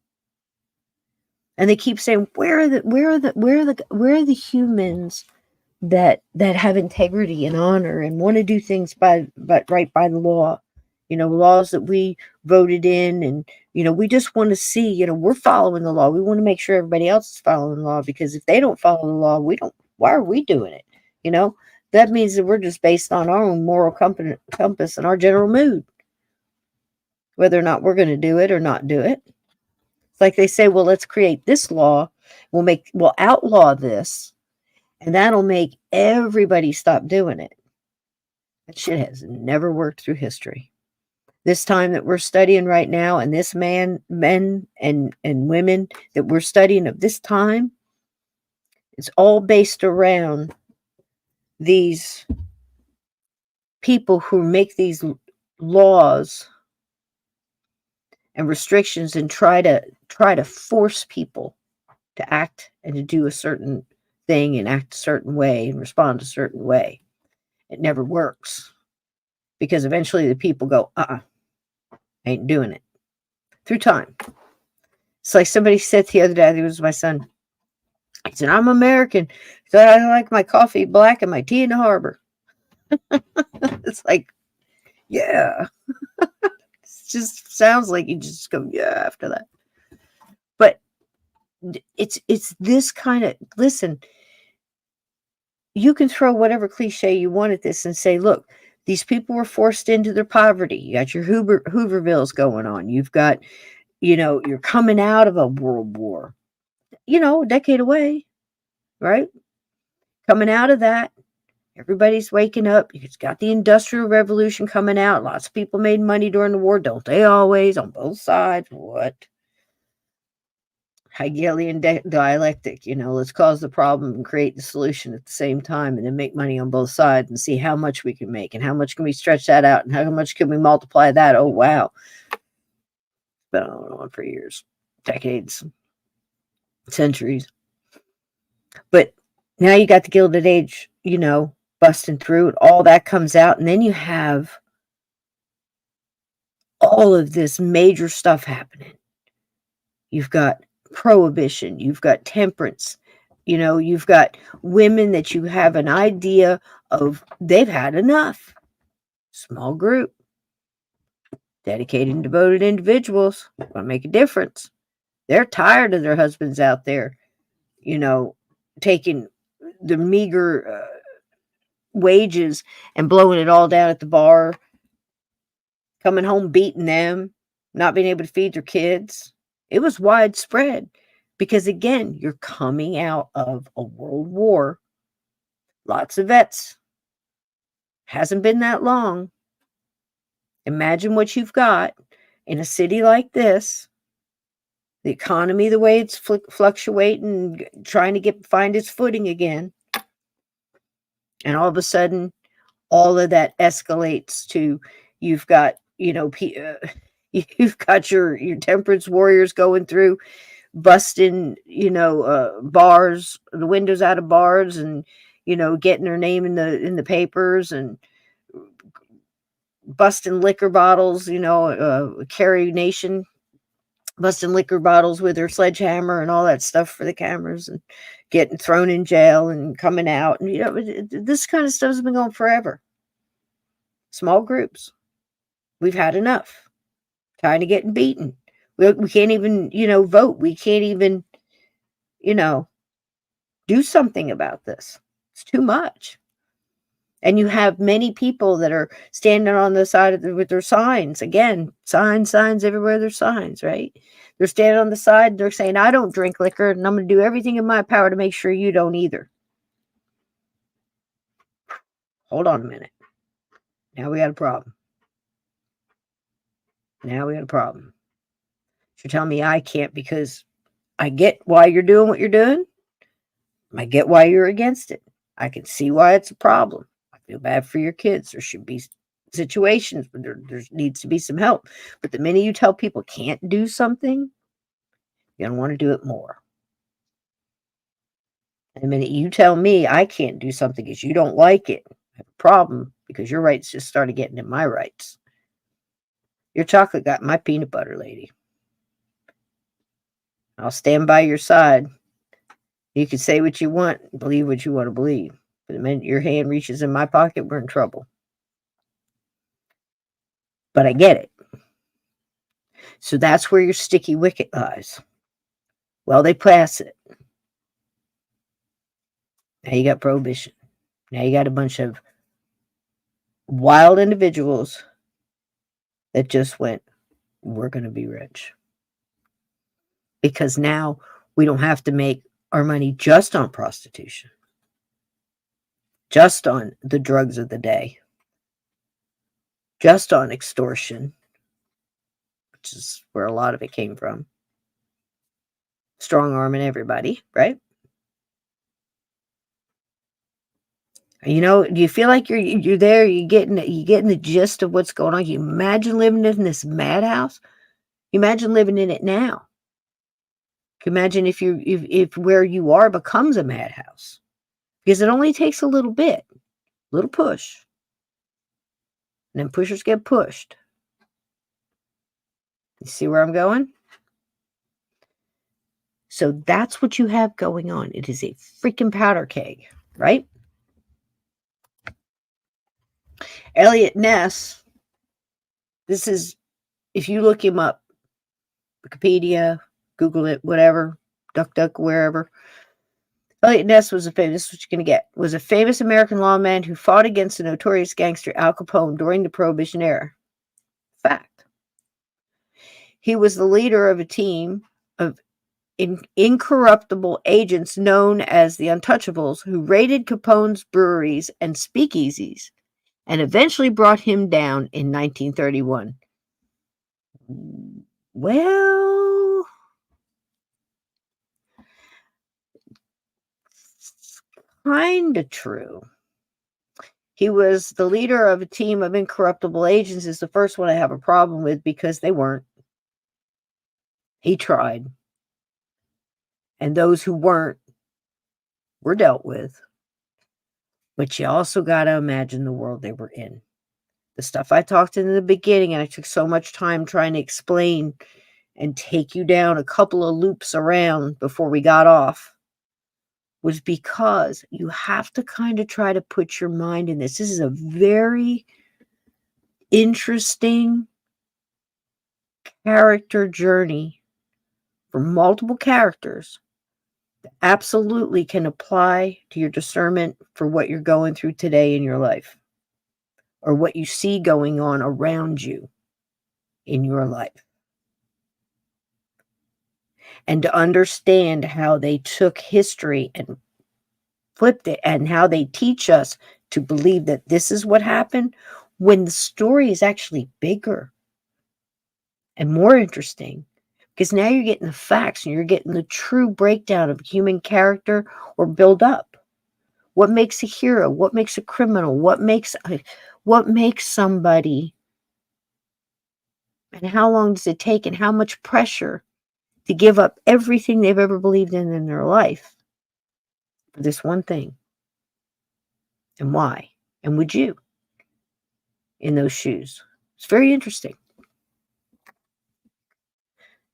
And they keep saying, where are the humans that have integrity and honor and want to do things right by the law, laws that we voted in, and we just want to see, we're following the law. We want to make sure everybody else is following the law, because if they don't follow the law, why are we doing it? That means that we're just based on our own moral compass and our general mood, whether or not we're going to do it or not do it. It's like they say, well, let's create this law, we'll outlaw this, and that'll make everybody stop doing it. That shit has never worked through history. This time that we're studying right now, and this men and women that we're studying of this time, it's all based around these people who make these laws and restrictions and try to force people to act and to do a certain thing and act a certain way and respond a certain way. It never works, because eventually the people go, I ain't doing it. Through time. It's like somebody said the other day, I think it was my son. He said, I'm American, so I like my coffee black and my tea in the harbor. It's like, yeah. It just sounds like you just go, yeah, after that. But it's this kind of, listen, you can throw whatever cliche you want at this and say, look, these people were forced into their poverty. You got your Hoovervilles going on. You've got, you're coming out of a world war, a decade away, right? Coming out of that, everybody's waking up. You've got the Industrial Revolution coming out. Lots of people made money during the war, don't they always, on both sides? What? Hegelian dialectic, let's cause the problem and create the solution at the same time, and then make money on both sides and see how much we can make and how much can we stretch that out and how much can we multiply that. Oh, wow. It's been on for years, decades, centuries. But now you got the Gilded Age, busting through it. All that comes out, and then you have all of this major stuff happening. You've got prohibition, you've got temperance, you've got women that you have an idea of, they've had enough. Small group, dedicated and devoted individuals, want to make a difference. They're tired of their husbands out there, taking the meager wages and blowing it all down at the bar, coming home beating them, not being able to feed their kids. It was widespread because, again, you're coming out of a world war. Lots of vets. Hasn't been that long. Imagine what you've got in a city like this. The economy, the way it's fluctuating, trying to find its footing again. And all of a sudden, all of that escalates to, you've got, you've got your temperance warriors going through, busting, bars, the windows out of bars, and, getting their name in the papers, and busting liquor bottles, Carry Nation, busting liquor bottles with their sledgehammer and all that stuff for the cameras, and getting thrown in jail and coming out. And, this kind of stuff has been going forever. Small groups. We've had enough. Tired of getting beaten. We can't even, vote. We can't even, do something about this. It's too much. And you have many people that are standing on the side of with their signs. Again, signs everywhere. There's signs, right? They're standing on the side. They're saying, I don't drink liquor, and I'm going to do everything in my power to make sure you don't either. Hold on a minute. Now we got a problem. You're telling me I can't because I get why you're doing what you're doing. I get why you're against it. I can see why it's a problem. I feel bad for your kids. There should be situations where there needs to be some help. But the minute you tell people can't do something, you're going to want to do it more. And the minute you tell me I can't do something because you don't like it, I have a problem because your rights just started getting in my rights. Your chocolate got my peanut butter, lady. I'll stand by your side. You can say what you want, believe what you want to believe. But the minute your hand reaches in my pocket, we're in trouble. But I get it. So that's where your sticky wicket lies. Well, they pass it. Now you got prohibition. Now you got a bunch of wild individuals that just went, we're going to be rich. Because now we don't have to make our money just on prostitution, just on the drugs of the day, just on extortion, which is where a lot of it came from. Strong arming everybody, right? Do you feel like you're there? You're getting the gist of what's going on. Can you imagine living in this madhouse? You imagine living in it now. Can you imagine if where you are becomes a madhouse? Because it only takes a little bit, little push, and then pushers get pushed. You see where I'm going? So that's what you have going on. It is a freaking powder keg, right? Eliot Ness, this is, if you look him up, Wikipedia, Google it, whatever, Duck Duck, wherever. Eliot Ness was this is what you're going to get, was a famous American lawman who fought against the notorious gangster Al Capone during the Prohibition era. Fact. He was the leader of a team of incorruptible agents known as the Untouchables who raided Capone's breweries and speakeasies and eventually brought him down in 1931. Well, kind of true. He was the leader of a team of incorruptible agents is the first one I have a problem with because they weren't. He tried. And those who weren't were dealt with. But you also got to imagine the world they were in. The stuff I talked in the beginning, and I took so much time trying to explain and take you down a couple of loops around before we got off, was because you have to kind of try to put your mind in this. This is a very interesting character journey for multiple characters that absolutely can apply to your discernment for what you're going through today in your life or what you see going on around you in your life. And to understand how they took history and flipped it and how they teach us to believe that this is what happened when the story is actually bigger and more interesting. Because now you're getting the facts and you're getting the true breakdown of human character or build up. What makes a hero? What makes a criminal? What makes somebody? And how long does it take and how much pressure to give up everything they've ever believed in their life for this one thing? And why? And would you in those shoes? It's very interesting.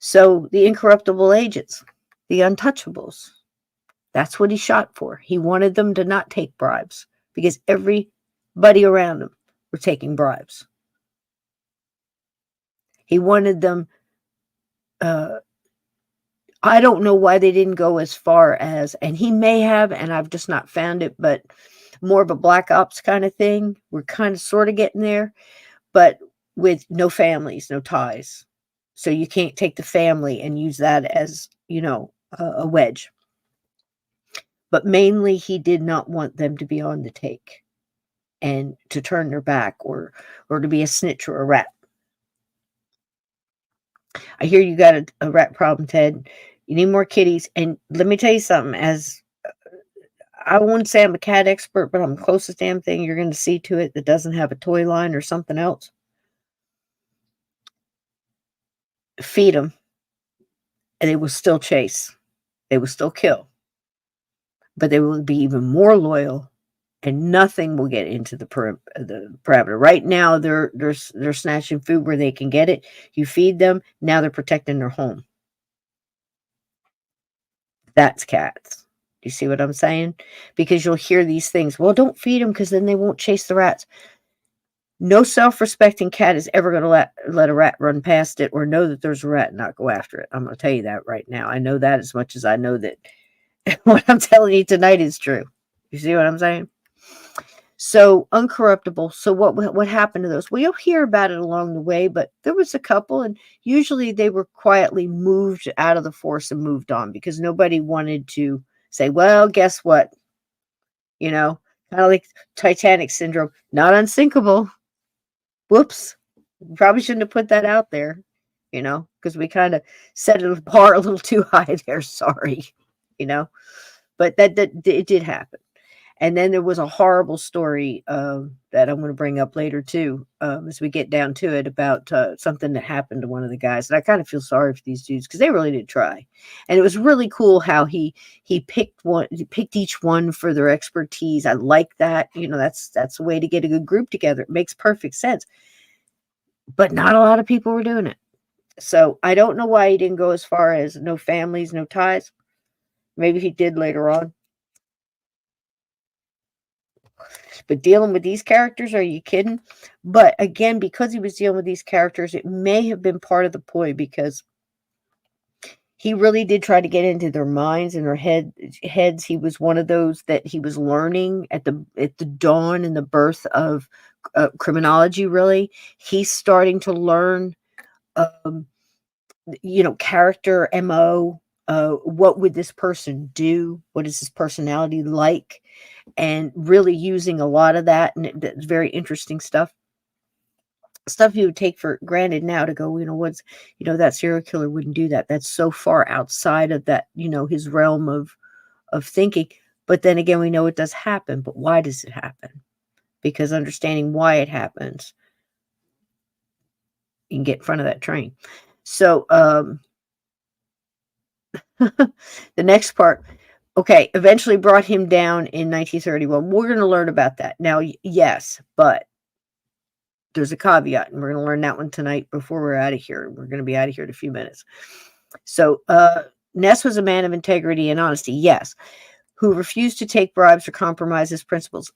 So the incorruptible agents, the Untouchables, that's what he shot for. He wanted them to not take bribes because everybody around them were taking bribes. He wanted them, I don't know why they didn't go as far as, and he may have, and I've just not found it, but more of a black ops kind of thing. We're kind of sort of getting there, but with no families, no ties. So you can't take the family and use that as, a wedge. But mainly he did not want them to be on the take and to turn their back or to be a snitch or a rat. I hear you got a rat problem, Ted. You need more kitties. And let me tell you something, as I wouldn't say I'm a cat expert, but I'm the closest damn thing you're going to see to it that doesn't have a toy line or something else. Feed them, and they will still chase. They will still kill. But they will be even more loyal, and nothing will get into the parameter. Right now, they're snatching food where they can get it. You feed them, now they're protecting their home. That's cats. Do you see what I'm saying? Because you'll hear these things. Well, don't feed them because then they won't chase the rats. No self-respecting cat is ever going to let a rat run past it or know that there's a rat and not go after it. I'm going to tell you that right now. I know that as much as I know that what I'm telling you tonight is true. You see what I'm saying? So uncorruptible. So what happened to those? Well, you'll hear about it along the way, but there was a couple, and usually they were quietly moved out of the force and moved on because nobody wanted to say, well, guess what? Kind of like Titanic syndrome, not unsinkable. Whoops. Probably shouldn't have put that out there, because we kind of set the bar a little too high there. Sorry, but that it did happen. And then there was a horrible story that I'm going to bring up later too, as we get down to it, about something that happened to one of the guys. And I kind of feel sorry for these dudes because they really did try. And it was really cool how he picked each one for their expertise. I like that. That's a way to get a good group together. It makes perfect sense. But not a lot of people were doing it. So I don't know why he didn't go as far as no families, no ties. Maybe he did later on. But dealing with these characters, are you kidding? But again, because he was dealing with these characters, it may have been part of the ploy because he really did try to get into their minds and their heads. He was one of those that he was learning at the dawn and the birth of criminology. Really, he's starting to learn, um, character, MO. What would this person do? What is his personality like? And really using a lot of that, and that's very interesting stuff. Stuff you would take for granted now to go, that serial killer wouldn't do that. That's so far outside of that, his realm of thinking. But then again, we know it does happen. But why does it happen? Because understanding why it happens, you can get in front of that train. So the next part, okay, eventually brought him down in 1931. We're going to learn about that. Now, yes, but there's a caveat, and we're going to learn that one tonight before we're out of here. We're going to be out of here in a few minutes. So, Ness was a man of integrity and honesty, yes, who refused to take bribes or compromise his principles.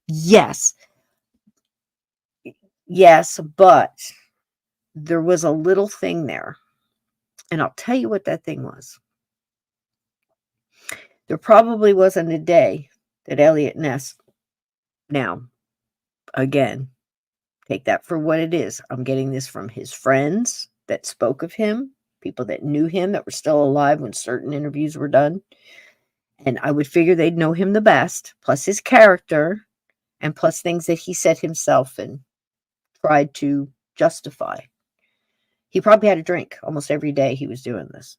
Yes, but there was a little thing there, and I'll tell you what that thing was. There probably wasn't a day that Eliot Ness, now, again, take that for what it is. I'm getting this from his friends that spoke of him, people that knew him that were still alive when certain interviews were done. And I would figure they'd know him the best, plus his character, and plus things that he said himself and tried to justify. He probably had a drink almost every day he was doing this.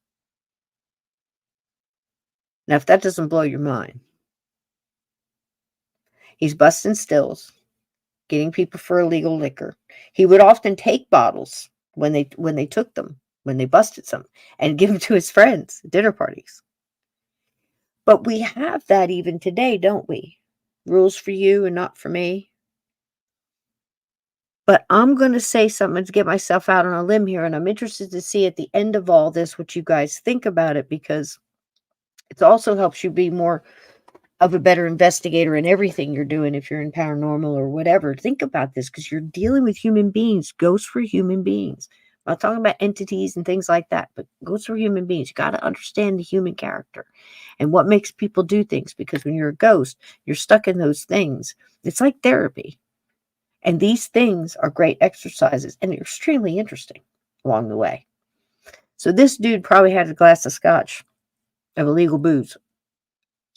Now, if that doesn't blow your mind, he's busting stills, getting people for illegal liquor. He would often take bottles when they took them, when they busted some, and give them to his friends at dinner parties. But we have that even today, don't we? Rules for you and not for me. But I'm going to say something to get myself out on a limb here, and I'm interested to see at the end of all this what you guys think about it, because it also helps you be more of a better investigator in everything you're doing if you're in paranormal or whatever. Think about this, because you're dealing with human beings. Ghosts for human beings. I'm not talking about entities and things like that, but ghosts for human beings. You got to understand the human character and what makes people do things, because when you're a ghost, you're stuck in those things. It's like therapy. And these things are great exercises, and they're extremely interesting along the way. So this dude probably had a glass of scotch of illegal booze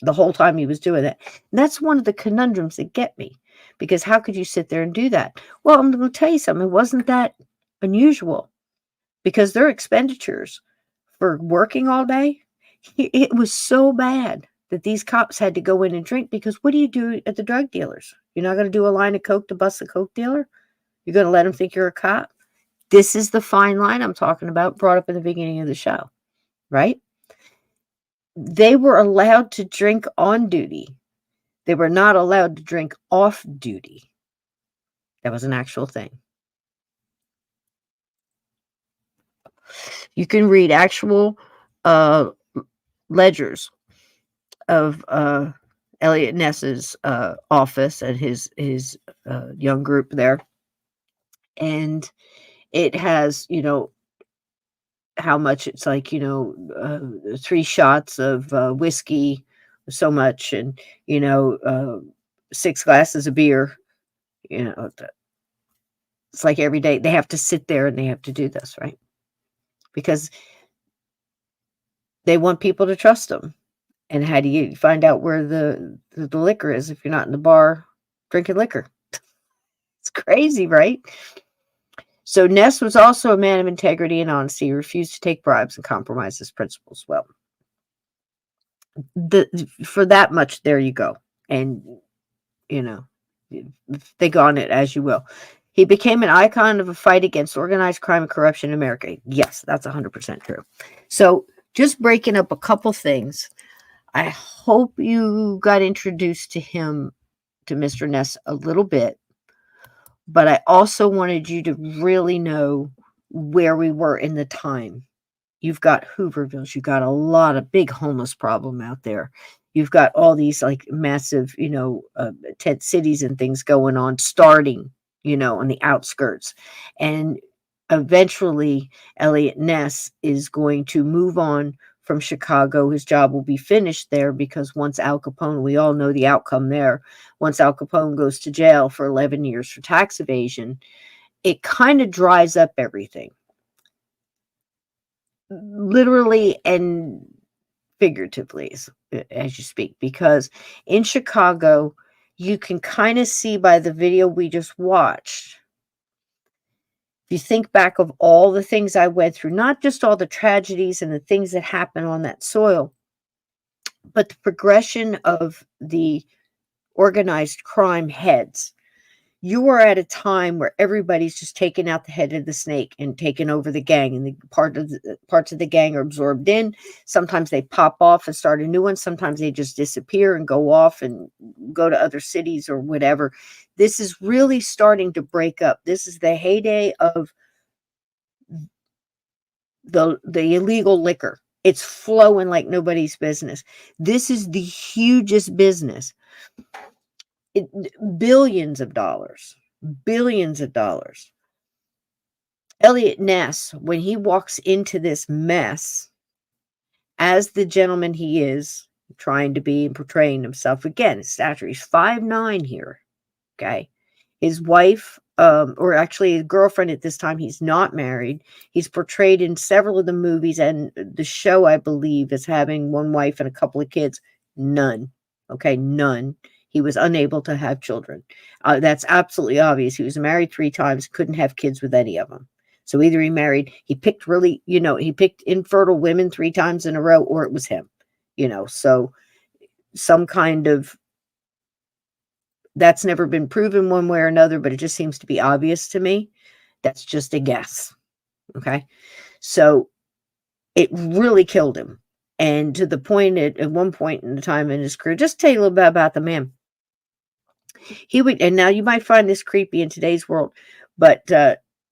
the whole time he was doing it. And that's one of the conundrums that get me, because how could you sit there and do that? Well, I'm going to tell you something. It wasn't that unusual, because their expenditures for working all day, it was so bad that these cops had to go in and drink, because what do you do at the drug dealers? You're not going to do a line of coke to bust a coke dealer? You're going to let them think you're a cop? This is the fine line I'm talking about, brought up in the beginning of the show, right? They were allowed to drink on duty. They were not allowed to drink off duty. That was an actual thing. You can read actual ledgers of Eliot Ness's office and his young group there. And it has, how much it's like, 3 shots of whiskey, so much, and 6 glasses of beer. It's like every day they have to sit there and they have to do this, right? Because they want people to trust them. And how do you find out where the liquor is if you're not in the bar drinking liquor? It's crazy, right? So Ness was also a man of integrity and honesty. He refused to take bribes and compromise his principles. Well, for that much, there you go. And, think on it as you will. He became an icon of a fight against organized crime and corruption in America. Yes, that's 100% true. So just breaking up a couple things. I hope you got introduced to him, to Mr. Ness, a little bit. But I also wanted you to really know where we were in the time. You've got Hoovervilles. You've got a lot of big homeless problem out there. You've got all these like massive, tent cities and things going on, starting, on the outskirts. And eventually Eliot Ness is going to move on from Chicago. His job will be finished there because once Al Capone, we all know the outcome there, once Al Capone goes to jail for 11 years for tax evasion, it kind of dries up everything, literally and figuratively, as you speak, because in Chicago, you can kind of see by the video we just watched. If you think back of all the things I went through, not just all the tragedies and the things that happen on that soil, but the progression of the organized crime heads. You are at a time where everybody's just taking out the head of the snake and taking over the gang, and the parts of the gang are absorbed in. Sometimes they pop off and start a new one. Sometimes they just disappear and go off and go to other cities or whatever. This is really starting to break up. This is the heyday of the illegal liquor. It's flowing like nobody's business. This is the hugest business. Billions of dollars. Eliot Ness, when he walks into this mess, as the gentleman he is, trying to be and portraying himself, again, his stature, he's 5'9" here, okay? His wife, or actually his girlfriend at this time, he's not married. He's portrayed in several of the movies and the show, I believe, as having one wife and a couple of kids. None, okay, none. He was unable to have children. That's absolutely obvious. He was married 3 times, couldn't have kids with any of them. So either he picked he picked infertile women 3 times in a row, or it was him, so some kind of, that's never been proven one way or another, but it just seems to be obvious to me. That's just a guess. Okay. So it really killed him. And to the point at one point in the time in his career, just tell you a little bit about the man. He would, and now you might find this creepy in today's world, but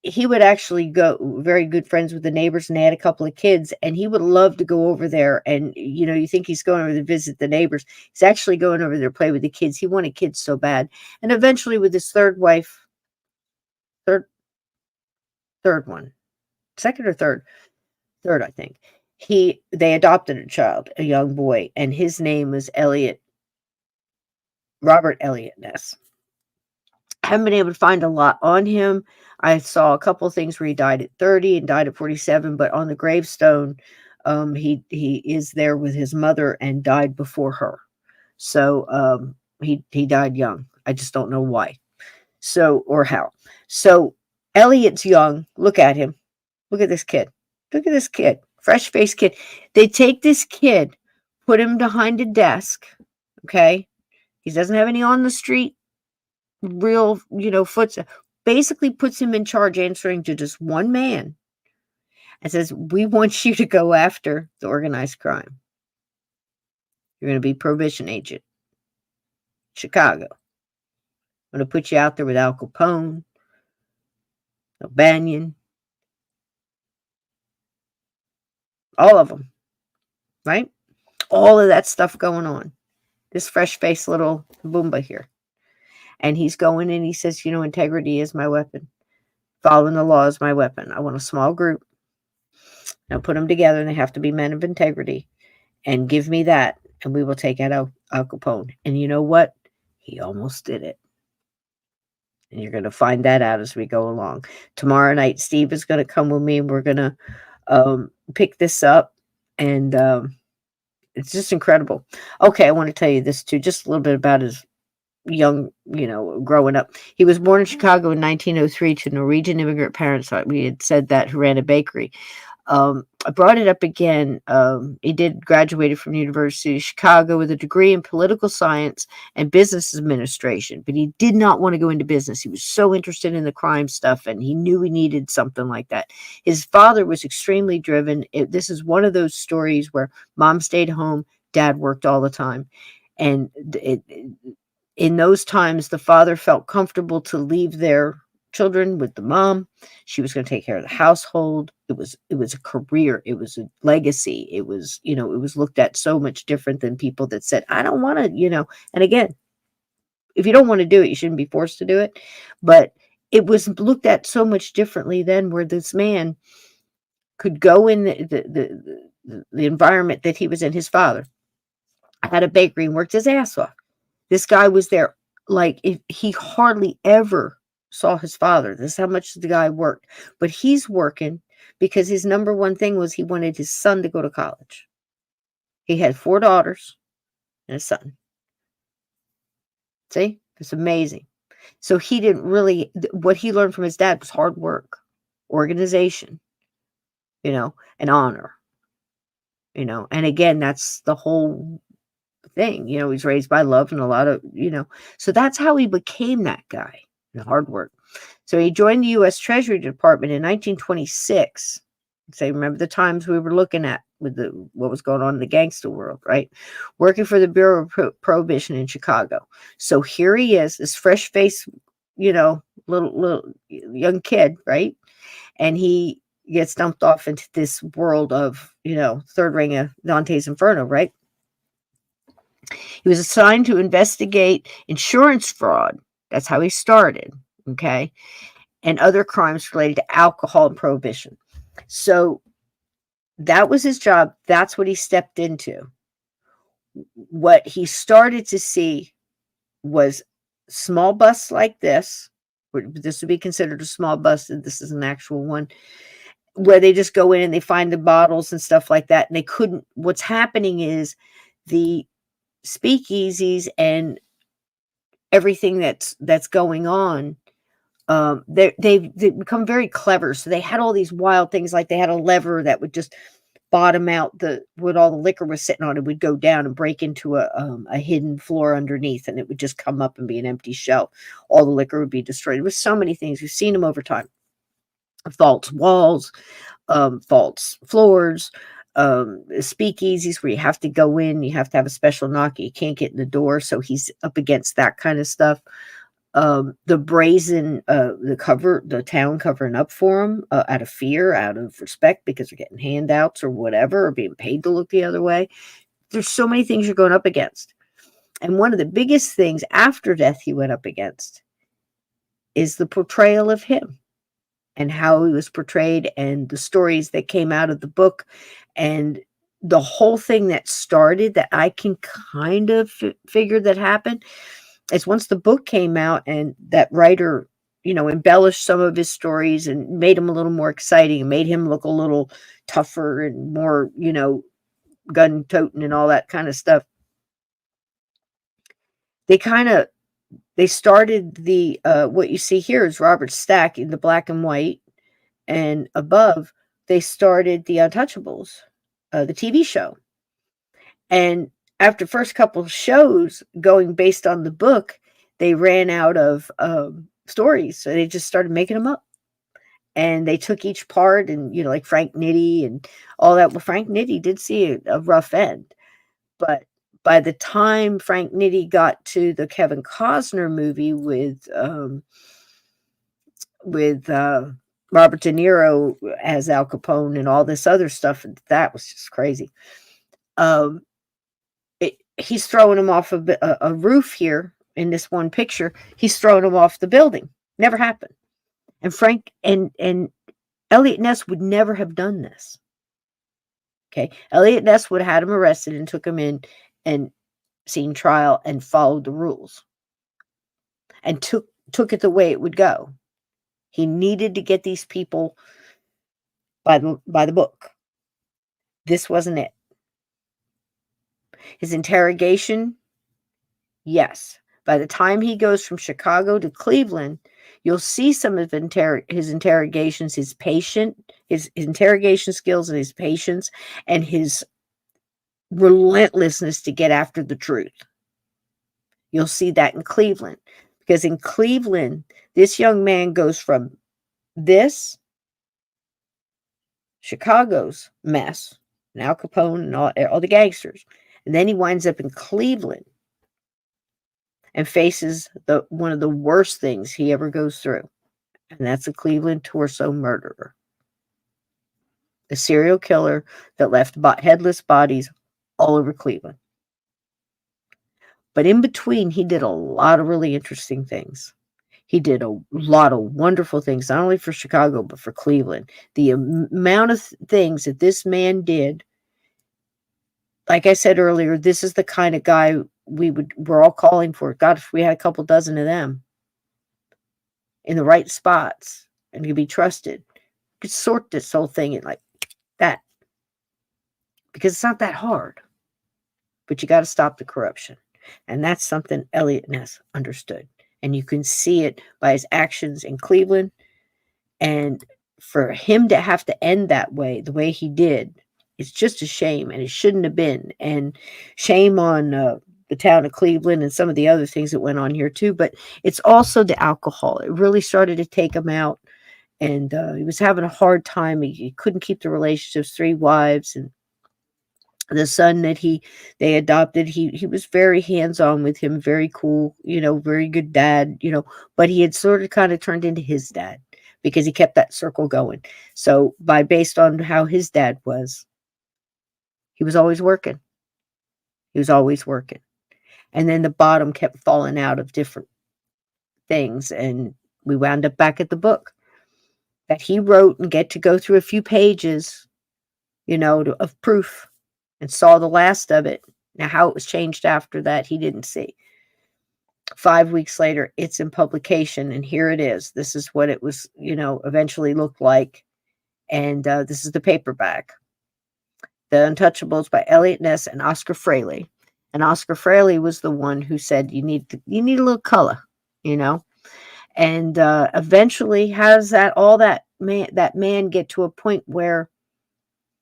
he would actually go very good friends with the neighbors, and they had a couple of kids, and he would love to go over there. And, you think he's going over to visit the neighbors. He's actually going over there to play with the kids. He wanted kids so bad. And eventually with his third wife, third one, second or third, I think, they adopted a child, a young boy, and his name was Robert Eliot Ness. I haven't been able to find a lot on him. I saw a couple of things where he died at 30 and died at 47, but on the gravestone, he is there with his mother and died before her. So he died young. I just don't know why. So, or how. So Eliot's young. Look at him. Look at this kid. Look at this kid. Fresh-faced kid. They take this kid, put him behind a desk. Okay. He doesn't have any on the street real, footsteps. Basically puts him in charge, answering to just one man, and says, we want you to go after the organized crime. You're going to be prohibition agent. Chicago. I'm going to put you out there with Al Capone, O'Banion, all of them, right? All of that stuff going on. This fresh-faced little Boomba here. And he's going and he says, integrity is my weapon. Following the law is my weapon. I want a small group. Now put them together, and they have to be men of integrity. And give me that, and we will take out Al Capone. And you know what? He almost did it. And you're going to find that out as we go along. Tomorrow night, Steve is going to come with me, and we're going to pick this up. And it's just incredible. Okay, I want to tell you this too, just a little bit about his young, growing up. He was born in Chicago in 1903 to Norwegian immigrant parents. We had said that, who ran a bakery. I brought it up again. He graduated from the University of Chicago with a degree in political science and business administration, but he did not want to go into business. He was so interested in the crime stuff, and he knew he needed something like that. His father was extremely driven. This is one of those stories where mom stayed home, dad worked all the time. And in those times, the father felt comfortable to leave their children with the mom. She was going to take care of the household. It was a career. It was a legacy. It was, it was looked at so much different than people that said, I don't want to, and again, if you don't want to do it, you shouldn't be forced to do it. But it was looked at so much differently then, where this man could go in the environment that he was in. His father had a bakery and worked his ass off. This guy was there, like, he hardly ever saw his father. This is how much the guy worked. But he's working because his number one thing was he wanted his son to go to college. He had 4 daughters and a son. See? It's amazing. So he didn't really, what he learned from his dad was hard work, organization, and honor, and again, that's the whole thing. He's raised by love and a lot of, so that's how he became that guy, hard work. So he joined the U.S. Treasury Department in 1926. Say, remember the times we were looking at with what was going on in the gangster world, right? Working for the Bureau of Prohibition in Chicago. So here he is, this fresh-faced, little young kid, right? And he gets dumped off into this world of, third ring of Dante's Inferno, right? He was assigned to investigate insurance fraud. That's how he started, okay? And other crimes related to alcohol and prohibition. So that was his job. That's what he stepped into. What he started to see was small busts like this. This would be considered a small bust, and this is an actual one, where they just go in and they find the bottles and stuff like that. And they couldn't, what's happening is the speakeasies and everything that's going on, they've become very clever. So they had all these wild things, like they had a lever that would just bottom out what all the liquor was sitting on. It would go down and break into a hidden floor underneath, and it would just come up and be an empty shell. All the liquor would be destroyed. There was so many things. We've seen them over time. False walls, false floors, speakeasies where you have to go in, you have to have a special knock, you can't get in the door. So he's up against that kind of stuff. The brazen, the town covering up for him out of fear, out of respect, because they're getting handouts or whatever, or being paid to look the other way. There's so many things you're going up against. And one of the biggest things after death he went up against is the portrayal of him and how he was portrayed, and the stories that came out of the book, and the whole thing that started, that I can kind of figure that happened, is once the book came out and that writer, embellished some of his stories and made him a little more exciting and made him look a little tougher and more, gun toting and all that kind of stuff. They started the, what you see here is Robert Stack in the black and white, and above they started the Untouchables, the TV show. And after first couple of shows going based on the book, they ran out of stories. So they just started making them up. And they took each part, and, like Frank Nitti and all that. Well, Frank Nitti did see a rough end. But by the time Frank Nitti got to the Kevin Costner movie with Robert De Niro as Al Capone and all this other stuff, that was just crazy. He's throwing him off a roof here in this one picture. He's throwing him off the building. Never happened. And Frank and Eliot Ness would never have done this. Okay. Eliot Ness would have had him arrested and took him in and seen trial and followed the rules and took it the way it would go. He needed to get these people by the book. This wasn't it. His interrogation, yes. By the time he goes from Chicago to Cleveland, you'll see some of his interrogations, his interrogation skills and his patience and his relentlessness to get after the truth. You'll see that in Cleveland, because in Cleveland, this young man goes from this, Chicago's mess, and Al Capone and all the gangsters, and then he winds up in Cleveland and faces one of the worst things he ever goes through, and that's a Cleveland torso murderer, a serial killer that left headless bodies all over Cleveland. But in between, he did a lot of really interesting things. He did a lot of wonderful things, not only for Chicago, but for Cleveland. The amount of things that this man did, like I said earlier, this is the kind of guy we're all calling for. God, if we had a couple dozen of them in the right spots and could be trusted, could sort this whole thing in like that. Because it's not that hard. But you got to stop the corruption. And that's something Eliot Ness understood. And you can see it by his actions in Cleveland. And for him to have to end that way, the way he did, it's just a shame. And it shouldn't have been. And shame on the town of Cleveland and some of the other things that went on here too. But it's also the alcohol. It really started to take him out. And he was having a hard time. He couldn't keep the relationships, 3 wives, and the son that they adopted, he was very hands-on with him, very cool, very good dad, but he had sort of kind of turned into his dad because he kept that circle going. So based on how his dad was, he was always working. He was always working. And then the bottom kept falling out of different things. And we wound up back at the book that he wrote and get to go through a few pages, of proof. And saw the last of it. Now, how it was changed after that, he didn't see. 5 weeks later, it's in publication, and here it is. This is what it was, eventually looked like. And this is the paperback. The Untouchables by Eliot Ness and Oscar Fraley. And Oscar Fraley was the one who said, you need a little color, And eventually, how does that man get to a point where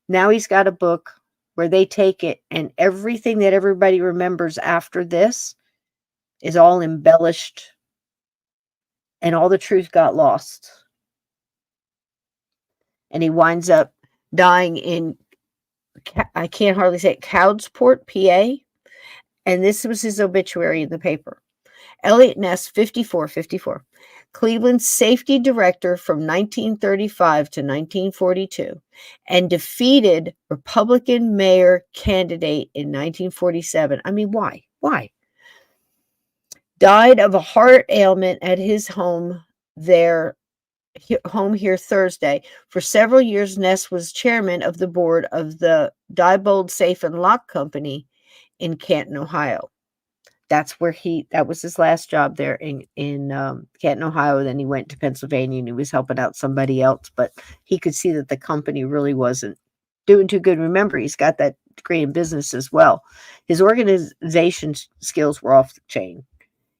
now he's got a book where they take it and everything that everybody remembers after this is all embellished and all the truth got lost. And he winds up dying in, I can't hardly say it, Coudsport, PA. And this was his obituary in the paper. Eliot Ness, 54. Cleveland's safety director from 1935 to 1942 and defeated Republican mayor candidate in 1947. I mean, why? Died of a heart ailment at his home here Thursday. For several years, Ness was chairman of the board of the Diebold Safe and Lock Company in Canton, Ohio. That's where that was his last job there in Canton, Ohio. Then he went to Pennsylvania and he was helping out somebody else, but he could see that the company really wasn't doing too good. Remember, he's got that degree in business as well. His organization skills were off the chain.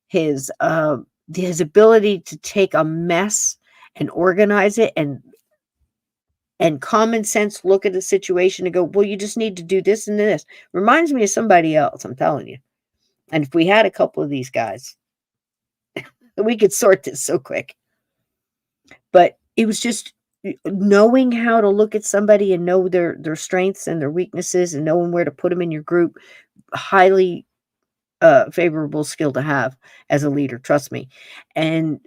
His ability to take a mess and organize it and common sense look at the situation and go, well, you just need to do this and this. Reminds me of somebody else, I'm telling you. And if we had a couple of these guys, we could sort this so quick. But it was just knowing how to look at somebody and know their strengths and their weaknesses and knowing where to put them in your group. Highly favorable skill to have as a leader, trust me. And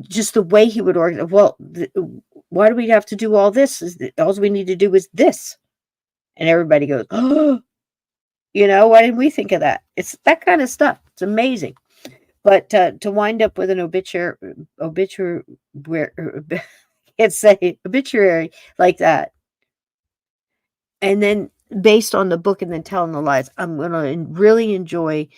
just the way he would organize, why do we have to do all this? All we need to do is this. And everybody goes, oh, why didn't we think of that? It's that kind of stuff. It's amazing. But to wind up with an obituary like that, and then based on the book and then telling the lies, I'm going to really enjoy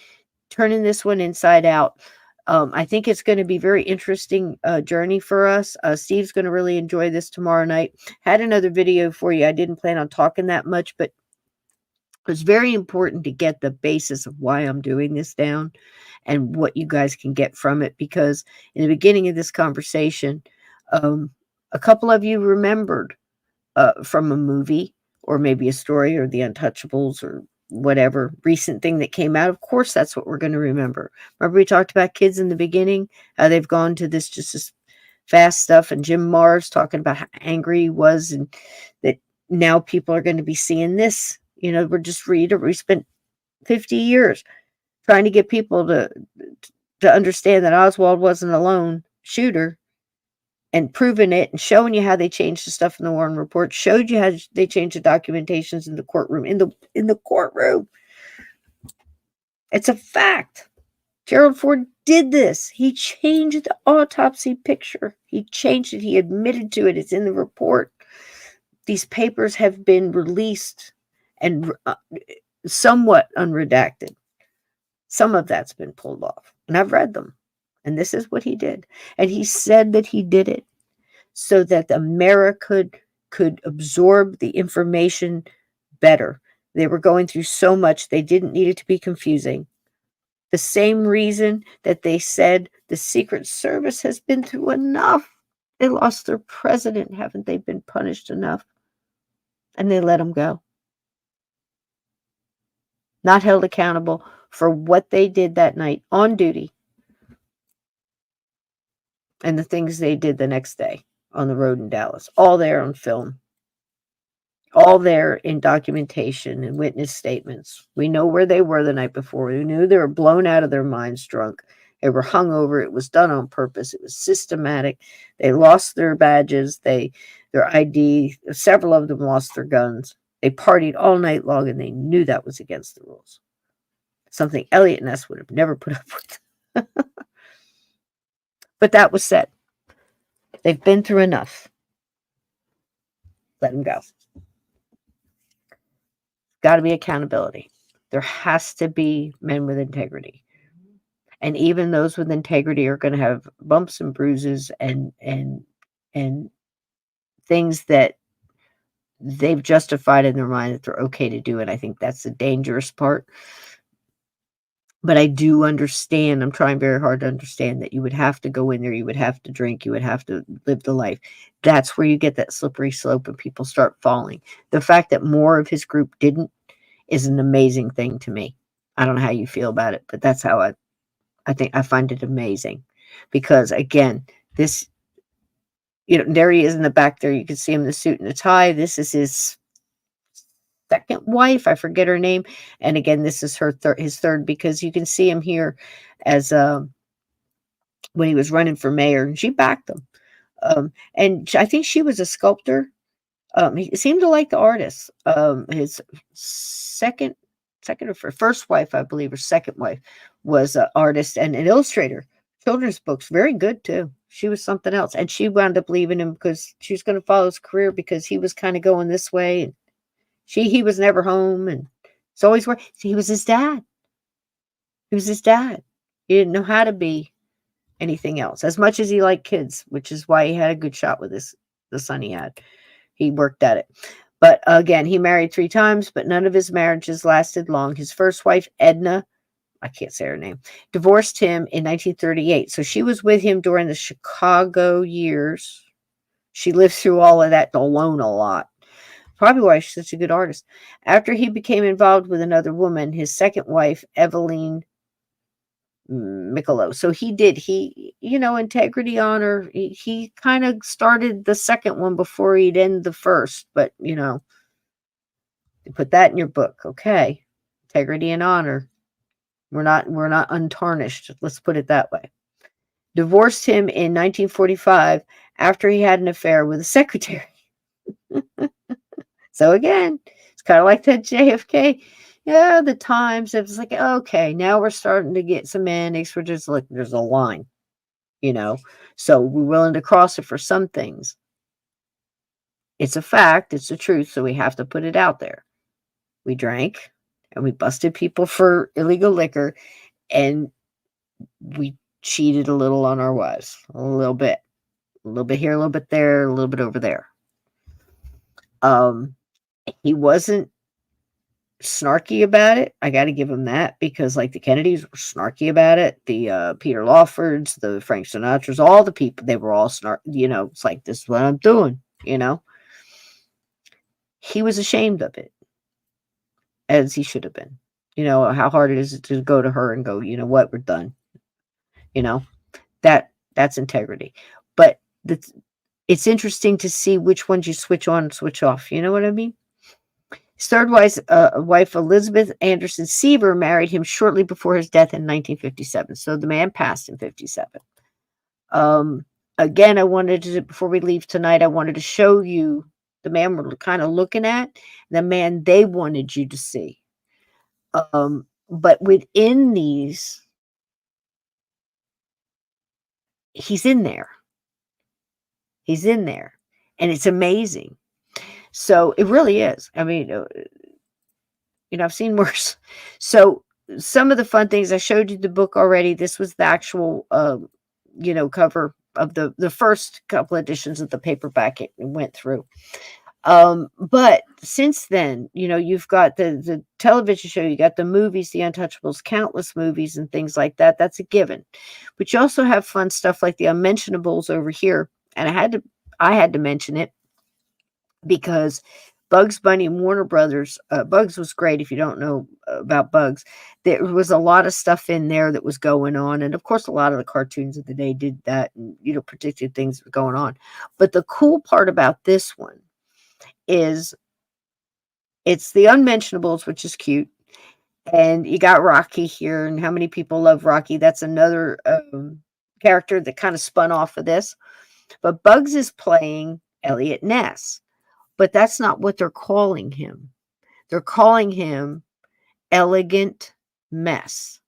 turning this one inside out. I think it's going to be very interesting journey for us. Steve's going to really enjoy this tomorrow night. Had another video for you. I didn't plan on talking that much, but it's very important to get the basis of why I'm doing this down and what you guys can get from it. Because in the beginning of this conversation, a couple of you remembered from a movie or maybe a story or the Untouchables or whatever recent thing that came out. Of course, that's what we're going to remember. Remember we talked about kids in the beginning, how they've gone to this fast stuff, and Jim Mars talking about how angry he was and that now people are going to be seeing this. We're just we spent 50 years trying to get people to understand that Oswald wasn't a lone shooter and proving it and showing you how they changed the stuff in the Warren report, showed you how they changed the documentations in the courtroom, in the courtroom. It's a fact. Gerald Ford did this. He changed the autopsy picture. He changed it. He admitted to it. It's in the report. These papers have been released and somewhat unredacted. Some of that's been pulled off. And I've read them. And this is what he did. And he said that he did it so that America could absorb the information better. They were going through so much, they didn't need it to be confusing. The same reason that they said the Secret Service has been through enough. They lost their president. Haven't they been punished enough? And they let them go. Not held accountable for what they did that night on duty and the things they did the next day on the road in Dallas. All there on film. All there in documentation and witness statements. We know where they were the night before. We knew they were blown out of their minds drunk. They were hungover. It was done on purpose. It was systematic. They lost their badges, their ID. Several of them lost their guns. They partied all night long, and they knew that was against the rules. Something Eliot Ness would have never put up with. But that was said. They've been through enough. Let them go. Got to be accountability. There has to be men with integrity. And even those with integrity are going to have bumps and bruises and things that they've justified in their mind that they're okay to do. And I think that's the dangerous part. But I do understand, I'm trying very hard to understand that you would have to go in there, you would have to drink, you would have to live the life. That's where you get that slippery slope and people start falling. The fact that more of his group didn't is an amazing thing to me. I don't know how you feel about it, but that's how I think I find it amazing. Because again, this, there he is in the back there. You can see him in the suit and the tie. This is his second wife. I forget her name. And again, this is his third, because you can see him here as when he was running for mayor, and she backed him. And I think she was a sculptor. He seemed to like the artist. His second or first wife, I believe, or second wife, was an artist and an illustrator. Children's books, very good too. She was something else, and she wound up leaving him because she was going to follow his career because he was kind of going this way, and he was never home, and it's always where he was his dad. He was his dad. He didn't know how to be anything else, as much as he liked kids, which is why he had a good shot with the son he had. He worked at it. But again, he married 3 times, but none of his marriages lasted long. His first wife, Edna, I can't say her name, divorced him in 1938. So she was with him during the Chicago years. She lived through all of that alone a lot. Probably why she's such a good artist. After he became involved with another woman, his second wife, Eveline Michelow. So integrity, honor. He kind of started the second one before he'd end the first, but you put that in your book. Okay. Integrity and honor. We're not untarnished. Let's put it that way. Divorced him in 1945 after he had an affair with a secretary. So again, it's kind of like that JFK. Yeah, the times, it was like, okay, now we're starting to get semantics. We're just like, there's a line, so we're willing to cross it for some things. It's a fact. It's the truth. So we have to put it out there. We drank and we busted people for illegal liquor, and we cheated a little on our wives, a little bit here, a little bit there, a little bit over there. He wasn't snarky about it. I got to give him that, because like the Kennedys were snarky about it. The Peter Lawfords, the Frank Sinatras, all the people, they were all it's like, this is what I'm doing, He was ashamed of it, as he should have been. How hard it is to go to her and go, you know what, we're done. That's integrity. But it's interesting to see which ones you switch on and switch off. You know what I mean? His third wife, Elizabeth Anderson Seaver, married him shortly before his death in 1957. So the man passed in 57. Again, I wanted to, before we leave tonight, I wanted to show you the man we're kind of looking at, the man they wanted you to see. But within these he's in there. He's in there. And it's amazing. So it really is. I mean, I've seen worse. So some of the fun things, I showed you the book already. This was the actual, cover of the first couple editions of the paperback it went through. But since then, you've got the television show, you got the movies, the Untouchables, countless movies and things like that. That's a given. But you also have fun stuff like the Unmentionables over here. And I had to mention it because Bugs Bunny and Warner Brothers, Bugs was great. If you don't know about Bugs, there was a lot of stuff in there that was going on. And of course, a lot of the cartoons of the day did that and, predicted things were going on. But the cool part about this one is it's the Unmentionables, which is cute. And you got Rocky here. And how many people love Rocky? That's another character that kind of spun off of this. But Bugs is playing Eliot Ness. But that's not what they're calling him. They're calling him Elegant Mess.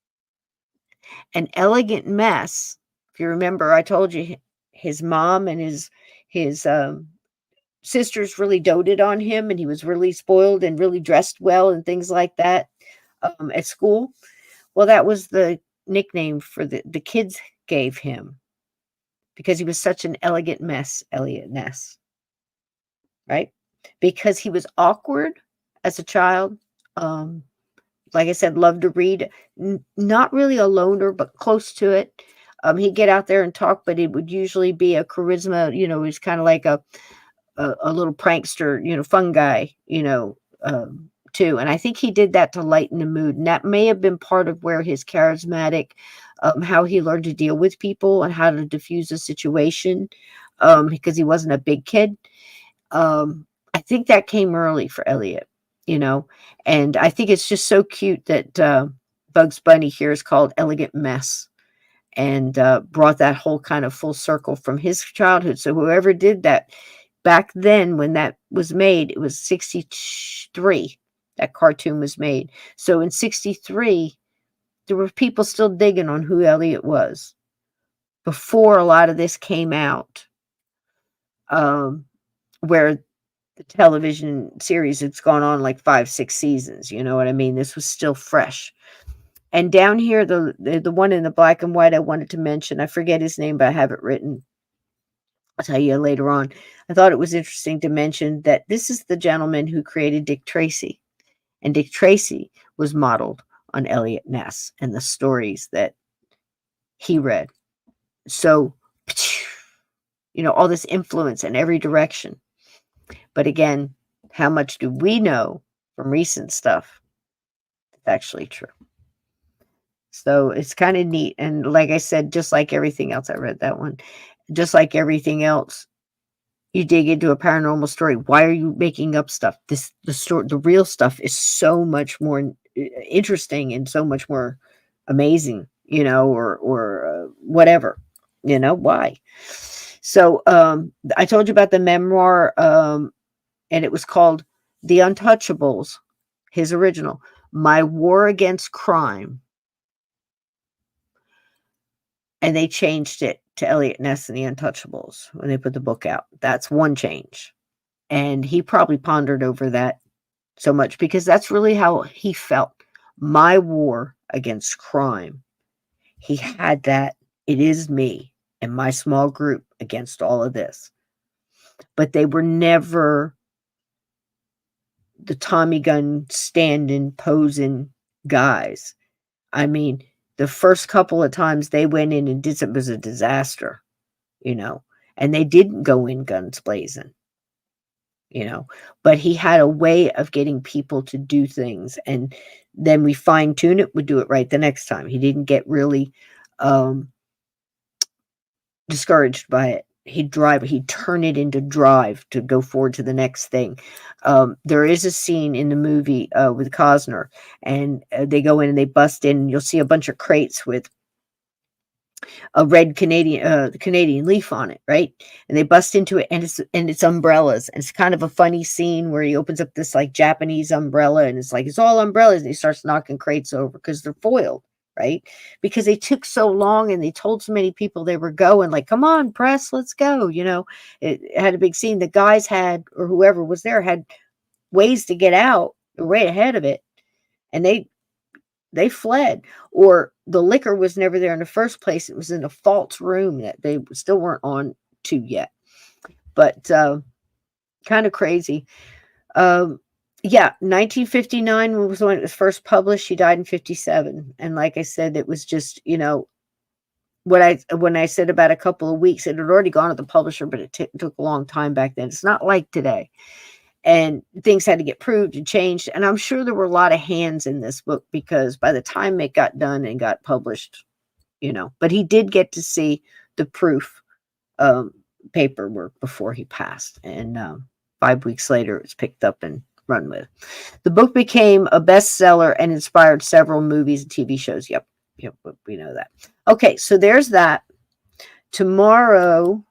An Elegant Mess, if you remember, I told you his mom and his sisters really doted on him, and he was really spoiled and really dressed well and things like that at school. Well, that was the nickname for the kids gave him because he was such an elegant mess, Eliot Ness. Right? Because he was awkward as a child. Like I said, loved to read. Not really a loner, but close to it. He'd get out there and talk, but it would usually be a charisma. He was kind of like a little prankster, fun guy, too. And I think he did that to lighten the mood. And that may have been part of where his charismatic, how he learned to deal with people and how to diffuse a situation, because he wasn't a big kid. I think that came early for Eliot, and I think it's just so cute that Bugs Bunny here is called Elegant Mess and brought that whole kind of full circle from his childhood. So whoever did that back then, when that was made, it was 63, that cartoon was made. So in 63, there were people still digging on who Eliot was before a lot of this came out. Where the television series, it's gone on like 5-6 seasons. You know what I mean? This was still fresh. And down here, the one in the black and white I wanted to mention, I forget his name, but I have it written. I'll tell you later on. I thought it was interesting to mention that this is the gentleman who created Dick Tracy. And Dick Tracy was modeled on Eliot Ness and the stories that he read. So, all this influence in every direction. But again, how much do we know from recent stuff that's actually true? So it's kind of neat. And like I said, just like everything else, I read that one. Just like everything else, you dig into a paranormal story. Why are you making up stuff? The real stuff is so much more interesting and so much more amazing, or whatever, why? So I told you about the memoir, and it was called The Untouchables, his original, My War Against Crime. And they changed it to Eliot Ness and the Untouchables when they put the book out. That's one change. And he probably pondered over that so much because that's really how he felt. My war against crime. He had that. It is me and my small group against all of this. But they were never the Tommy gun standing, posing guys. I mean, the first couple of times they went in and did it was a disaster, and they didn't go in guns blazing, but he had a way of getting people to do things, and then we fine tune it, would do it right the next time. He didn't get really discouraged by it. He'd turn it into drive to go forward to the next thing. There is a scene in the movie with Costner, and they go in and they bust in, and you'll see a bunch of crates with a red Canadian leaf on it, right? And they bust into it, and it's umbrellas, and it's kind of a funny scene where he opens up this like Japanese umbrella, and it's all umbrellas, and he starts knocking crates over because they're foiled, right? Because they took so long and they told so many people they were going, like, come on, press, let's go. It had a big scene. The guys had, or whoever was there, had ways to get out right ahead of it. And they fled, or the liquor was never there in the first place. It was in a false room that they still weren't on to yet. But kind of crazy. Yeah, 1959 was when it was first published. She died in 57. And like I said, it was just, when I said about a couple of weeks, it had already gone to the publisher, but it took a long time back then. It's not like today. And things had to get proved and changed. And I'm sure there were a lot of hands in this book, because by the time it got done and got published, but he did get to see the proof paperwork before he passed. And 5 weeks later, it was picked up and run with. The book became a bestseller and inspired several movies and TV shows. Yep, we know that. Okay, so there's that. Tomorrow,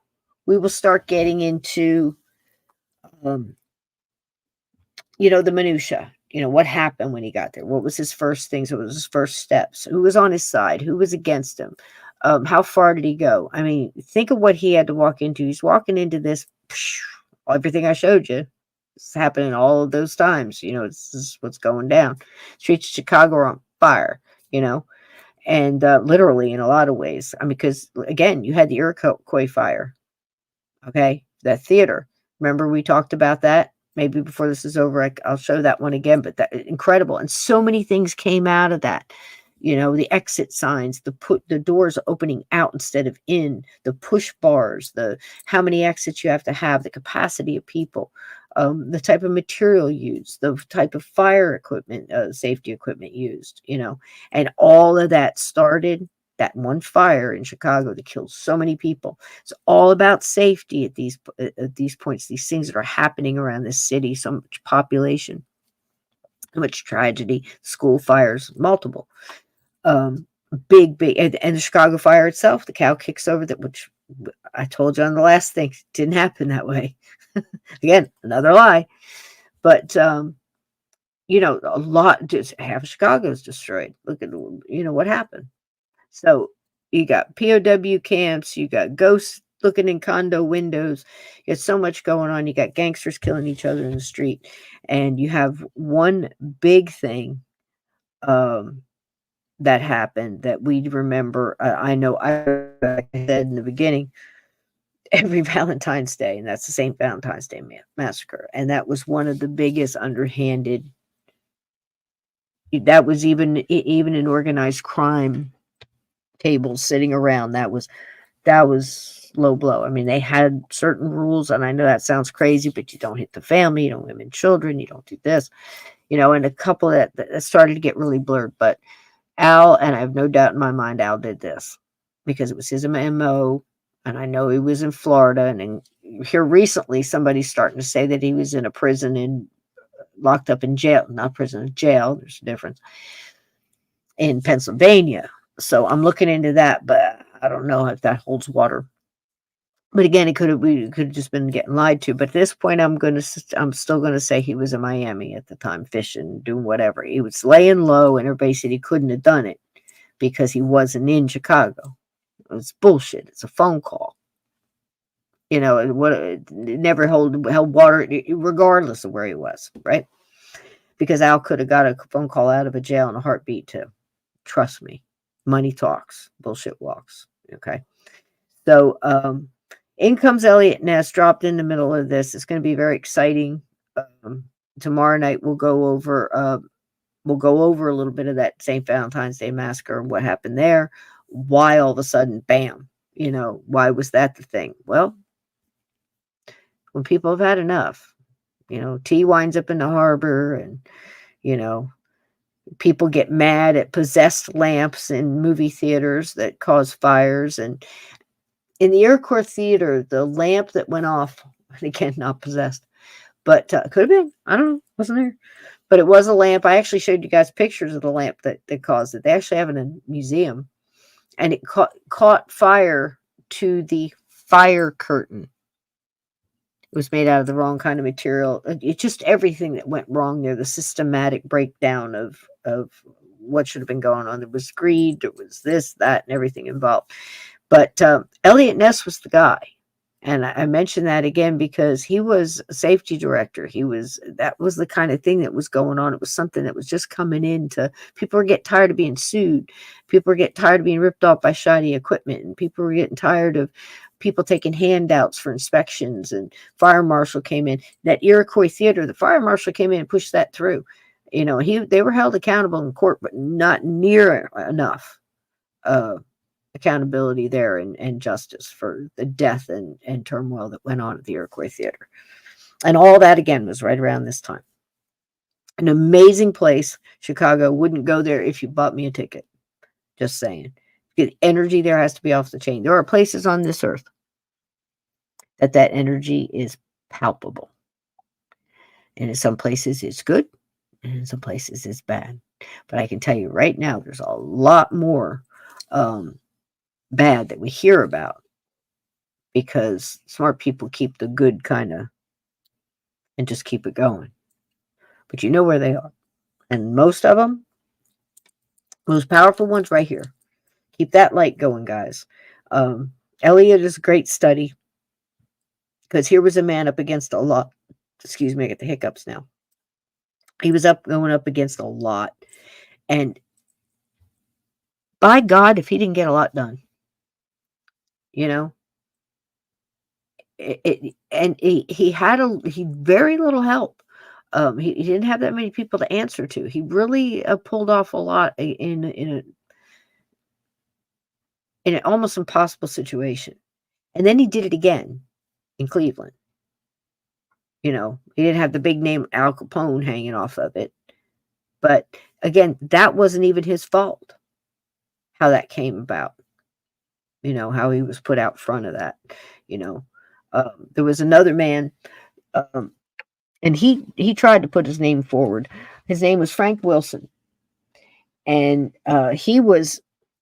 we will start getting into the minutia, what happened when he got there, what was his first things, what was his first steps, who was on his side, who was against him, how far did he go? I mean, think of what he had to walk into. He's walking into this, everything I showed you. It's happening all of those times. This is what's going down. Streets of Chicago are on fire, and literally in a lot of ways. I mean, because again, you had the Iroquois fire. Okay, that theater. Remember we talked about that? Maybe before this is over, I'll show that one again. But that incredible, and so many things came out of that. The exit signs, the doors opening out instead of in, the push bars, the how many exits you have to have, the capacity of people, the type of material used, the type of fire equipment, safety equipment used, and all of that started that one fire in Chicago that killed so many people. It's all about safety at these points, these things that are happening around this city, so much population, so much tragedy, school fires, multiple. Big, and the Chicago fire itself, the cow kicks over that, which I told you on the last thing, didn't happen that way. Again, another lie. But, a lot, just half of Chicago is destroyed. Look at, what happened. So you got POW camps, you got ghosts looking in condo windows. You got so much going on. You got gangsters killing each other in the street. And you have one big thing, that happened that we remember. I know I said in the beginning, every Valentine's Day, and that's the St. Valentine's Day massacre. And that was one of the biggest underhanded, that was even an organized crime table sitting around. That was low blow. I mean, they had certain rules, and I know that sounds crazy, but you don't hit the family, you don't women, children, you don't do this, and a couple that started to get really blurred. But Al, and I have no doubt in my mind, Al did this because it was his MO, and I know he was in Florida. And here recently, somebody's starting to say that he was in a prison and locked up in jail, not prison, jail. There's a difference, in Pennsylvania. So I'm looking into that, but I don't know if that holds water. But again, we could have just been getting lied to. But at this point, I'm still gonna say he was in Miami at the time, fishing, doing whatever. He was laying low, and everybody said he couldn't have done it because he wasn't in Chicago. It was bullshit. It's a phone call. It never held water, regardless of where he was, right? Because Al could have got a phone call out of a jail in a heartbeat too. Trust me, money talks, bullshit walks. Okay, so in comes Eliot Ness, dropped in the middle of this. It's going to be very exciting. Tomorrow night we'll go over a little bit of that St. Valentine's Day massacre, what happened there, why all of a sudden, bam, why was that the thing? Well, when people have had enough, tea winds up in the harbor, and people get mad at possessed lamps in movie theaters that cause fires. And in the Iroquois theater, the lamp that went off, again, not possessed, but could have been, I don't know, wasn't there? But it was a lamp. I actually showed you guys pictures of the lamp that caused it. They actually have it in a museum. And it caught fire to the fire curtain. It was made out of the wrong kind of material. It's just everything that went wrong there, the systematic breakdown of what should have been going on. There was greed, there was this, that, and everything involved. But Eliot Ness was the guy. And I mentioned that again because he was a safety director. That was the kind of thing that was going on. It was something that was just coming into, people were getting tired of being sued. People were getting tired of being ripped off by shoddy equipment. And people were getting tired of people taking handouts for inspections. And fire marshal came in. That Iroquois Theater, the fire marshal came in and pushed that through. They were held accountable in court, but not near enough accountability there and justice for the death and turmoil that went on at the Iroquois Theater. And all that, again, was right around this time. An amazing place. Chicago. Wouldn't go there if you bought me a ticket. Just saying. The energy there has to be off the chain. There are places on this earth that energy is palpable. And in some places it's good, and in some places it's bad. But I can tell you right now, there's a lot more bad that we hear about because smart people keep the good kind of and just keep it going. But you know where they are. And most of them, most powerful ones right here. Keep that light going, guys. Eliot is a great study because here was a man up against a lot. Excuse me, I get the hiccups now. He was going up against a lot. And by God, if he didn't get a lot done, he had very little help. He didn't have that many people to answer to. He really pulled off a lot in an almost impossible situation. And then he did it again in Cleveland. He didn't have the big name Al Capone hanging off of it. But again, that wasn't even his fault, how that came about. How he was put out front of that. There was another man, and he tried to put his name forward. His name was Frank Wilson. And he was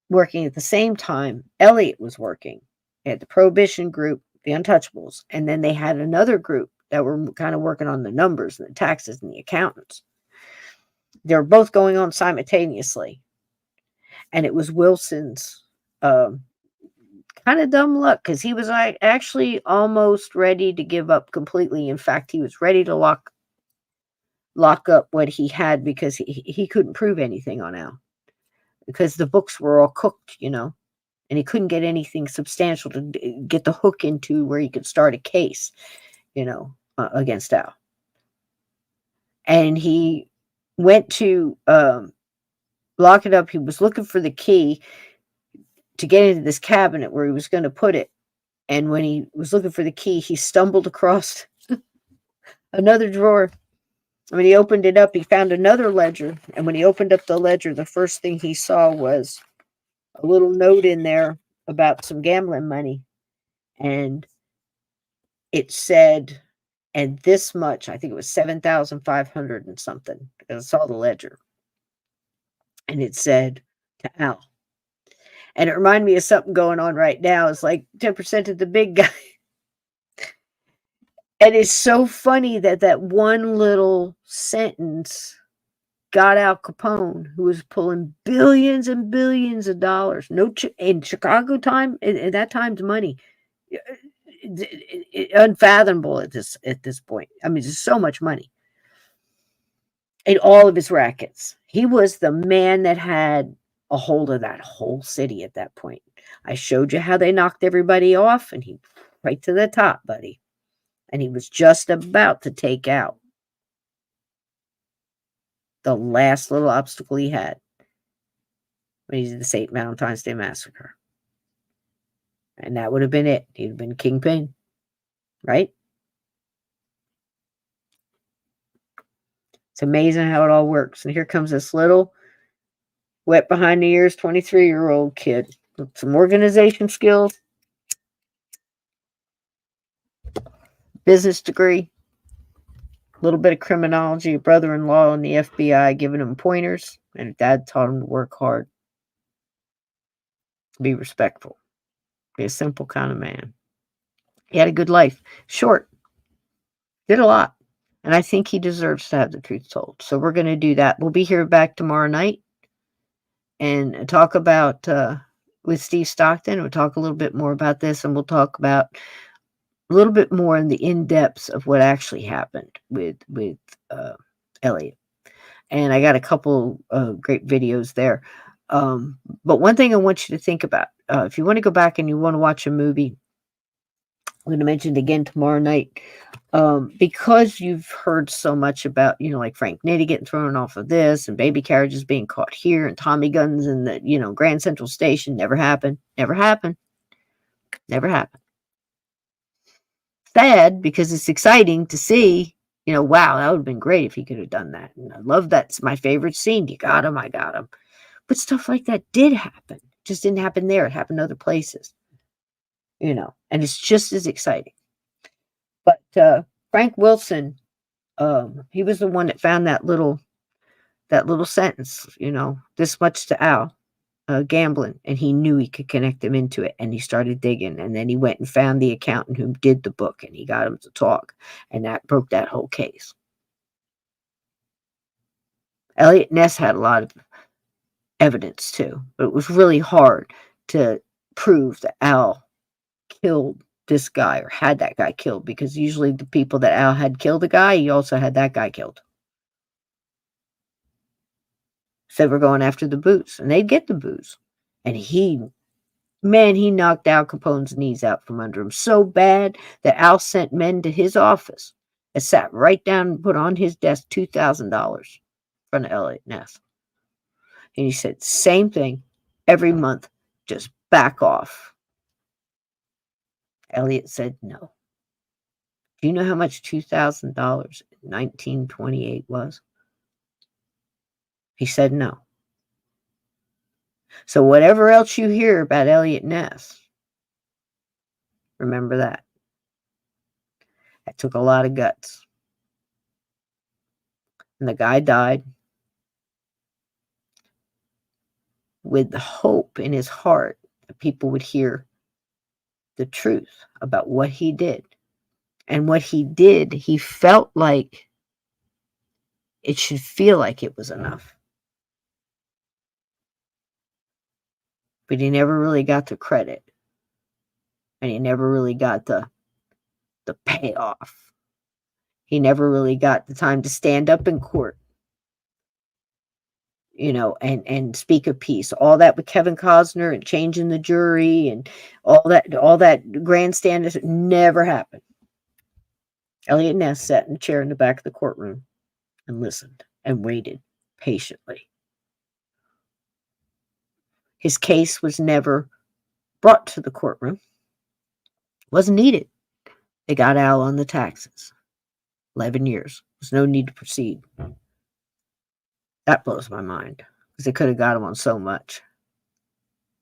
working at the same time Eliot was working at the Prohibition group, the Untouchables. And then they had another group that were kind of working on the numbers and the taxes and the accountants. They were both going on simultaneously. And it was Wilson's kind of dumb luck because he was actually almost ready to give up completely. In fact, he was ready to lock up what he had because he couldn't prove anything on Al because the books were all cooked, and he couldn't get anything substantial to get the hook into where he could start a case, against Al. And he went to lock it up. He was looking for the key to get into this cabinet where he was going to put it. And when he was looking for the key, he stumbled across another drawer. When he opened it up, he found another ledger. And when he opened up the ledger, the first thing he saw was a little note in there about some gambling money. And it said, and this much, I think it was 7,500 and something. I saw the ledger. And it said to Al. And it reminded me of something going on right now. It's like 10% of the big guy. And it's so funny that one little sentence got Al Capone, who was pulling billions and billions of dollars. In Chicago time, in that time's money, unfathomable at this point. I mean, there's so much money in all of his rackets. He was the man that had a hold of that whole city at that point. I showed you how they knocked everybody off, and he right to the top, buddy. And he was just about to take out the last little obstacle he had when he did the St. Valentine's Day Massacre. And that would have been it. He'd have been kingpin, right? It's amazing how it all works. And here comes this little wet behind the ears 23-year-old kid with some organization skills, business degree, a little bit of criminology, a brother-in-law in the FBI giving him pointers, and his dad taught him to work hard, be respectful, be a simple kind of man. He had a good life. Short. Did a lot. And I think he deserves to have the truth told. So we're going to do that. We'll be here back tomorrow night. and talk about with Steve Stockton. We'll talk a little bit more about this, and we'll talk about a little bit more in the in-depths of what actually happened with Eliot. And I got a couple great videos there. But one thing I want you to think about, if you want to go back and you want to watch a movie, I'm going to mention it again tomorrow night, because you've heard so much about, like Frank Nitti getting thrown off of this, and baby carriages being caught here, and Tommy guns in the, Grand Central Station. Never happened. Never happened. Never happened. Sad, because it's exciting to see, wow, that would have been great if he could have done that. And I love that's my favorite scene. You got him, I got him. But stuff like that did happen. It just didn't happen there. It happened other places. And it's just as exciting. But Frank Wilson, he was the one that found that little sentence, this much to Al, gambling, and he knew he could connect him into it, and he started digging, and then he went and found the accountant who did the book, and he got him to talk, and that broke that whole case. Eliot Ness had a lot of evidence too, but it was really hard to prove that Al killed this guy or had that guy killed, because usually the people that Al had killed the guy, he also had that guy killed. So we're going after the booze, and they'd get the booze. And he knocked Al Capone's knees out from under him so bad that Al sent men to his office and sat right down and put on his desk $2,000 in front of Eliot Ness. And he said, same thing every month, just back off. Eliot said no. Do you know how much $2,000 in 1928 was? He said no. So whatever else you hear about Eliot Ness, remember that. That took a lot of guts. And the guy died with the hope in his heart that people would hear the truth about what he did. And what he did, he felt like it should feel like it was enough. But he never really got the credit. And he never really got the payoff. He never really got the time to stand up in court, and speak a piece. All that with Kevin Costner and changing the jury and all that grandstand never happened. Eliot Ness sat in a chair in the back of the courtroom and listened and waited patiently. His case was never brought to the courtroom. Wasn't needed. They got Al on the taxes. 11 years. There's no need to proceed. That blows my mind, because they could have got him on so much.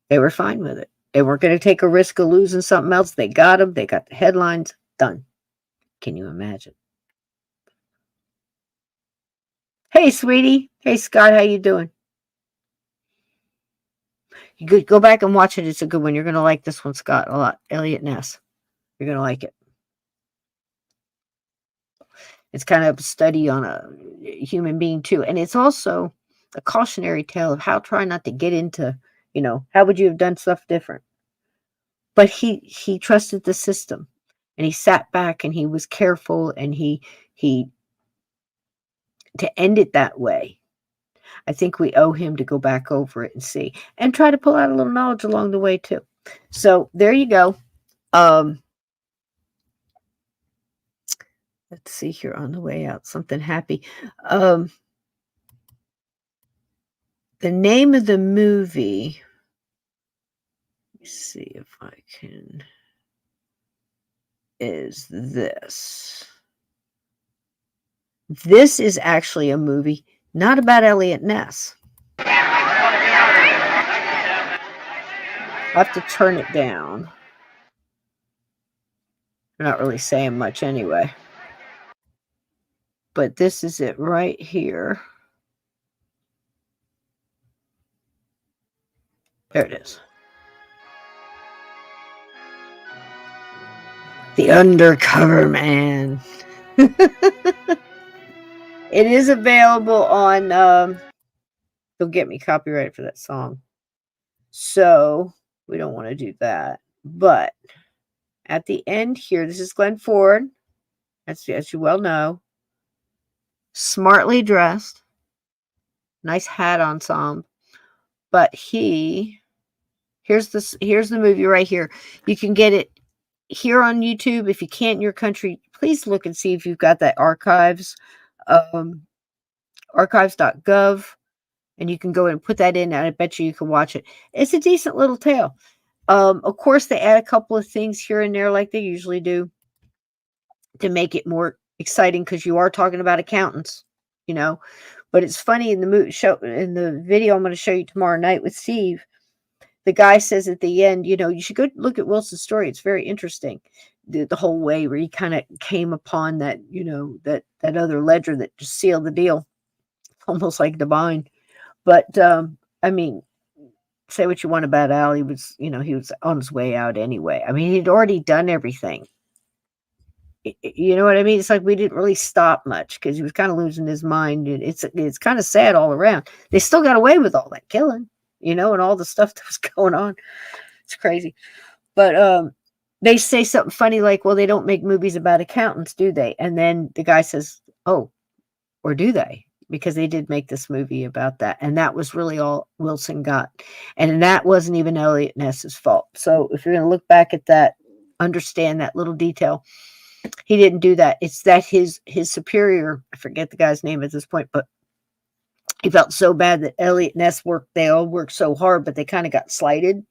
They were fine with it. They weren't going to take a risk of losing something else. They got him. They got the headlines. Done. Can you imagine? Hey, sweetie. Hey, Scott. How you doing? You could go back and watch it. It's a good one. You're going to like this one, Scott, a lot. Eliot Ness. You're going to like it. It's kind of a study on a human being too. And it's also a cautionary tale of how try not to get into, how would you have done stuff different? But he trusted the system, and he sat back and he was careful, and he to end it that way. I think we owe him to go back over it and see, and try to pull out a little knowledge along the way too. So there you go. Let's see here on the way out, something happy. The name of the movie, let me see if I can, is this. This is actually a movie not about Eliot Ness. I'll have to turn it down. They're not really saying much anyway. But this is it right here. There it is. The Undercover Man. It is available on He'll get me copyrighted for that song. So we don't want to do that. But at the end here, this is Glenn Ford, as you well know, smartly dressed, nice hat ensemble. But here's the movie right here. You can get it here on YouTube. If you can't in your country, please look and see if you've got that archives, archives.gov, and you can go and put that in, and I bet you can watch it. It's a decent little tale. Of course, they add a couple of things here and there, like they usually do, to make it more exciting, because you are talking about accountants, you know. But it's funny, in the video I'm going to show you tomorrow night with Steve. The guy says at the end, you know, you should go look at Wilson's story. It's very interesting, the whole way where he kind of came upon that, you know, that other ledger that just sealed the deal, almost like divine. But I mean, say what you want about Al, he was on his way out anyway. I mean, he'd already done everything. You know what I mean? It's like we didn't really stop much because he was kind of losing his mind. And it's kind of sad all around. They still got away with all that killing, you know, and all the stuff that was going on. It's crazy. But they say something funny like, well, they don't make movies about accountants, do they? And then the guy says, oh, or do they? Because they did make this movie about that. And that was really all Wilson got. And that wasn't even Eliot Ness's fault. So if you're going to look back at that, understand that little detail. He didn't do that. It's that his superior, I forget the guy's name at this point, but he felt so bad that Eliot Ness they all worked so hard, but they kind of got slighted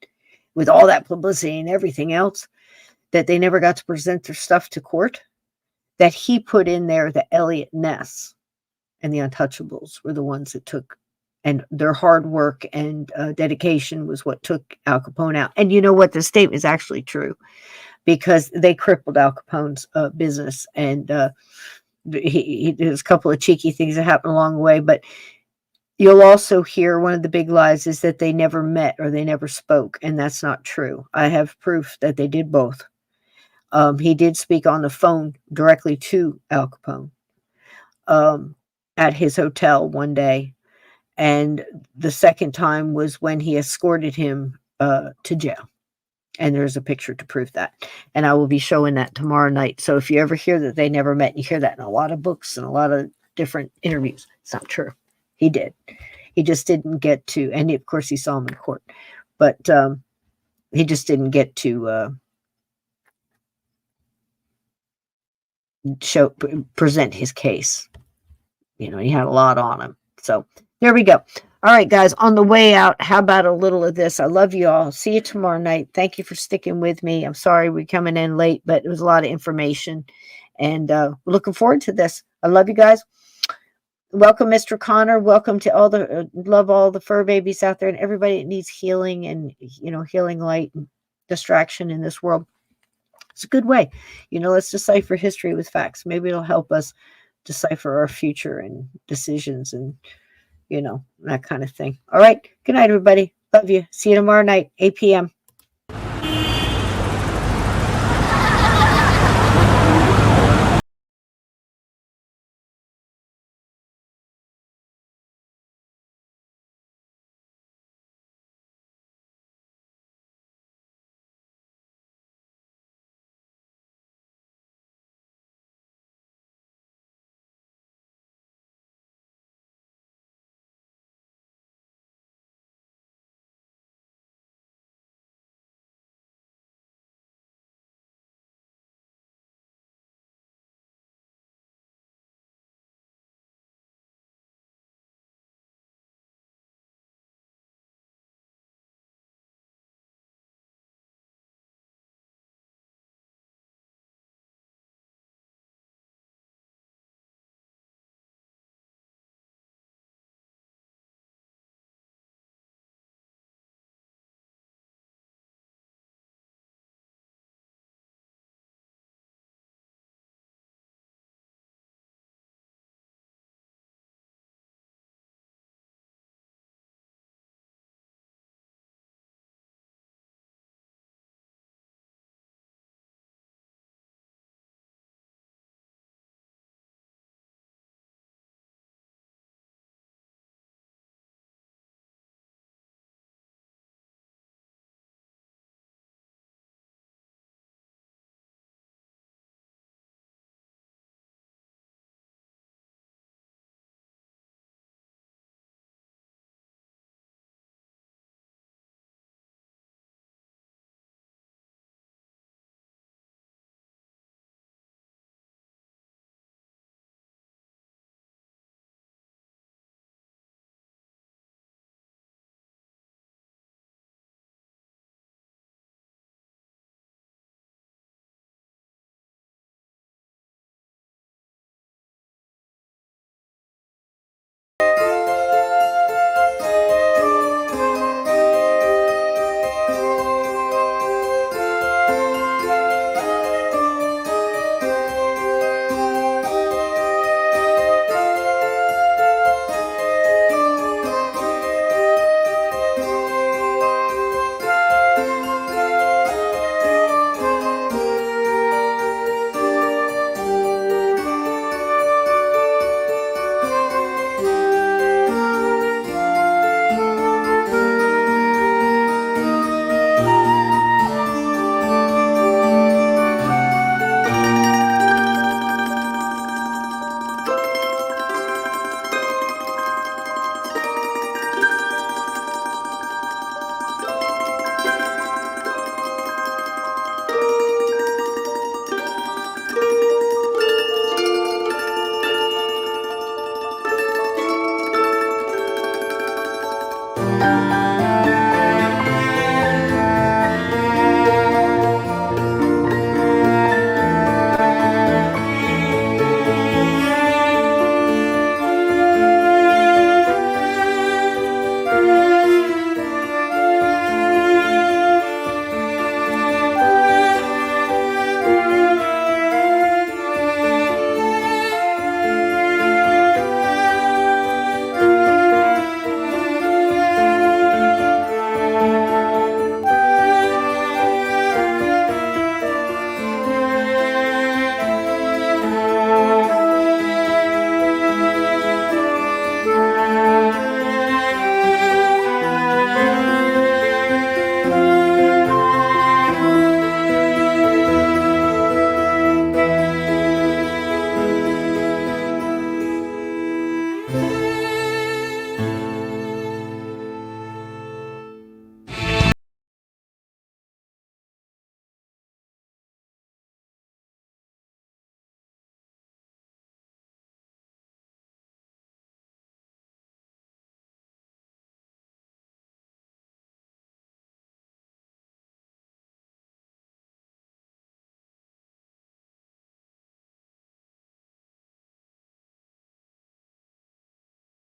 with all that publicity and everything else, that they never got to present their stuff to court, that he put in there that Eliot Ness and the Untouchables were the ones that took, and their hard work and dedication was what took Al Capone out. And you know what? The statement is actually true, because they crippled Al Capone's business. And there's a couple of cheeky things that happened along the way. But you'll also hear one of the big lies is that they never met or they never spoke. And that's not true. I have proof that they did both. He did speak on the phone directly to Al Capone at his hotel one day. And the second time was when he escorted him to jail. And there's a picture to prove that. And I will be showing that tomorrow night. So if you ever hear that they never met, you hear that in a lot of books and a lot of different interviews, it's not true. He did. He just didn't get to, and of course he saw him in court, but he just didn't get to present his case. You know, he had a lot on him. So there we go. All right, guys, on the way out, how about a little of this? I love you all. See you tomorrow night. Thank you for sticking with me. I'm sorry we're coming in late, but it was a lot of information, and we're looking forward to this. I love you guys. Welcome, Mr. Connor. Welcome to all the love all the fur babies out there and everybody that needs healing and, you know, healing light and distraction in this world. It's a good way. You know, let's decipher history with facts. Maybe it'll help us decipher our future and decisions and, you know, that kind of thing. All right. Good night, everybody. Love you. See you tomorrow night, 8 p.m.